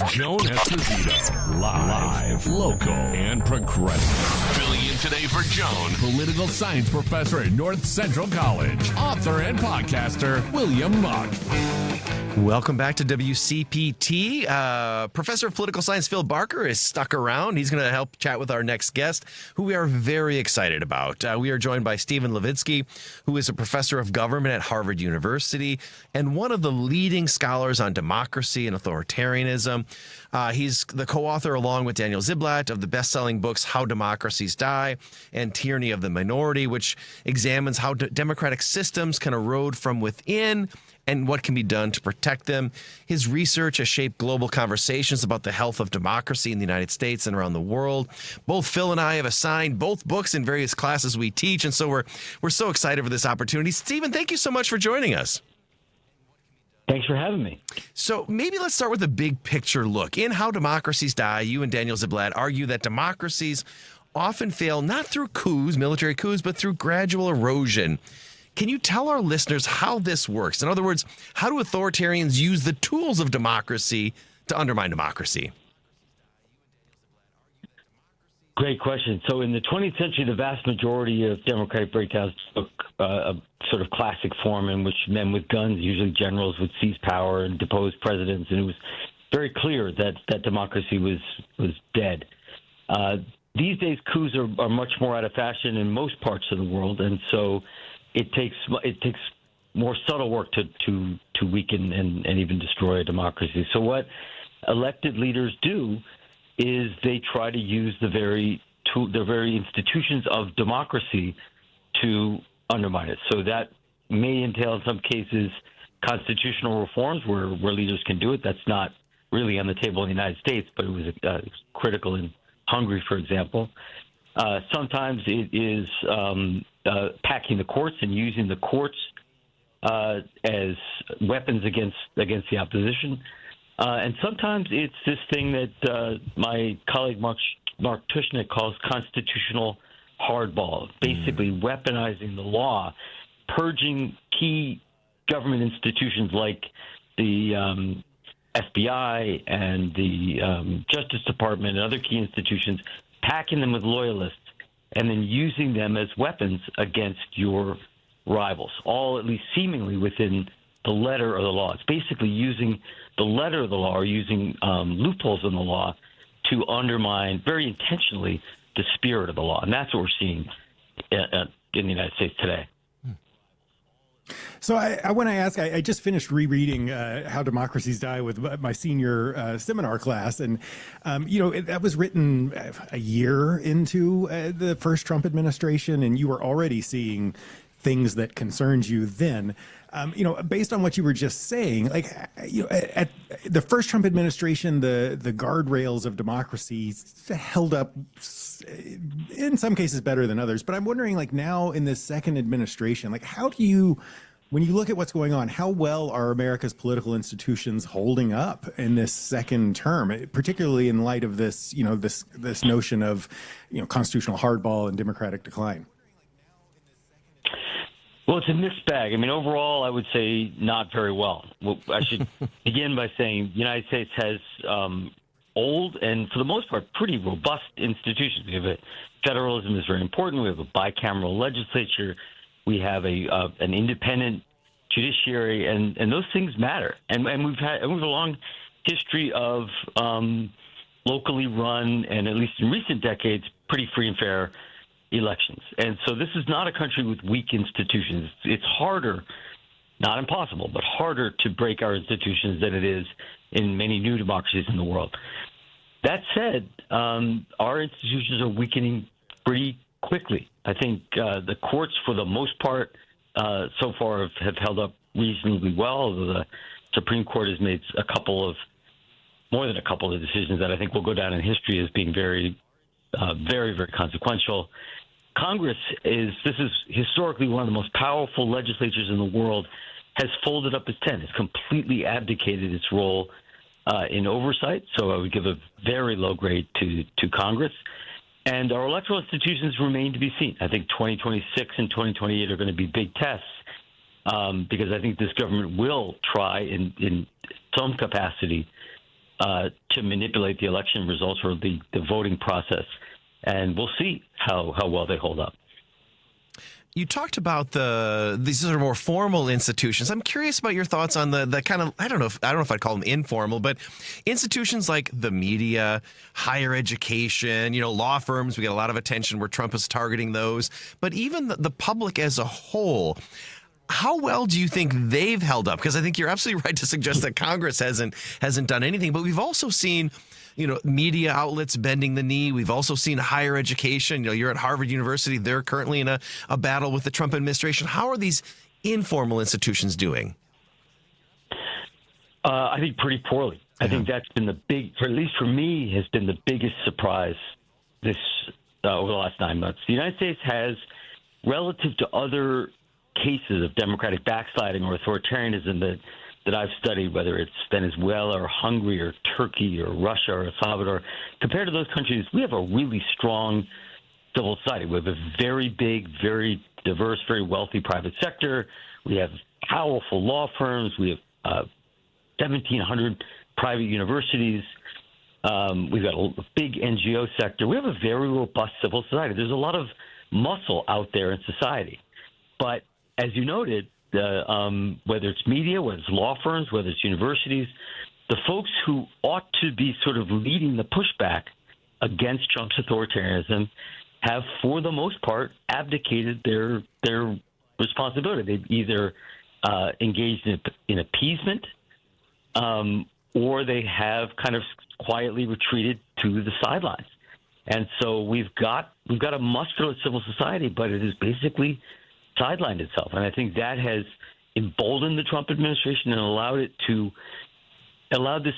Joan Esposito, live, local, and progressive. Filling in today for Joan, political science professor at North Central College, author and podcaster, William Muck. Welcome back to WCPT. Professor of Political Science Phil Barker is stuck around. He's going to help chat with our next guest, who we are very excited about. We are joined by Stephen Levitsky, who is a professor of government at Harvard University and one of the leading scholars on democracy and authoritarianism. He's the co-author, along with Daniel Ziblatt, of the best-selling books How Democracies Die and Tyranny of the Minority, which examines how democratic systems can erode from within and what can be done to protect them. His research has shaped global conversations about the health of democracy in the United States and around the world. Both Phil and I have assigned both books in various classes we teach, and so we're so excited for this opportunity. Stephen, thank you so much for joining us. Thanks for having me. So maybe let's start with a big picture look. In How Democracies Die, you and Daniel Ziblatt argue that democracies often fail not through coups, military coups, but through gradual erosion. Can you tell our listeners how this works? In other words, how do authoritarians use the tools of democracy to undermine democracy? Great question. So in the 20th century, the vast majority of democratic breakdowns took a sort of classic form in which men with guns, usually generals, would seize power and depose presidents. And it was very clear that democracy was dead. These days, coups are much more out of fashion in most parts of the world. And so it takes more subtle work to weaken and even destroy a democracy. So what elected leaders do is they try to use the very institutions of democracy to undermine it. So that may entail, in some cases, constitutional reforms where leaders can do it. That's not really on the table in the United States, but it was critical in Hungary, for example. Sometimes it is packing the courts and using the courts as weapons against the opposition. And sometimes it's this thing that my colleague Mark Tushnet calls constitutional hardball, basically weaponizing the law, purging key government institutions like the FBI and the Justice Department and other key institutions, packing them with loyalists, and then using them as weapons against your rivals, all at least seemingly within the letter of the law. It's basically using the letter of the law or using loopholes in the law to undermine very intentionally the spirit of the law. And that's what we're seeing in the United States today. So I want to ask, I just finished rereading How Democracies Die with my senior seminar class. And, that was written a year into the first Trump administration, and you were already seeing things that concerned you then. Based on what you were just saying, at the first Trump administration, the guardrails of democracy held up in some cases better than others. But I'm wondering, now in this second administration, how do you, when you look at what's going on, how well are America's political institutions holding up in this second term, particularly in light of this, this notion of, constitutional hardball and democratic decline? Well, it's a mixed bag. I mean, overall, I would say not very well. I should begin by saying the United States has old and, for the most part, pretty robust institutions. We have federalism is very important. We have a bicameral legislature. We have an independent judiciary, and those things matter. And we've a long history of locally run, and at least in recent decades, pretty free and fair elections. And so this is not a country with weak institutions. It's harder, not impossible, but harder to break our institutions than it is in many new democracies in the world. That said, our institutions are weakening pretty quickly. I think the courts, for the most part, so far have held up reasonably well, although the Supreme Court has made more than a couple of decisions that I think will go down in history as being very, very, very consequential. Congress is historically one of the most powerful legislatures in the world, has folded up its tent. It's completely abdicated its role in oversight. So I would give a very low grade to Congress. And our electoral institutions remain to be seen. I think 2026 and 2028 are going to be big tests because I think this government will try in some capacity to manipulate the election results or the voting process. And we'll see how well they hold up. You talked about these are more formal institutions. I'm curious about your thoughts on the kind of, I don't know if I'd call them informal, but institutions like the media, higher education, law firms. We get a lot of attention where Trump is targeting those, but even the public as a whole. How well do you think they've held up? Because I think you're absolutely right to suggest that Congress hasn't done anything, but we've also seen media outlets bending the knee. We've also seen higher education. You're at Harvard University. They're currently in a battle with the Trump administration. How are these informal institutions doing? I think pretty poorly. Yeah. I think that's been at least for me, has been the biggest surprise over the last 9 months. The United States has, relative to other cases of democratic backsliding or authoritarianism that I've studied, whether it's Venezuela or Hungary or Turkey or Russia or El Salvador, compared to those countries, we have a really strong civil society. We have a very big, very diverse, very wealthy private sector. We have powerful law firms. We have 1,700 private universities. We've got a big NGO sector. We have a very robust civil society. There's a lot of muscle out there in society. But as you noted, whether it's media, whether it's law firms, whether it's universities, the folks who ought to be sort of leading the pushback against Trump's authoritarianism have, for the most part, abdicated their responsibility. They've either engaged in appeasement or they have kind of quietly retreated to the sidelines. And so we've got a muscular civil society, but it has basically sidelined itself. And I think that has emboldened the Trump administration and allowed this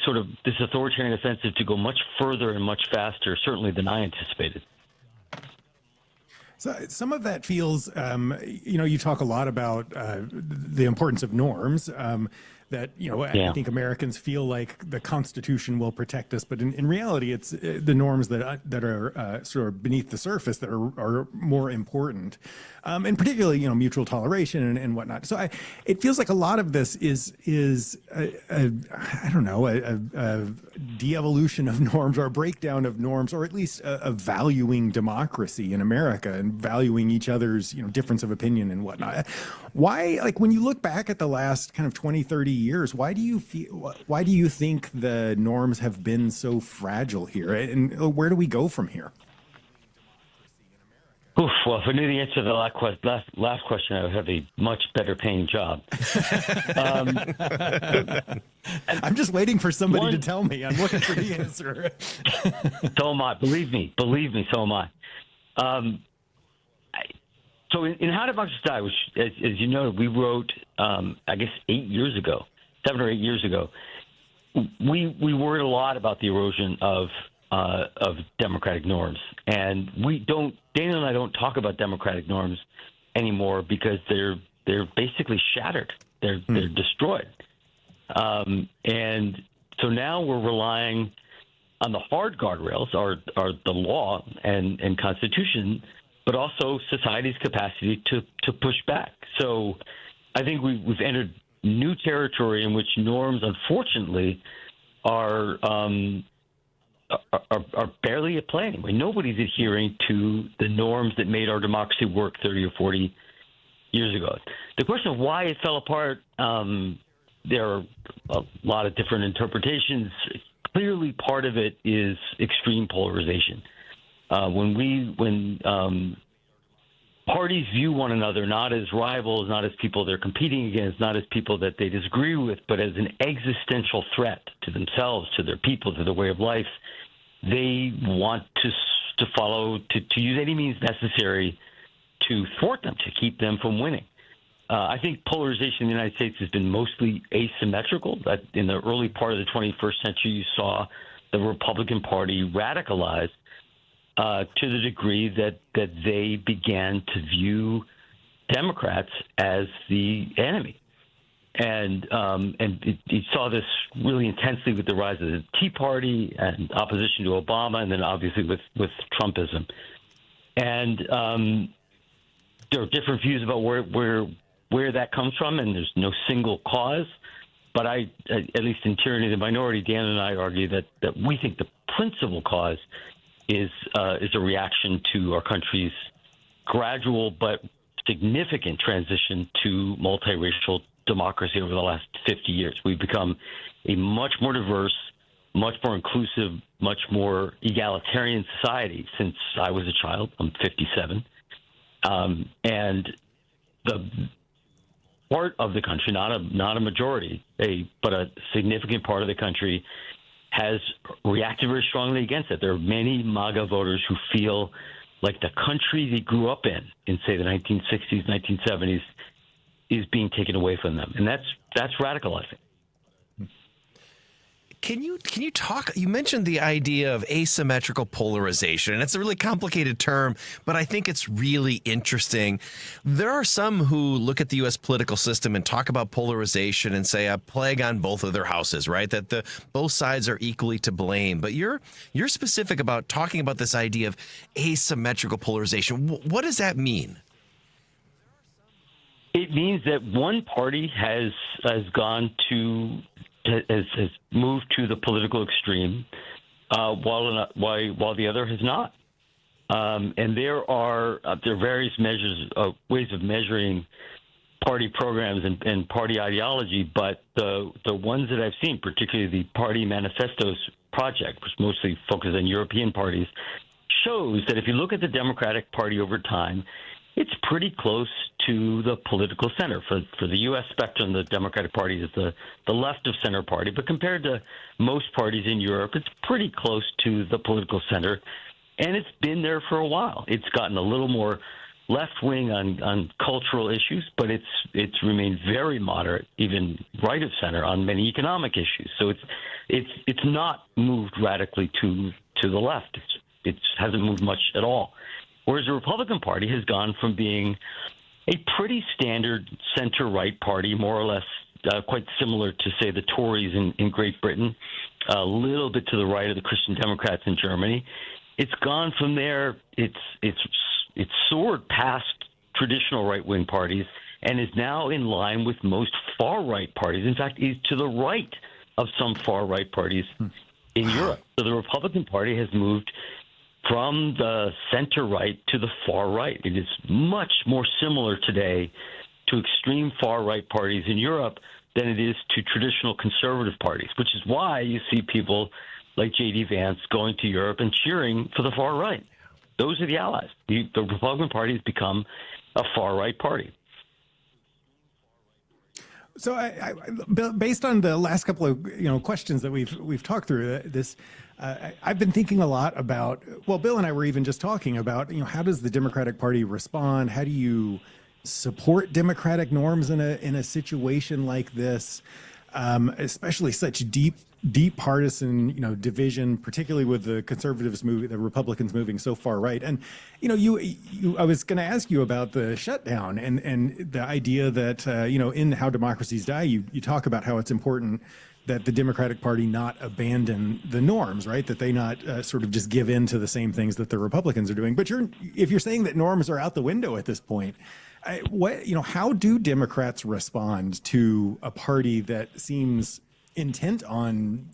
authoritarian offensive to go much further and much faster, certainly than I anticipated. So some of that feels, you talk a lot about the importance of norms. I think Americans feel like the Constitution will protect us, but in reality, it's the norms that are sort of beneath the surface that are more important, and particularly mutual toleration and whatnot. So it feels like a lot of this is a de-evolution of norms or a breakdown of norms, or at least a valuing democracy in America and valuing each other's difference of opinion and whatnot. Why, when you look back at the last kind of 20, 30 years, why do you think the norms have been so fragile here, and where do we go from here? Oof, well, if I knew the answer to the last question, I would have a much better paying job. I'm just waiting for somebody to tell me. I'm looking for the answer. So am I. Believe me, so am I. So in How Democracies Die, which, as you know, we wrote, I guess, 7 or 8 years ago, we worried a lot about the erosion of democratic norms. And Dana and I don't talk about democratic norms anymore because they're basically shattered. They're destroyed. And so now we're relying on the hard guardrails, are the law and Constitution, but also society's capacity to push back. So I think we've entered new territory in which norms, unfortunately, are barely at play anyway. Nobody's adhering to the norms that made our democracy work 30 or 40 years ago. The question of why it fell apart, there are a lot of different interpretations. Clearly, part of it is extreme polarization. When parties view one another not as rivals, not as people they're competing against, not as people that they disagree with, but as an existential threat to themselves, to their people, to their way of life, they want to use any means necessary to thwart them, to keep them from winning. I think polarization in the United States has been mostly asymmetrical. That in the early part of the 21st century, you saw the Republican Party radicalize to the degree that they began to view Democrats as the enemy. And you saw this really intensely with the rise of the Tea Party and opposition to Obama, and then obviously with Trumpism. And there are different views about where that comes from, and there's no single cause. But at least in Tyranny of the Minority, Dan and I argue that we think the principal cause is a reaction to our country's gradual but significant transition to multiracial democracy over the last 50 years. We've become a much more diverse, much more inclusive, much more egalitarian society since I was a child. I'm 57. And the part of the country, not a majority, but a significant part of the country has reacted very strongly against it. There are many MAGA voters who feel like the country they grew up in say, the 1960s, 1970s, is being taken away from them. And that's radicalizing. Can you talk? You mentioned the idea of asymmetrical polarization, and it's a really complicated term, but I think it's really interesting. There are some who look at the U.S. political system and talk about polarization and say a plague on both of their houses, right? That both sides are equally to blame. But you're specific about talking about this idea of asymmetrical polarization. What does that mean? It means that one party has moved to the political extreme, while the other has not. And there are various ways of measuring party programs and party ideology, but the ones that I've seen, particularly the Party Manifestos Project, which mostly focuses on European parties, shows that if you look at the Democratic Party over time, it's pretty close to the political center. For the U.S. spectrum, the Democratic Party is the left of center party, but compared to most parties in Europe, it's pretty close to the political center, and it's been there for a while. It's gotten a little more left-wing on cultural issues, but it's remained very moderate, even right of center on many economic issues. So it's not moved radically to the left. It hasn't moved much at all. Whereas the Republican Party has gone from being a pretty standard center-right party, more or less quite similar to, say, the Tories in Great Britain, a little bit to the right of the Christian Democrats in Germany. It's gone from there. It's soared past traditional right-wing parties and is now in line with most far-right parties. In fact, is to the right of some far-right parties in Europe. So the Republican Party has moved from the center-right to the far-right. It is much more similar today to extreme far-right parties in Europe than it is to traditional conservative parties, which is why you see people like J.D. Vance going to Europe and cheering for the far-right. those are the allies. The Republican Party has become a far-right party. So, based on the last couple of questions that we've talked through this, I've been thinking a lot about. Well, Bill and I were even just talking about how does the Democratic Party respond? How do you support democratic norms in a situation like this, especially such deep partisan division, particularly with the conservatives the Republicans moving so far right. And I was going to ask you about the shutdown and the idea that in How Democracies Die, you talk about how it's important that the Democratic Party not abandon the norms, right? That they not sort of just give in to the same things that the Republicans are doing. But if you're saying that norms are out the window at this point, how do Democrats respond to a party that seems intent on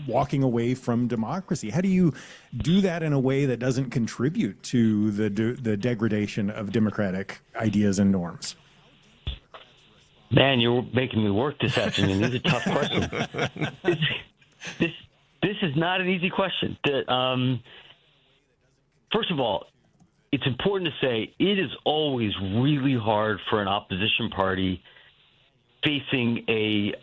walking away from democracy? How do you do that in a way that doesn't contribute to the degradation of democratic ideas and norms? Man, you're making me work this afternoon. These are tough questions. This is not an easy question. First of all, it's important to say it is always really hard for an opposition party facing a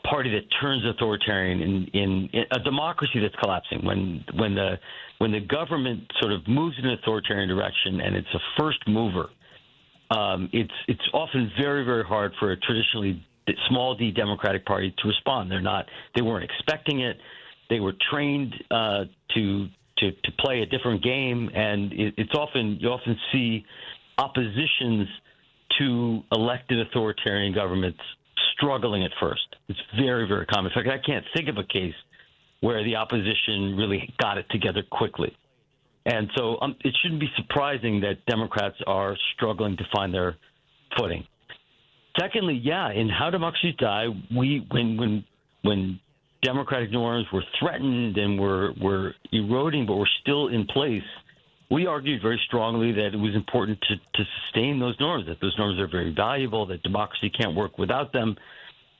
party that turns authoritarian in a democracy that's collapsing. When the government sort of moves in an authoritarian direction and it's a first mover, it's often very, very hard for a traditionally small d Democratic Party to respond. They weren't expecting it. They were trained to play a different game, and you often see oppositions to elected authoritarian governments struggling at first. It's very, very common. In fact, I can't think of a case where the opposition really got it together quickly. And so it shouldn't be surprising that Democrats are struggling to find their footing. Secondly, in How Democracies Die, when democratic norms were threatened and were eroding but were still in place, we argued very strongly that it was important to sustain those norms, that those norms are very valuable, that democracy can't work without them,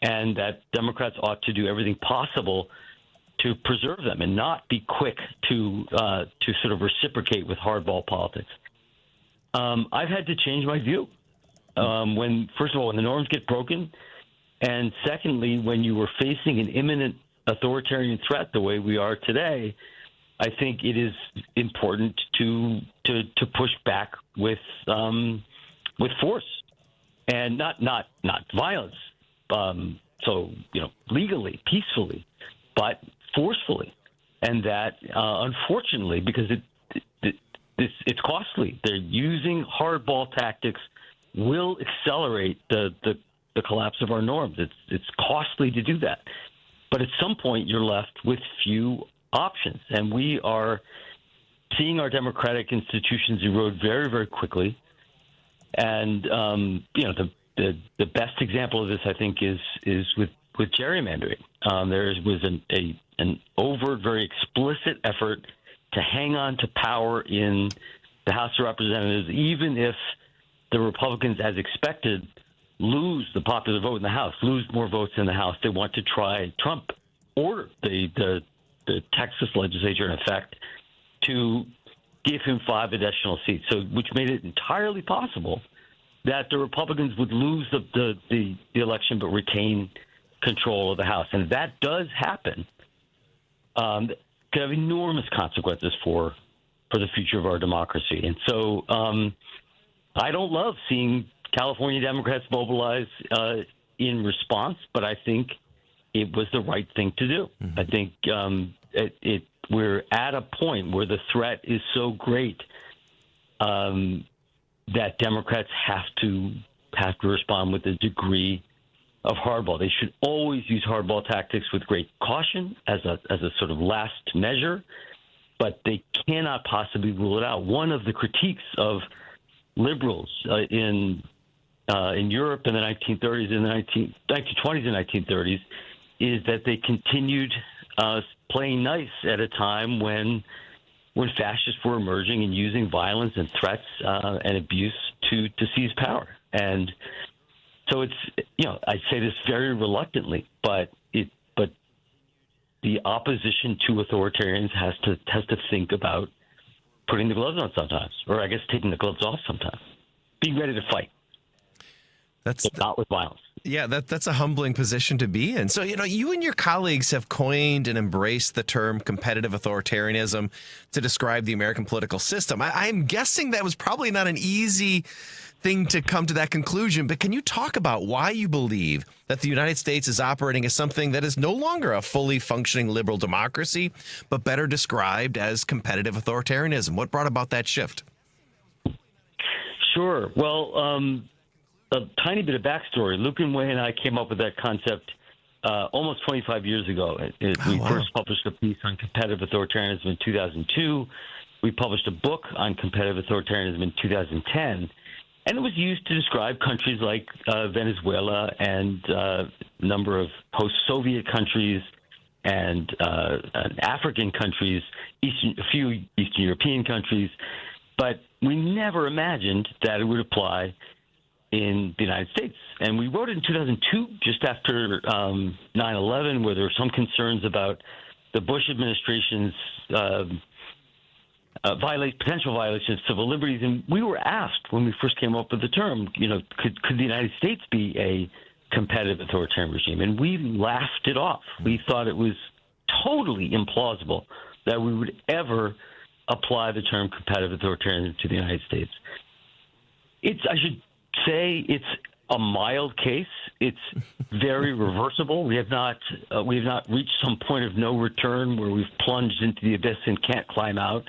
and that Democrats ought to do everything possible to preserve them and not be quick to sort of reciprocate with hardball politics. I've had to change my view. First of all, when the norms get broken, and secondly, when you were facing an imminent authoritarian threat the way we are today, I think it is important to push back with force and not violence. Legally, peacefully, but forcefully, and that unfortunately, because it's costly. They're using hardball tactics will accelerate the collapse of our norms. It's costly to do that. But at some point, you're left with few options. And we are seeing our democratic institutions erode very, very quickly. And, the best example of this, I think, is with gerrymandering. There was an overt, very explicit effort to hang on to power in the House of Representatives, even if the Republicans, as expected, lose the popular vote in the House, lose more votes in the House. They want to try Trump or the Texas legislature, in effect, to give him 5 additional seats, which made it entirely possible that the Republicans would lose the election but retain control of the House. And if that does happen, it could have enormous consequences for the future of our democracy. And so I don't love seeing California Democrats mobilize in response, but I think it was the right thing to do. Mm-hmm. I think we're at a point where the threat is so great that Democrats have to respond with a degree of hardball. They should always use hardball tactics with great caution as a sort of last measure, but they cannot possibly rule it out. One of the critiques of liberals in Europe in the 1930s, in the 1920s and 1930s, is that they continued playing nice at a time when fascists were emerging and using violence and threats and abuse to seize power. And so it's, I say this very reluctantly, but the opposition to authoritarians has to think about putting the gloves on sometimes, or I guess taking the gloves off sometimes, being ready to fight. But not with violence. Yeah, that's a humbling position to be in. So, you and your colleagues have coined and embraced the term competitive authoritarianism to describe the American political system. I'm guessing that was probably not an easy thing to come to that conclusion, but can you talk about why you believe that the United States is operating as something that is no longer a fully functioning liberal democracy, but better described as competitive authoritarianism? What brought about that shift? Sure. Well, a tiny bit of backstory. Luke and Wei and I came up with that concept almost 25 years ago. We first published a piece on competitive authoritarianism in 2002. We published a book on competitive authoritarianism in 2010. And it was used to describe countries like Venezuela and a number of post-Soviet countries and African countries, a few Eastern European countries. But we never imagined that it would apply in the United States. And we wrote it in 2002, just after 9/11, where there were some concerns about the Bush administration's potential violation of civil liberties. And we were asked when we first came up with the term, could the United States be a competitive authoritarian regime? And we laughed it off. We thought it was totally implausible that we would ever apply the term competitive authoritarianism to the United States. I should say it's a mild case. It's very reversible. We have not reached some point of no return where we've plunged into the abyss and can't climb out.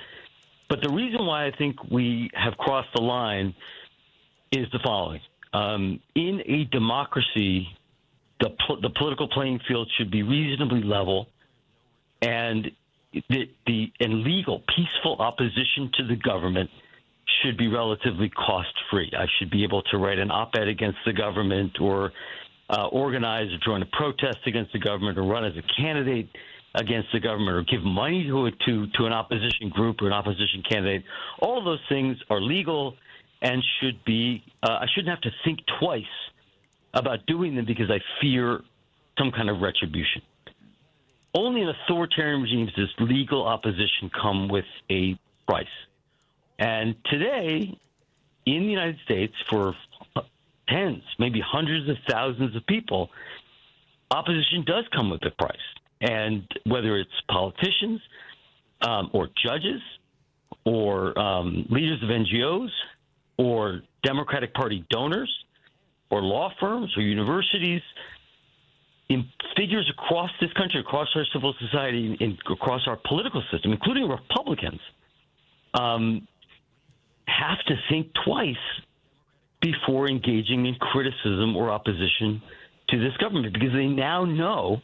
But the reason why I think we have crossed the line is the following. In a democracy, the political playing field should be reasonably level, and the legal, peaceful opposition to the government should be relatively cost-free. I should be able to write an op-ed against the government, or organize or join a protest against the government, or run as a candidate against the government, or give money to an opposition group or an opposition candidate. All of those things are legal and should be. I shouldn't have to think twice about doing them because I fear some kind of retribution. Only in authoritarian regimes does legal opposition come with a price. And today, in the United States, for tens, maybe hundreds of thousands of people, opposition does come with a price. And whether it's politicians or judges or leaders of NGOs or Democratic Party donors or law firms or universities, in figures across this country, across our civil society, across our political system, including Republicans, have to think twice before engaging in criticism or opposition to this government, because they now know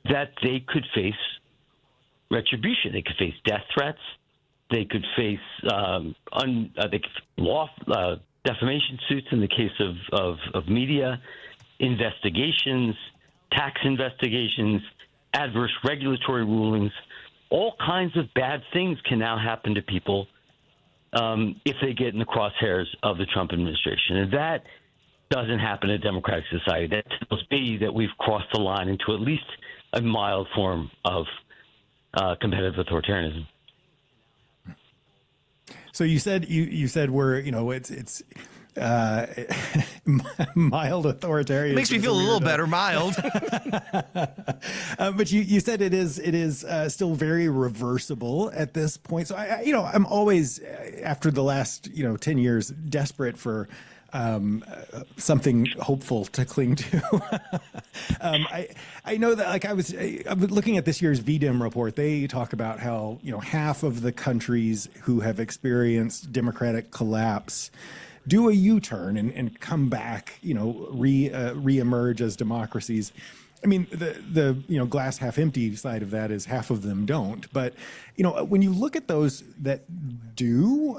that they could face retribution. They could face death threats. They could face defamation suits in the case of media, investigations, tax investigations, adverse regulatory rulings. All kinds of bad things can now happen to people if they get in the crosshairs of the Trump administration. And that doesn't happen in a democratic society. That tells me that we've crossed the line into at least a mild form of competitive authoritarianism. So you said we're it's mild authoritarianism. Makes me feel a little better, mild. But you said it is still very reversible at this point. So I'm always, after the last 10 years, desperate for something hopeful to cling to. I know that, I was looking at this year's VDEM report. They talk about how half of the countries who have experienced democratic collapse do a U-turn and come back, reemerge as democracies. I mean, the glass half empty side of that is half of them don't. But when you look at those that do,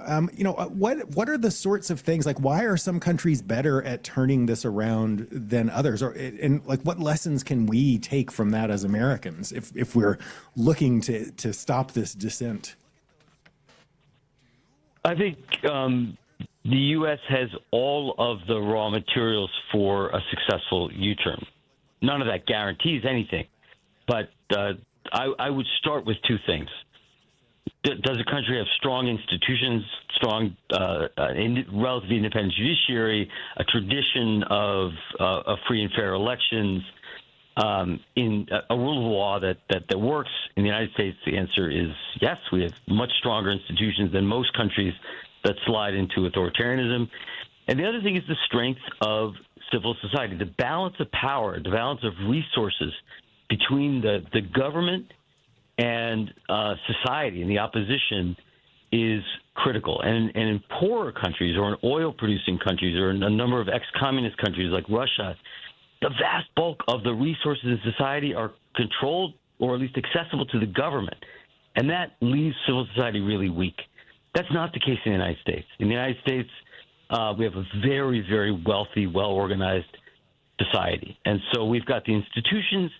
what are the sorts of things, like why are some countries better at turning this around than others, and what lessons can we take from that as Americans if we're looking to stop this descent? I think the U.S. has all of the raw materials for a successful U-turn. None of that guarantees anything, but I would start with two things. does a country have strong institutions, strong, relatively independent judiciary, a tradition of free and fair elections, in a rule of law that works? In the United States, the answer is yes. We have much stronger institutions than most countries that slide into authoritarianism. And the other thing is the strength of civil society, the balance of power, the balance of resources between the government and society and the opposition is critical. And in poorer countries, or in oil-producing countries, or in a number of ex-communist countries like Russia, the vast bulk of the resources in society are controlled or at least accessible to the government. And that leaves civil society really weak. That's not the case in the United States. In the United States, we have a very, very wealthy, well-organized society. And so we've got the institutions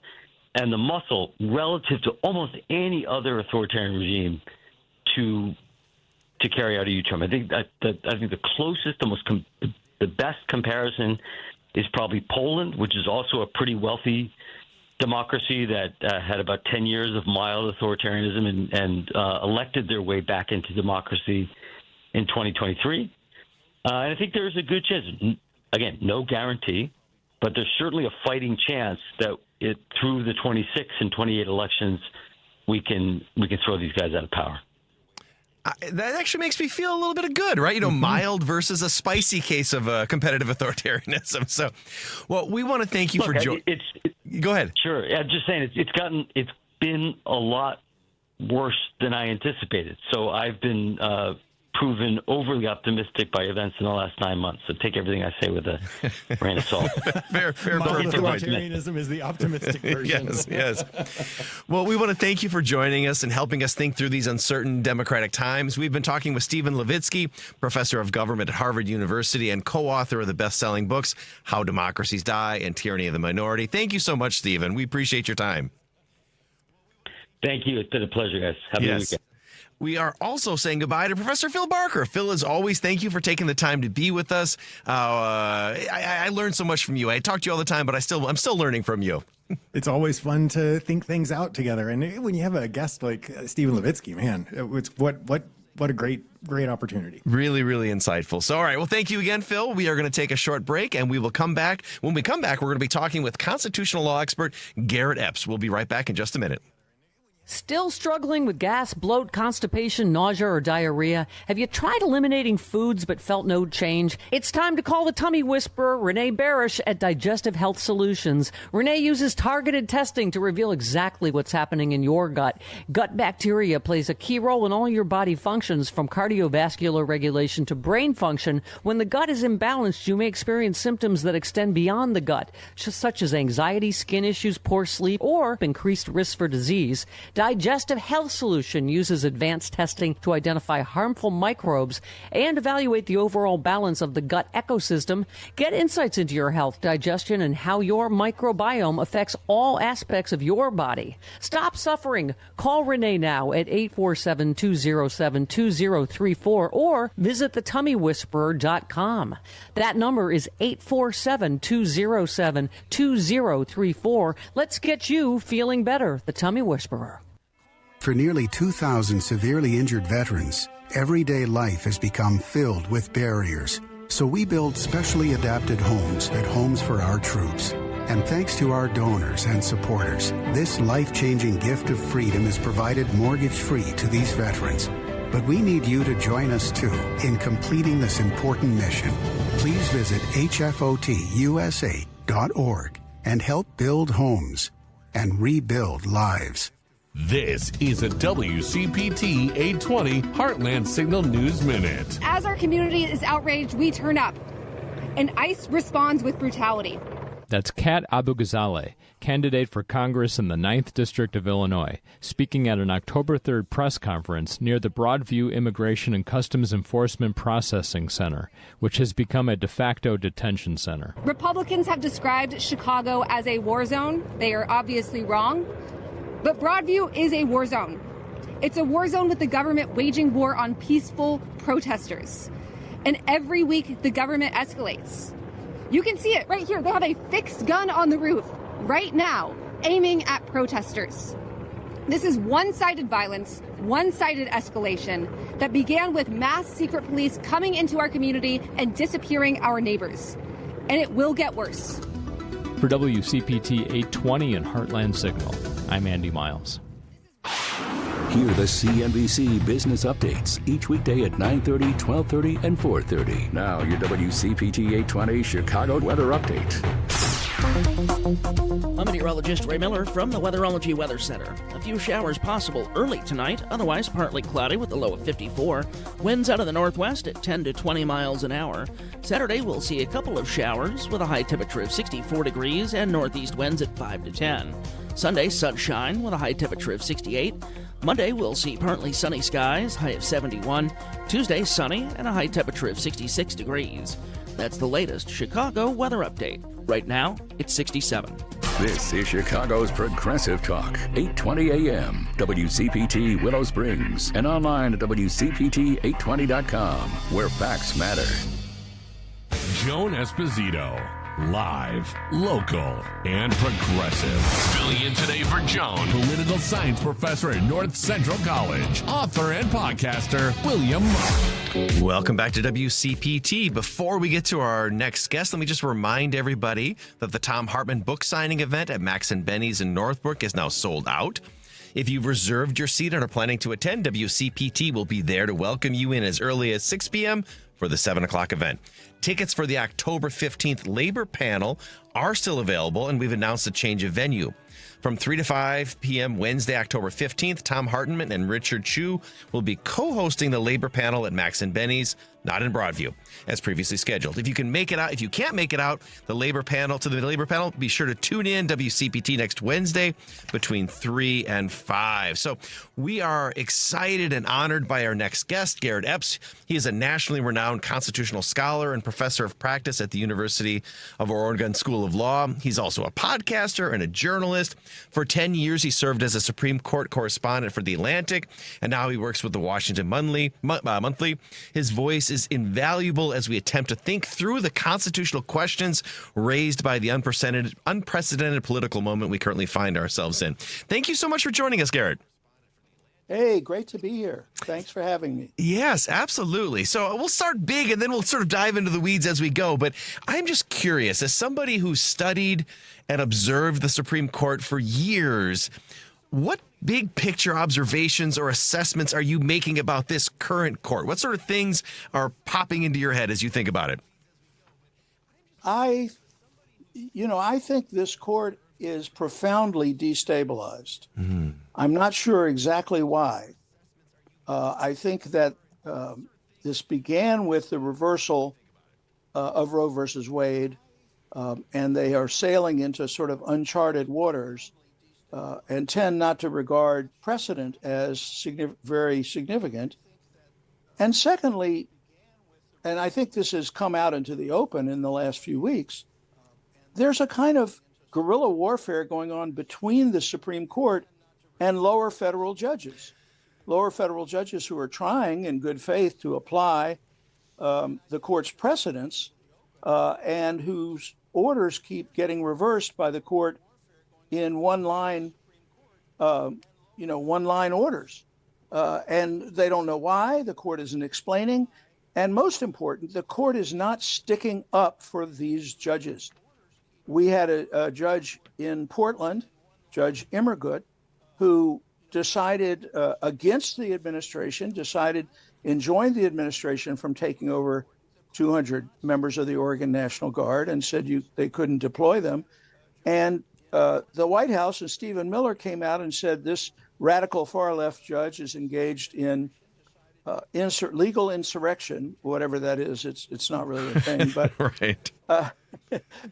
and the muscle relative to almost any other authoritarian regime to carry out a U-turn. I think the closest, the best comparison is probably Poland, which is also a pretty wealthy democracy that had about 10 years of mild authoritarianism and elected their way back into democracy in 2023. And I think there's a good chance, again, no guarantee, but there's certainly a fighting chance that through the 26 and 28 elections, we can throw these guys out of power. That actually makes me feel a little bit of good, right? Mild versus a spicy case of competitive authoritarianism. So, well, we want to thank you for joining. Go ahead. Sure. I'm just saying it's been a lot worse than I anticipated. So I've been proven overly optimistic by events in the last 9 months. So take everything I say with a grain of salt. fair authoritarianism is the optimistic version. Yes. Well, we want to thank you for joining us and helping us think through these uncertain democratic times. We've been talking with Stephen Levitsky, professor of government at Harvard University and co-author of the best-selling books, How Democracies Die and Tyranny of the Minority. Thank you so much, Stephen. We appreciate your time. Thank you. It's been a pleasure, guys. Have a good weekend. We are also saying goodbye to Professor Phil Barker. Phil, as always, thank you for taking the time to be with us. I learned so much from you. I talk to you all the time, but I'm still learning from you. It's always fun to think things out together. And when you have a guest like Stephen Levitsky, man, it's what a great opportunity. Really, really insightful. So, all right. Well, thank you again, Phil. We are going to take a short break, and we will come back. When we come back, we're going to be talking with constitutional law expert Garrett Epps. We'll be right back in just a minute. Still struggling with gas, bloat, constipation, nausea, or diarrhea? Have you tried eliminating foods but felt no change? It's time to call the tummy whisperer, Renee Barish, at Digestive Health Solutions. Renee uses targeted testing to reveal exactly what's happening in your gut. Gut bacteria plays a key role in all your body functions, from cardiovascular regulation to brain function. When the gut is imbalanced, you may experience symptoms that extend beyond the gut, such as anxiety, skin issues, poor sleep, or increased risk for disease. Digestive Health Solution uses advanced testing to identify harmful microbes and evaluate the overall balance of the gut ecosystem. Get insights into your health, digestion, and how your microbiome affects all aspects of your body. Stop suffering. Call Renee now at 847-207-2034 or visit thetummywhisperer.com. That number is 847-207-2034. Let's get you feeling better. The Tummy Whisperer. For nearly 2,000 severely injured veterans, everyday life has become filled with barriers. So we build specially adapted homes at Homes for Our Troops. And thanks to our donors and supporters, this life-changing gift of freedom is provided mortgage-free to these veterans. But we need you to join us, too, in completing this important mission. Please visit hfotusa.org and help build homes and rebuild lives. This is a WCPT 820 Heartland Signal News Minute. As our community is outraged, we turn up, and ICE responds with brutality. That's Kat Abu-Ghazaleh, candidate for Congress in the 9th District of Illinois, speaking at an October 3rd press conference near the Broadview Immigration and Customs Enforcement Processing Center, which has become a de facto detention center. Republicans have described Chicago as a war zone. They are obviously wrong. But Broadview is a war zone. It's a war zone with the government waging war on peaceful protesters. And every week, the government escalates. You can see it right here. They have a fixed gun on the roof right now, aiming at protesters. This is one-sided violence, one-sided escalation that began with mass secret police coming into our community and disappearing our neighbors. And it will get worse. For WCPT 820 and Heartland Signal, I'm Andy Miles. Hear the CNBC business updates each weekday at 9:30, 12:30, and 4:30. Now your WCPT 820 Chicago weather update. I'm meteorologist Ray Miller from the Weatherology Weather Center. A few showers possible early tonight, otherwise partly cloudy with a low of 54. Winds out of the northwest at 10 to 20 miles an hour. Saturday, we'll see a couple of showers with a high temperature of 64 degrees and northeast winds at 5 to 10. Sunday, sunshine with a high temperature of 68. Monday, we'll see partly sunny skies, high of 71. Tuesday, sunny and a high temperature of 66 degrees. That's the latest Chicago weather update. Right now, it's 67. This is Chicago's Progressive Talk, 820 AM, WCPT Willow Springs, and online at WCPT820.com, where facts matter. Joan Esposito. Live, local, and progressive. Filling in today for Joan, political science professor at North Central College, author and podcaster, William Muck. Welcome back to WCPT. Before we get to our next guest, let me just remind everybody that the Thom Hartmann book signing event at Max and Benny's in Northbrook is now sold out. If you've reserved your seat and are planning to attend, WCPT will be there to welcome you in as early as 6 p.m. for the 7 o'clock event. Tickets for the October 15th Labor Panel are still available, and we've announced a change of venue. From 3 to 5 p.m. Wednesday, October 15th, Thom Hartmann and Richard Chu will be co-hosting the Labor Panel at Max and Benny's, not in Broadview, as previously scheduled. If you can make it out, if you can't make it out, the Labor Panel, be sure to tune in WCPT next Wednesday between 3 and 5. So we are excited and honored by our next guest, Garrett Epps. He is a nationally renowned constitutional scholar and professor of practice at the University of Oregon School of Law. He's also a podcaster and a journalist. For 10 years, he served as a Supreme Court correspondent for The Atlantic, and now he works with the Washington Monthly. His voice is invaluable as we attempt to think through the constitutional questions raised by the unprecedented political moment we currently find ourselves in. Thank you so much for joining us, Garrett. Hey, great to be here. Thanks for having me. Yes, absolutely. So we'll start big and then we'll sort of dive into the weeds as we go. But I'm just curious, as somebody who studied and observed the Supreme Court for years, what big picture observations or assessments are you making about this current court? What sort of things are popping into your head as you think about it? I think this court is profoundly destabilized. Mm-hmm. I'm not sure exactly why. I think that this began with the reversal of Roe versus Wade, and they are sailing into sort of uncharted waters and tend not to regard precedent as very significant. And secondly, and I think this has come out into the open in the last few weeks, there's a kind of guerrilla warfare going on between the Supreme Court and lower federal judges who are trying in good faith to apply the court's precedents and whose orders keep getting reversed by the court in one-line orders. And they don't know why. The court isn't explaining. And most important, the court is not sticking up for these judges. We had a judge in Portland, Judge Immergut, who decided against the administration, enjoined the administration from taking over 200 members of the Oregon National Guard and said they couldn't deploy them. And the White House and Stephen Miller came out and said this radical far-left judge is engaged in legal insurrection, whatever that is. It's not really a thing, but right.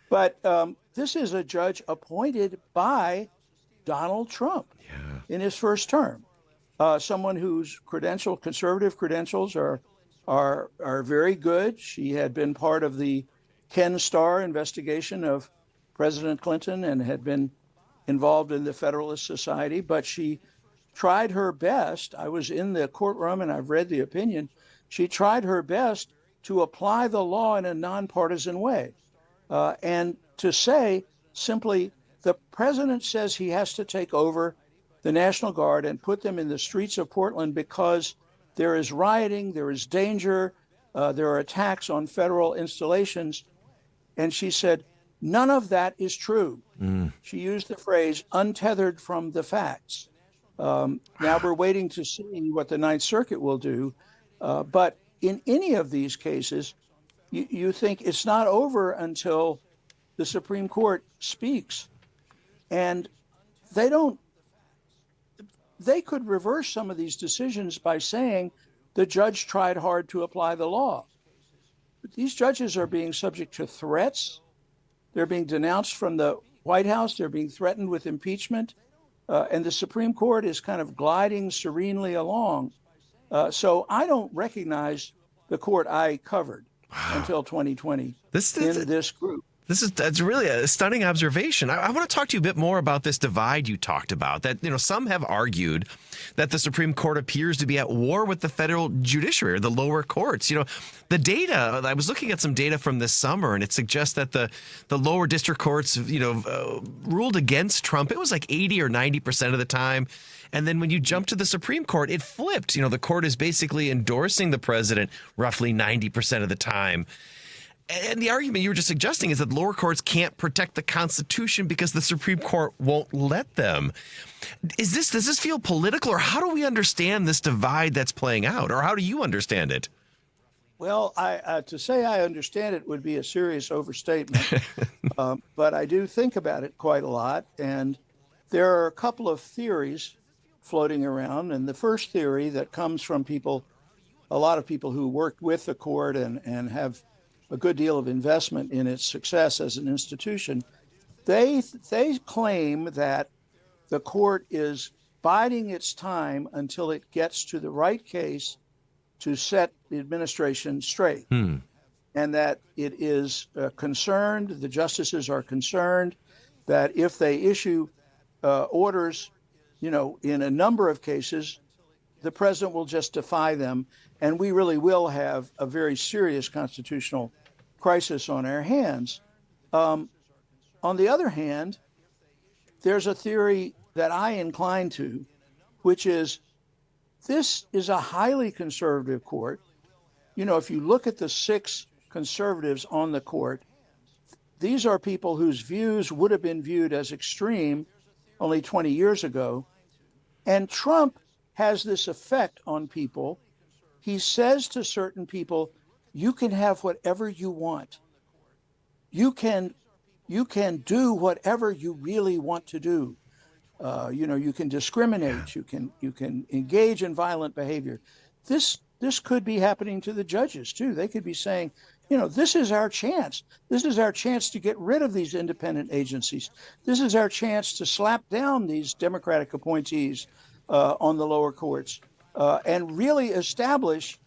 But this is a judge appointed by Donald Trump in his first term, someone whose conservative credentials are very good. She had been part of the Ken Starr investigation of President Clinton and had been involved in the Federalist Society, but she tried her best. I was in the courtroom and I've read the opinion. She tried her best to apply the law in a nonpartisan way and to say simply, the president says he has to take over the National Guard and put them in the streets of Portland because there is rioting, there is danger, there are attacks on federal installations. And she said, none of that is true. She used the phrase untethered from the facts. Now we're waiting to see what the Ninth Circuit will do. But in any of these cases, you think it's not over until the Supreme Court speaks. And they could reverse some of these decisions by saying the judge tried hard to apply the law. But these judges are being subject to threats. They're being denounced from the White House. They're being threatened with impeachment. And the Supreme Court is kind of gliding serenely along. So I don't recognize the court I covered until 2020 in this group. That's really a stunning observation. I want to talk to you a bit more about this divide you talked about. That, some have argued that the Supreme Court appears to be at war with the federal judiciary or the lower courts. The data, I was looking at some data from this summer, and it suggests that the lower district courts, ruled against Trump. It was like 80 or 90% of the time. And then when you jump to the Supreme Court, it flipped. The court is basically endorsing the president roughly 90% of the time. And the argument you were just suggesting is that lower courts can't protect the Constitution because the Supreme Court won't let them. Does this feel political, or how do we understand this divide that's playing out, or how do you understand it? Well, to say I understand it would be a serious overstatement, but I do think about it quite a lot. And there are a couple of theories floating around. And the first theory that comes from a lot of people who worked with the court and have a good deal of investment in its success as an institution, they claim that the court is biding its time until it gets to the right case to set the administration straight. And that it is concerned, the justices are concerned that if they issue orders, in a number of cases, the president will just defy them, and we really will have a very serious constitutional crisis on our hands. On the other hand, there's a theory that I incline to, which is this is a highly conservative court. If you look at the 6 conservatives on the court, these are people whose views would have been viewed as extreme only 20 years ago. And Trump has this effect on people. He says to certain people, you can have whatever you want. You can do whatever you really want to do. You can discriminate. You can engage in violent behavior. This could be happening to the judges too. They could be saying, this is our chance. This is our chance to get rid of these independent agencies. This is our chance to slap down these Democratic appointees on the lower courts and really establish,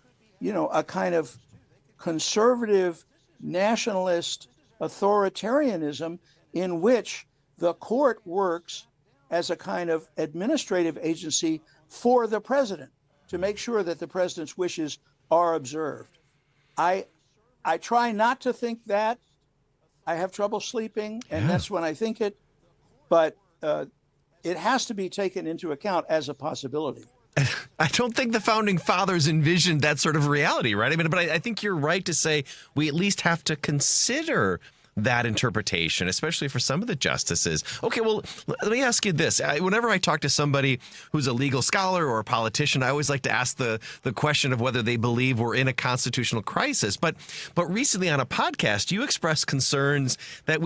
a kind of conservative nationalist authoritarianism in which the court works as a kind of administrative agency for the president to make sure that the president's wishes are observed. I try not to think that. I have trouble sleeping, and that's when I think it. But it has to be taken into account as a possibility. I don't think the founding fathers envisioned that sort of reality, right? But I think you're right to say we at least have to consider that interpretation, especially for some of the justices. Okay, well, let me ask you this. Whenever I talk to somebody who's a legal scholar or a politician, I always like to ask the question of whether they believe we're in a constitutional crisis. But recently on a podcast, you expressed concerns that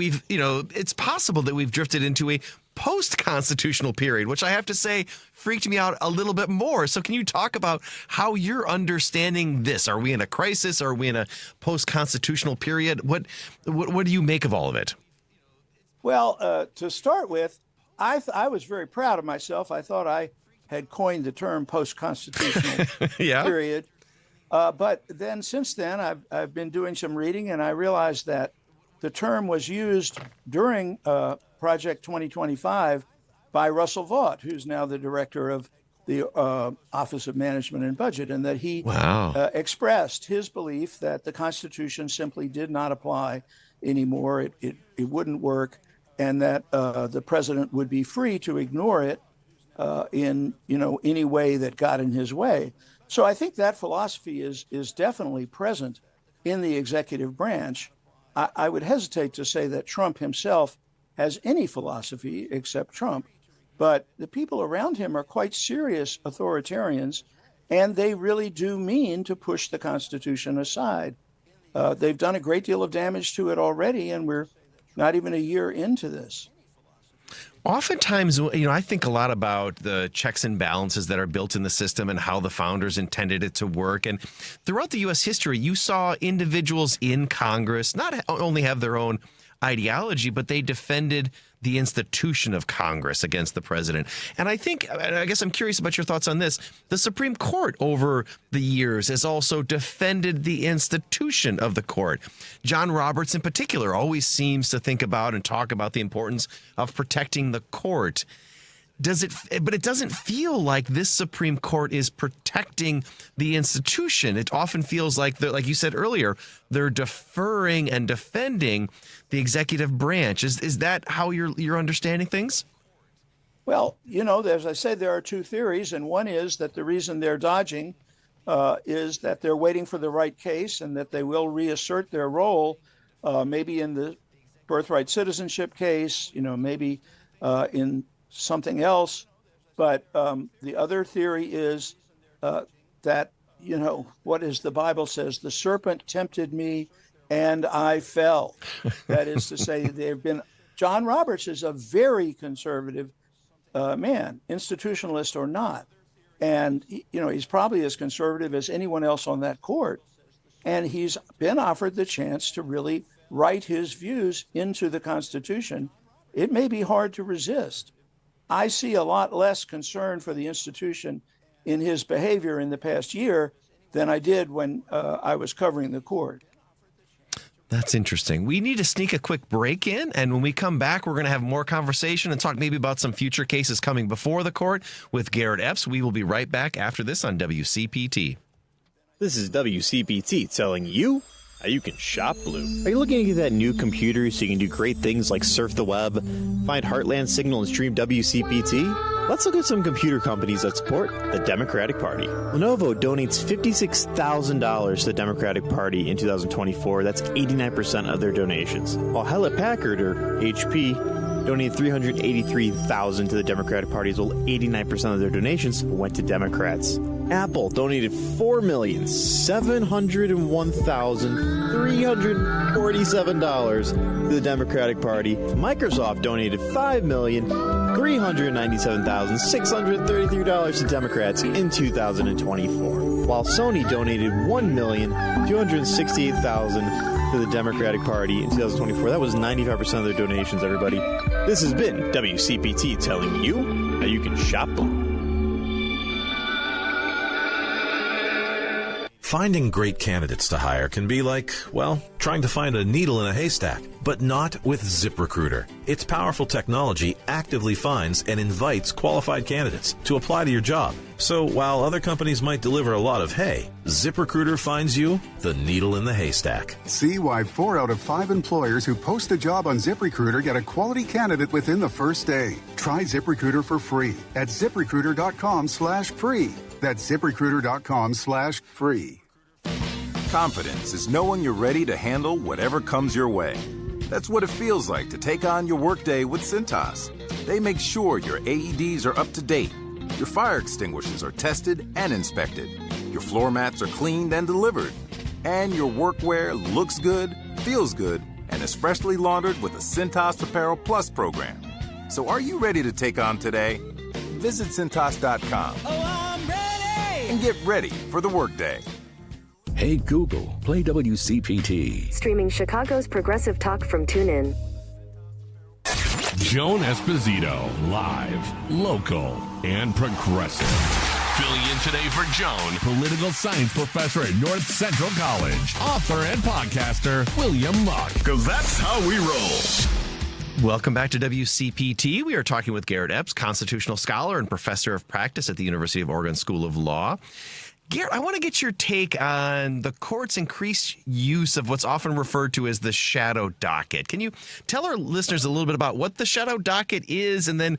it's possible that we've drifted into a post-constitutional period, which I have to say freaked me out a little bit more. So can you talk about how you're understanding this? Are we in a crisis? Are we in a post-constitutional period? What do you make of all of it? Well, to start with, I was very proud of myself. I thought I had coined the term post-constitutional period. But then since then, I've been doing some reading, and I realized that the term was used during Project 2025 by Russell Vought, who's now the director of the Office of Management and Budget, and that he expressed his belief that the Constitution simply did not apply anymore. It wouldn't work, and that the president would be free to ignore it in any way that got in his way. So I think that philosophy is definitely present in the executive branch. I would hesitate to say that Trump himself has any philosophy except Trump, but the people around him are quite serious authoritarians, and they really do mean to push the Constitution aside. They've done a great deal of damage to it already, and we're not even a year into this. Oftentimes, I think a lot about the checks and balances that are built in the system and how the founders intended it to work. And throughout the U.S. history, you saw individuals in Congress not only have their own ideology, but they defended the institution of Congress against the president. And I guess I'm curious about your thoughts on this. The Supreme Court over the years has also defended the institution of the court. John Roberts in particular always seems to think about and talk about the importance of protecting the court. But it doesn't feel like this Supreme Court is protecting the institution. It often feels like like you said earlier, they're deferring and defending the executive branch. Is that how you're understanding things? Well, as I said, there are two theories, and one is that the reason they're dodging is that they're waiting for the right case, and that they will reassert their role, maybe in the birthright citizenship case, maybe in something else. But the other theory is that, what is the Bible says, the serpent tempted me and I fell. That is to say, John Roberts is a very conservative man, institutionalist or not. And, he's probably as conservative as anyone else on that court. And he's been offered the chance to really write his views into the Constitution. It may be hard to resist. I see a lot less concern for the institution in his behavior in the past year than I did when I was covering the court. That's interesting. We need to sneak a quick break in, and when we come back, we're going to have more conversation and talk maybe about some future cases coming before the court with Garrett Epps. We will be right back after this on WCPT. This is WCPT telling you how you can shop blue. Are you looking to get that new computer so you can do great things like surf the web, find Heartland Signal, and stream WCPT? Let's look at some computer companies that support the Democratic Party. Lenovo donates $56,000 to the Democratic Party in 2024. That's 89% of their donations. While Hewlett-Packard, or HP, donated $383,000 to the Democratic Party, as well 89% of their donations went to Democrats. Apple donated $4,701,347 to the Democratic Party. Microsoft donated $5,397,633 to Democrats in 2024, while Sony donated $1,268,000 to the Democratic Party in 2024. That was 95% of their donations, everybody. This has been WCPT telling you how you can shop blue. Finding great candidates to hire can be like, well, trying to find a needle in a haystack, but not with ZipRecruiter. Its powerful technology actively finds and invites qualified candidates to apply to your job. So while other companies might deliver a lot of hay, ZipRecruiter finds you the needle in the haystack. See why 4 out of 5 employers who post a job on ZipRecruiter get a quality candidate within the first day. Try ZipRecruiter for free at ZipRecruiter.com/free. That's ZipRecruiter.com/free. Confidence is knowing you're ready to handle whatever comes your way. That's what it feels like to take on your workday with Cintas. They make sure your AEDs are up to date, your fire extinguishers are tested and inspected, your floor mats are cleaned and delivered, and your workwear looks good, feels good, and is freshly laundered with a Cintas Apparel Plus program. So are you ready to take on today? Visit Cintas.com and get ready for the workday. Hey Google, play WCPT. Streaming Chicago's progressive talk from TuneIn. Joan Esposito, live, local, and progressive. Filling in today for Joan, political science professor at North Central College, author and podcaster, William Muck. Because that's how we roll. Welcome back to WCPT. We are talking with Garrett Epps, constitutional scholar and professor of practice at the University of Oregon School of Law. Garrett, I want to get your take on the court's increased use of what's often referred to as the shadow docket. Can you tell our listeners a little bit about what the shadow docket is, and then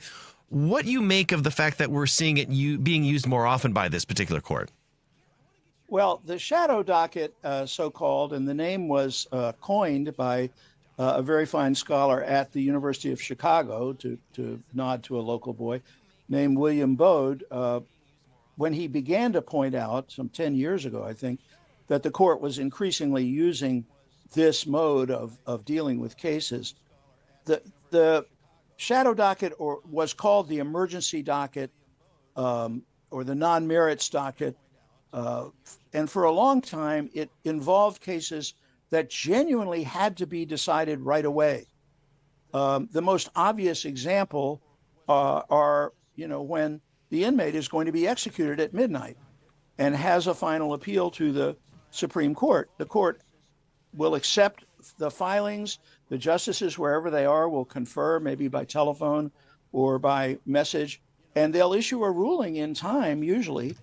what you make of the fact that we're seeing it being used more often by this particular court. Well, the shadow docket, so-called, and the name was coined by a very fine scholar at the University of Chicago, to nod to a local boy, named William Bode, when he began to point out, some 10 years ago, I think, that the court was increasingly using this mode of dealing with cases. The shadow docket was called the emergency docket or the non-merits docket. And for a long time, it involved cases that genuinely had to be decided right away. The most obvious example are, when the inmate is going to be executed at midnight and has a final appeal to the Supreme Court. The court will accept the filings. The justices, wherever they are, will confer, maybe by telephone or by message, and they'll issue a ruling in time, usually,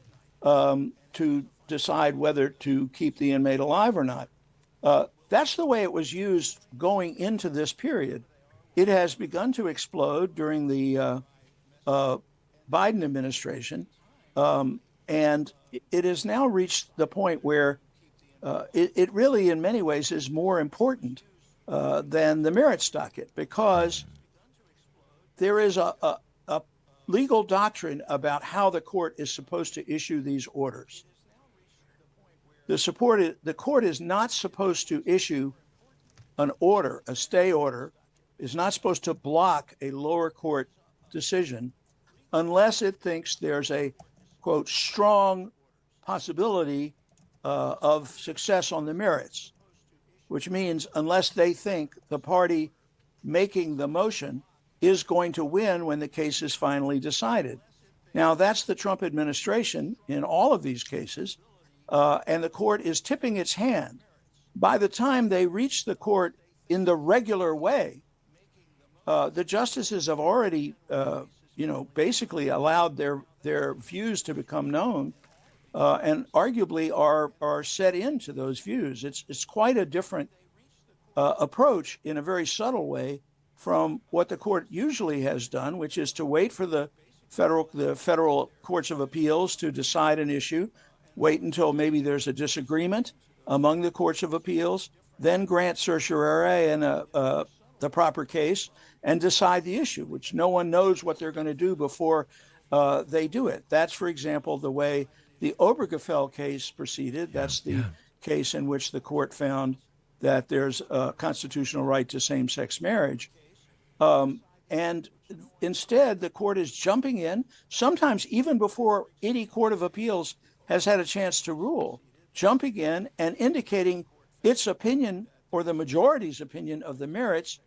to decide whether to keep the inmate alive or not. That's the way it was used going into this period. It has begun to explode during the Biden administration, and it has now reached the point where it really, in many ways, is more important than the merits docket, because there is a legal doctrine about how the court is supposed to issue these orders. The court is not supposed to issue an order, a stay order, is not supposed to block a lower court decision unless it thinks there's a, quote, strong possibility of success on the merits, which means unless they think the party making the motion is going to win when the case is finally decided. Now, that's the Trump administration in all of these cases, and the court is tipping its hand. By the time they reach the court in the regular way, the justices have already, basically allowed their views to become known, and arguably are set into those views. It's quite a different approach in a very subtle way from what the court usually has done, which is to wait for the federal courts of appeals to decide an issue, wait until maybe there's a disagreement among the courts of appeals, then grant certiorari in the proper case and decide the issue, which no one knows what they're going to do before they do it. That's, for example, the way the Obergefell case proceeded. That's the case in which the court found that there's a constitutional right to same-sex marriage. And instead, the court is jumping in, sometimes even before any court of appeals has had a chance to rule, jumping in and indicating its opinion or the majority's opinion of the merits,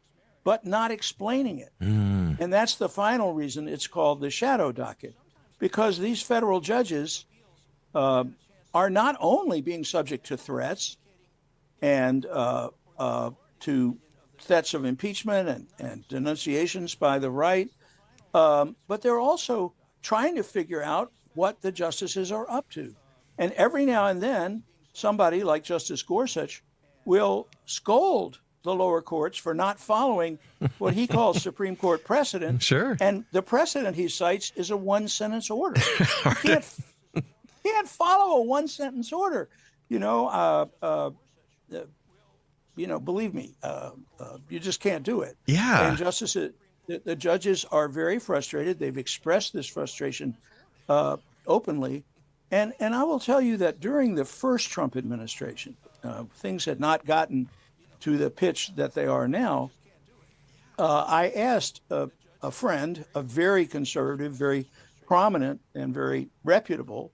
but not explaining it. And that's the final reason it's called the shadow docket, because these federal judges are not only being subject to threats and to threats of impeachment and denunciations by the right, but they're also trying to figure out what the justices are up to. And every now and then, somebody like Justice Gorsuch will scold the lower courts for not following what he calls Supreme Court precedent. Sure. And the precedent he cites is a one-sentence order. You can't follow a one-sentence order. Believe me, you just can't do it. Yeah. And the judges are very frustrated. They've expressed this frustration openly. And I will tell you that during the first Trump administration, things had not gotten to the pitch that they are now. I asked a friend, a very conservative, very prominent, and very reputable,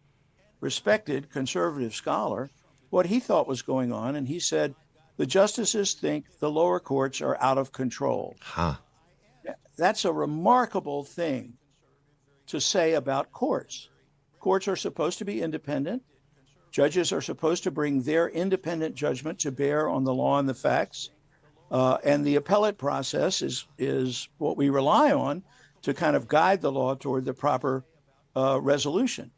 respected conservative scholar, what he thought was going on. And he said, the justices think the lower courts are out of control. Huh. That's a remarkable thing to say about courts. Courts are supposed to be independent. Judges are supposed to bring their independent judgment to bear on the law and the facts. And the appellate process is what we rely on to kind of guide the law toward the proper resolution.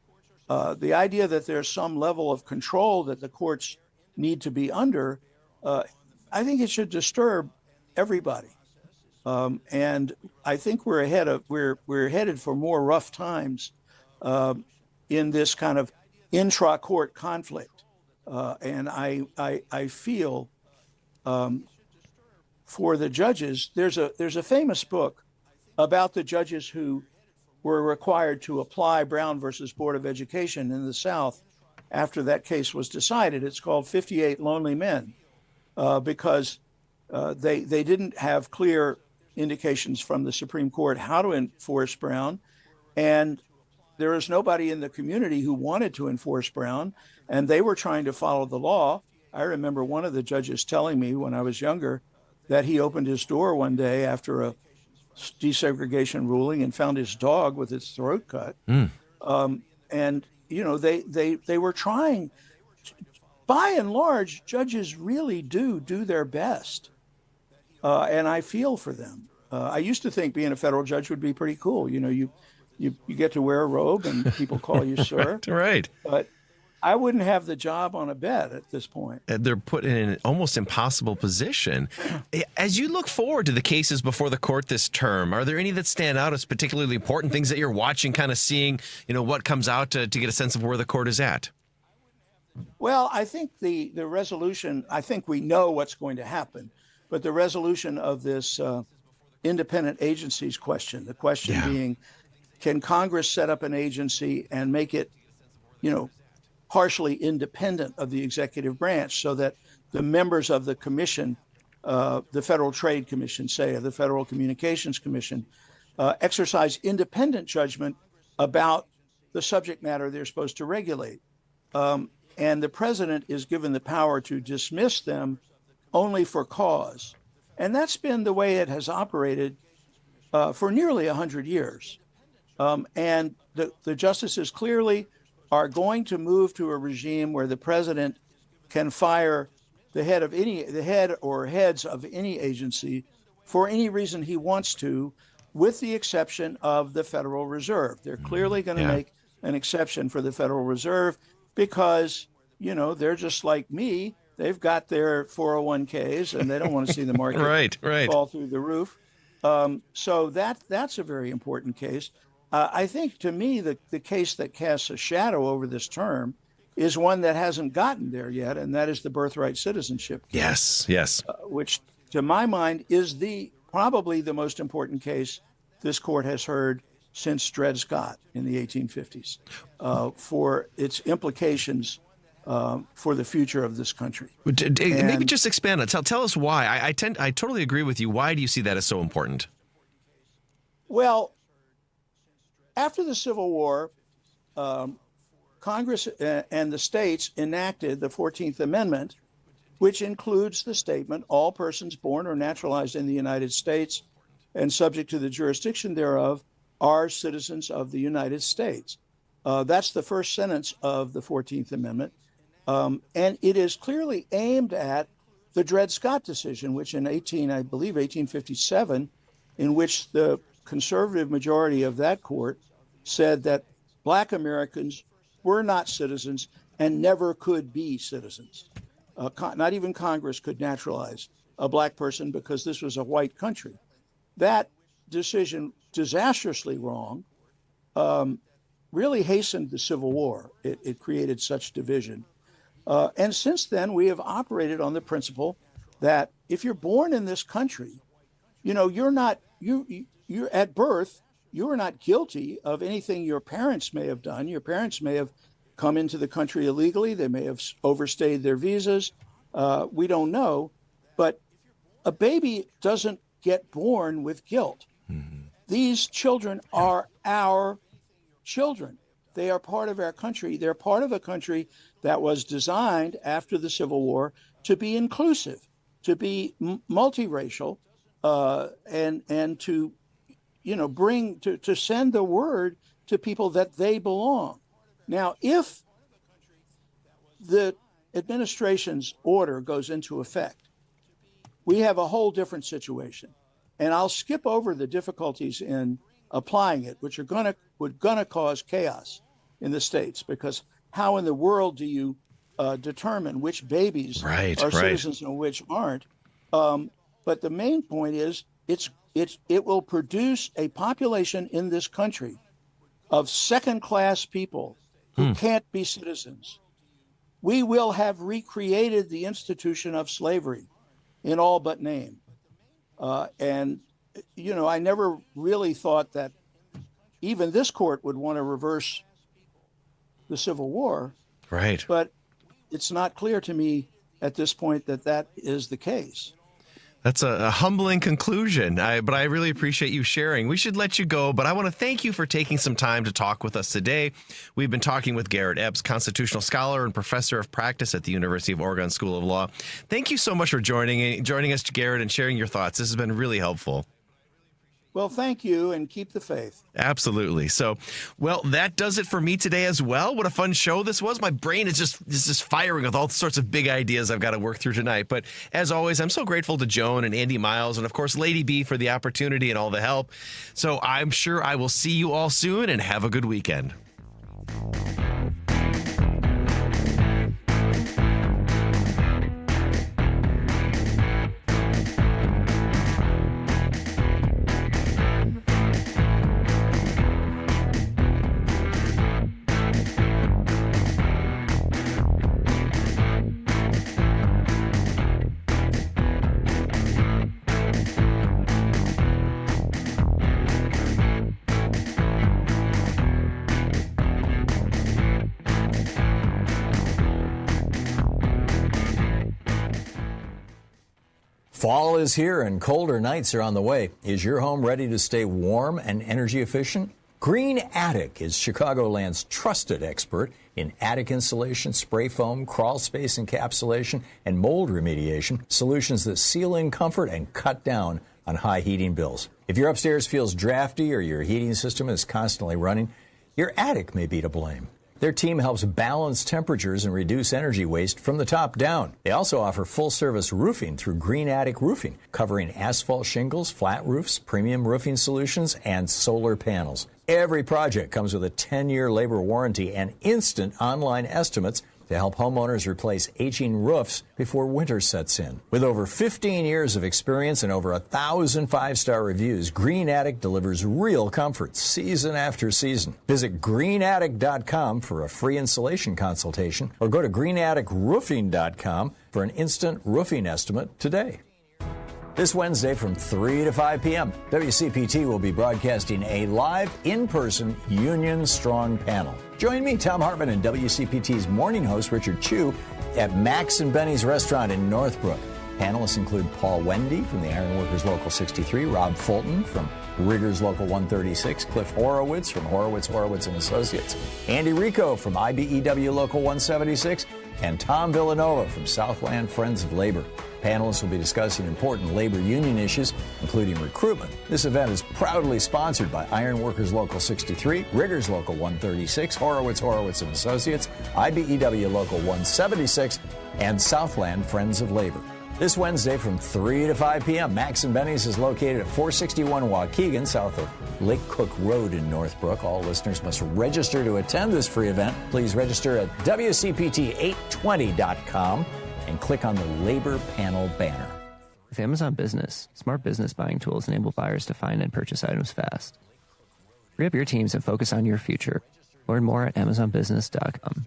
The idea that there's some level of control that the courts need to be under, I think it should disturb everybody. And I think we're headed for more rough times in this kind of intra-court conflict. And I feel for the judges, there's a famous book about the judges who were required to apply Brown versus Board of Education in the South after that case was decided. It's called 58 Lonely Men, because they didn't have clear indications from the Supreme Court how to enforce Brown, and there was nobody in the community who wanted to enforce Brown, and they were trying to follow the law. I remember one of the judges telling me when I was younger that he opened his door one day after a desegregation ruling and found his dog with its throat cut. And, you know, they were trying. By and large, judges really do their best. And I feel for them. I used to think being a federal judge would be pretty cool. You know, you get to wear a robe and people call you sir. Right. But I wouldn't have the job on a bet at this point. They're put in an almost impossible position. As you look forward to the cases before the court this term, are there any that stand out as particularly important, things that you're watching, kind of seeing, you know, what comes out to get a sense of where the court is at? Well, I think the resolution, I think we know what's going to happen, but the resolution of this independent agencies question, the question being, can Congress set up an agency and make it, you know, partially independent of the executive branch so that the members of the commission, the Federal Trade Commission, say, or the Federal Communications Commission, exercise independent judgment about the subject matter they're supposed to regulate. And the president is given the power to dismiss them only for cause. And that's been the way it has operated for nearly 100 years. And the justices clearly are going to move to a regime where the president can fire the head or heads of any agency for any reason he wants to, with the exception of the Federal Reserve. They're clearly going to make an exception for the Federal Reserve because, you know, they're just like me. They've got their 401ks and they don't want to see the market fall through the roof. So that's a very important case. I think, to me, the case that casts a shadow over this term is one that hasn't gotten there yet, and that is the birthright citizenship case. Yes. Which, to my mind, is probably the most important case this court has heard since Dred Scott in the 1850s, for its implications for the future of this country. Maybe just expand on it. Tell us why. I totally agree with you. Why do you see that as so important? Well, after the Civil War, Congress and the states enacted the 14th Amendment, which includes the statement, all persons born or naturalized in the United States and subject to the jurisdiction thereof are citizens of the United States. That's the first sentence of the 14th Amendment. And it is clearly aimed at the Dred Scott decision, which in 1857, in which the conservative majority of that court said that Black Americans were not citizens and never could be citizens. Not even Congress could naturalize a Black person because this was a white country. That decision, disastrously wrong, really hastened the Civil War. It created such division. And since then, we have operated on the principle that if you're born in this country, you know, you're at birth, you are not guilty of anything your parents may have done. Your parents may have come into the country illegally. They may have overstayed their visas. We don't know. But a baby doesn't get born with guilt. These children are our children. They are part of our country. They're part of a country that was designed after the Civil War to be inclusive, to be multiracial, and to, you know, to send the word to people that they belong. Now, if the administration's order goes into effect, we have a whole different situation. And I'll skip over the difficulties in applying it, which are would cause chaos in the states, because how in the world do you determine which babies are citizens and which aren't? But the main point is it's it will produce a population in this country of second-class people who can't be citizens. We will have recreated the institution of slavery in all but name. And, you know, I never really thought that even this court would want to reverse the Civil War. Right. But it's not clear to me at this point that that is the case. That's a humbling conclusion, but I really appreciate you sharing. We should let you go, but I want to thank you for taking some time to talk with us today. We've been talking with Garrett Epps, constitutional scholar and professor of practice at the University of Oregon School of Law. Thank you so much for joining us, Garrett, and sharing your thoughts. This has been really helpful. Well, thank you, and keep the faith. Absolutely. So, well, that does it for me today as well. What a fun show this was. My brain is just firing with all sorts of big ideas I've got to work through tonight. But as always, I'm so grateful to Joan and Andy Miles and, of course, Lady B for the opportunity and all the help. So I'm sure I will see you all soon, and have a good weekend. Fall is here and colder nights are on the way. Is your home ready to stay warm and energy efficient? Green Attic is Chicagoland's trusted expert in attic insulation, spray foam, crawl space encapsulation, and mold remediation, solutions that seal in comfort and cut down on high heating bills. If your upstairs feels drafty or your heating system is constantly running, your attic may be to blame. Their team helps balance temperatures and reduce energy waste from the top down. They also offer full-service roofing through Green Attic Roofing, covering asphalt shingles, flat roofs, premium roofing solutions, and solar panels. Every project comes with a 10-year labor warranty and instant online estimates to help homeowners replace aging roofs before winter sets in. With over 15 years of experience and over 1,000 five-star reviews, Green Attic delivers real comfort season after season. Visit greenattic.com for a free installation consultation or go to greenatticroofing.com for an instant roofing estimate today. This Wednesday from 3 to 5 p.m., WCPT will be broadcasting a live, in-person, union-strong panel. Join me, Tom Hartman, and WCPT's morning host, Richard Chu, at Max and Benny's Restaurant in Northbrook. Panelists include Paul Wendy from the Iron Workers Local 63, Rob Fulton from Riggers Local 136, Cliff Horowitz from Horowitz and Associates, Andy Rico from IBEW Local 176, and Tom Villanova from Southland Friends of Labor. Panelists will be discussing important labor union issues, including recruitment. This event is proudly sponsored by Iron Workers Local 63, Riggers Local 136, Horowitz and Associates, IBEW Local 176, and Southland Friends of Labor. This Wednesday from 3 to 5 p.m., Max and Benny's is located at 461 Waukegan, south of Lake Cook Road in Northbrook. All listeners must register to attend this free event. Please register at WCPT820.com. and click on the Labor Panel banner. With Amazon Business, smart business buying tools enable buyers to find and purchase items fast. Free up your teams and focus on your future. Learn more at AmazonBusiness.com.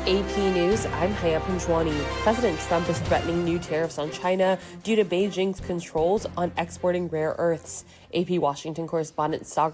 AP News, I'm Haya Panjwani. President Trump is threatening new tariffs on China due to Beijing's controls on exporting rare earths. AP Washington correspondent Sagar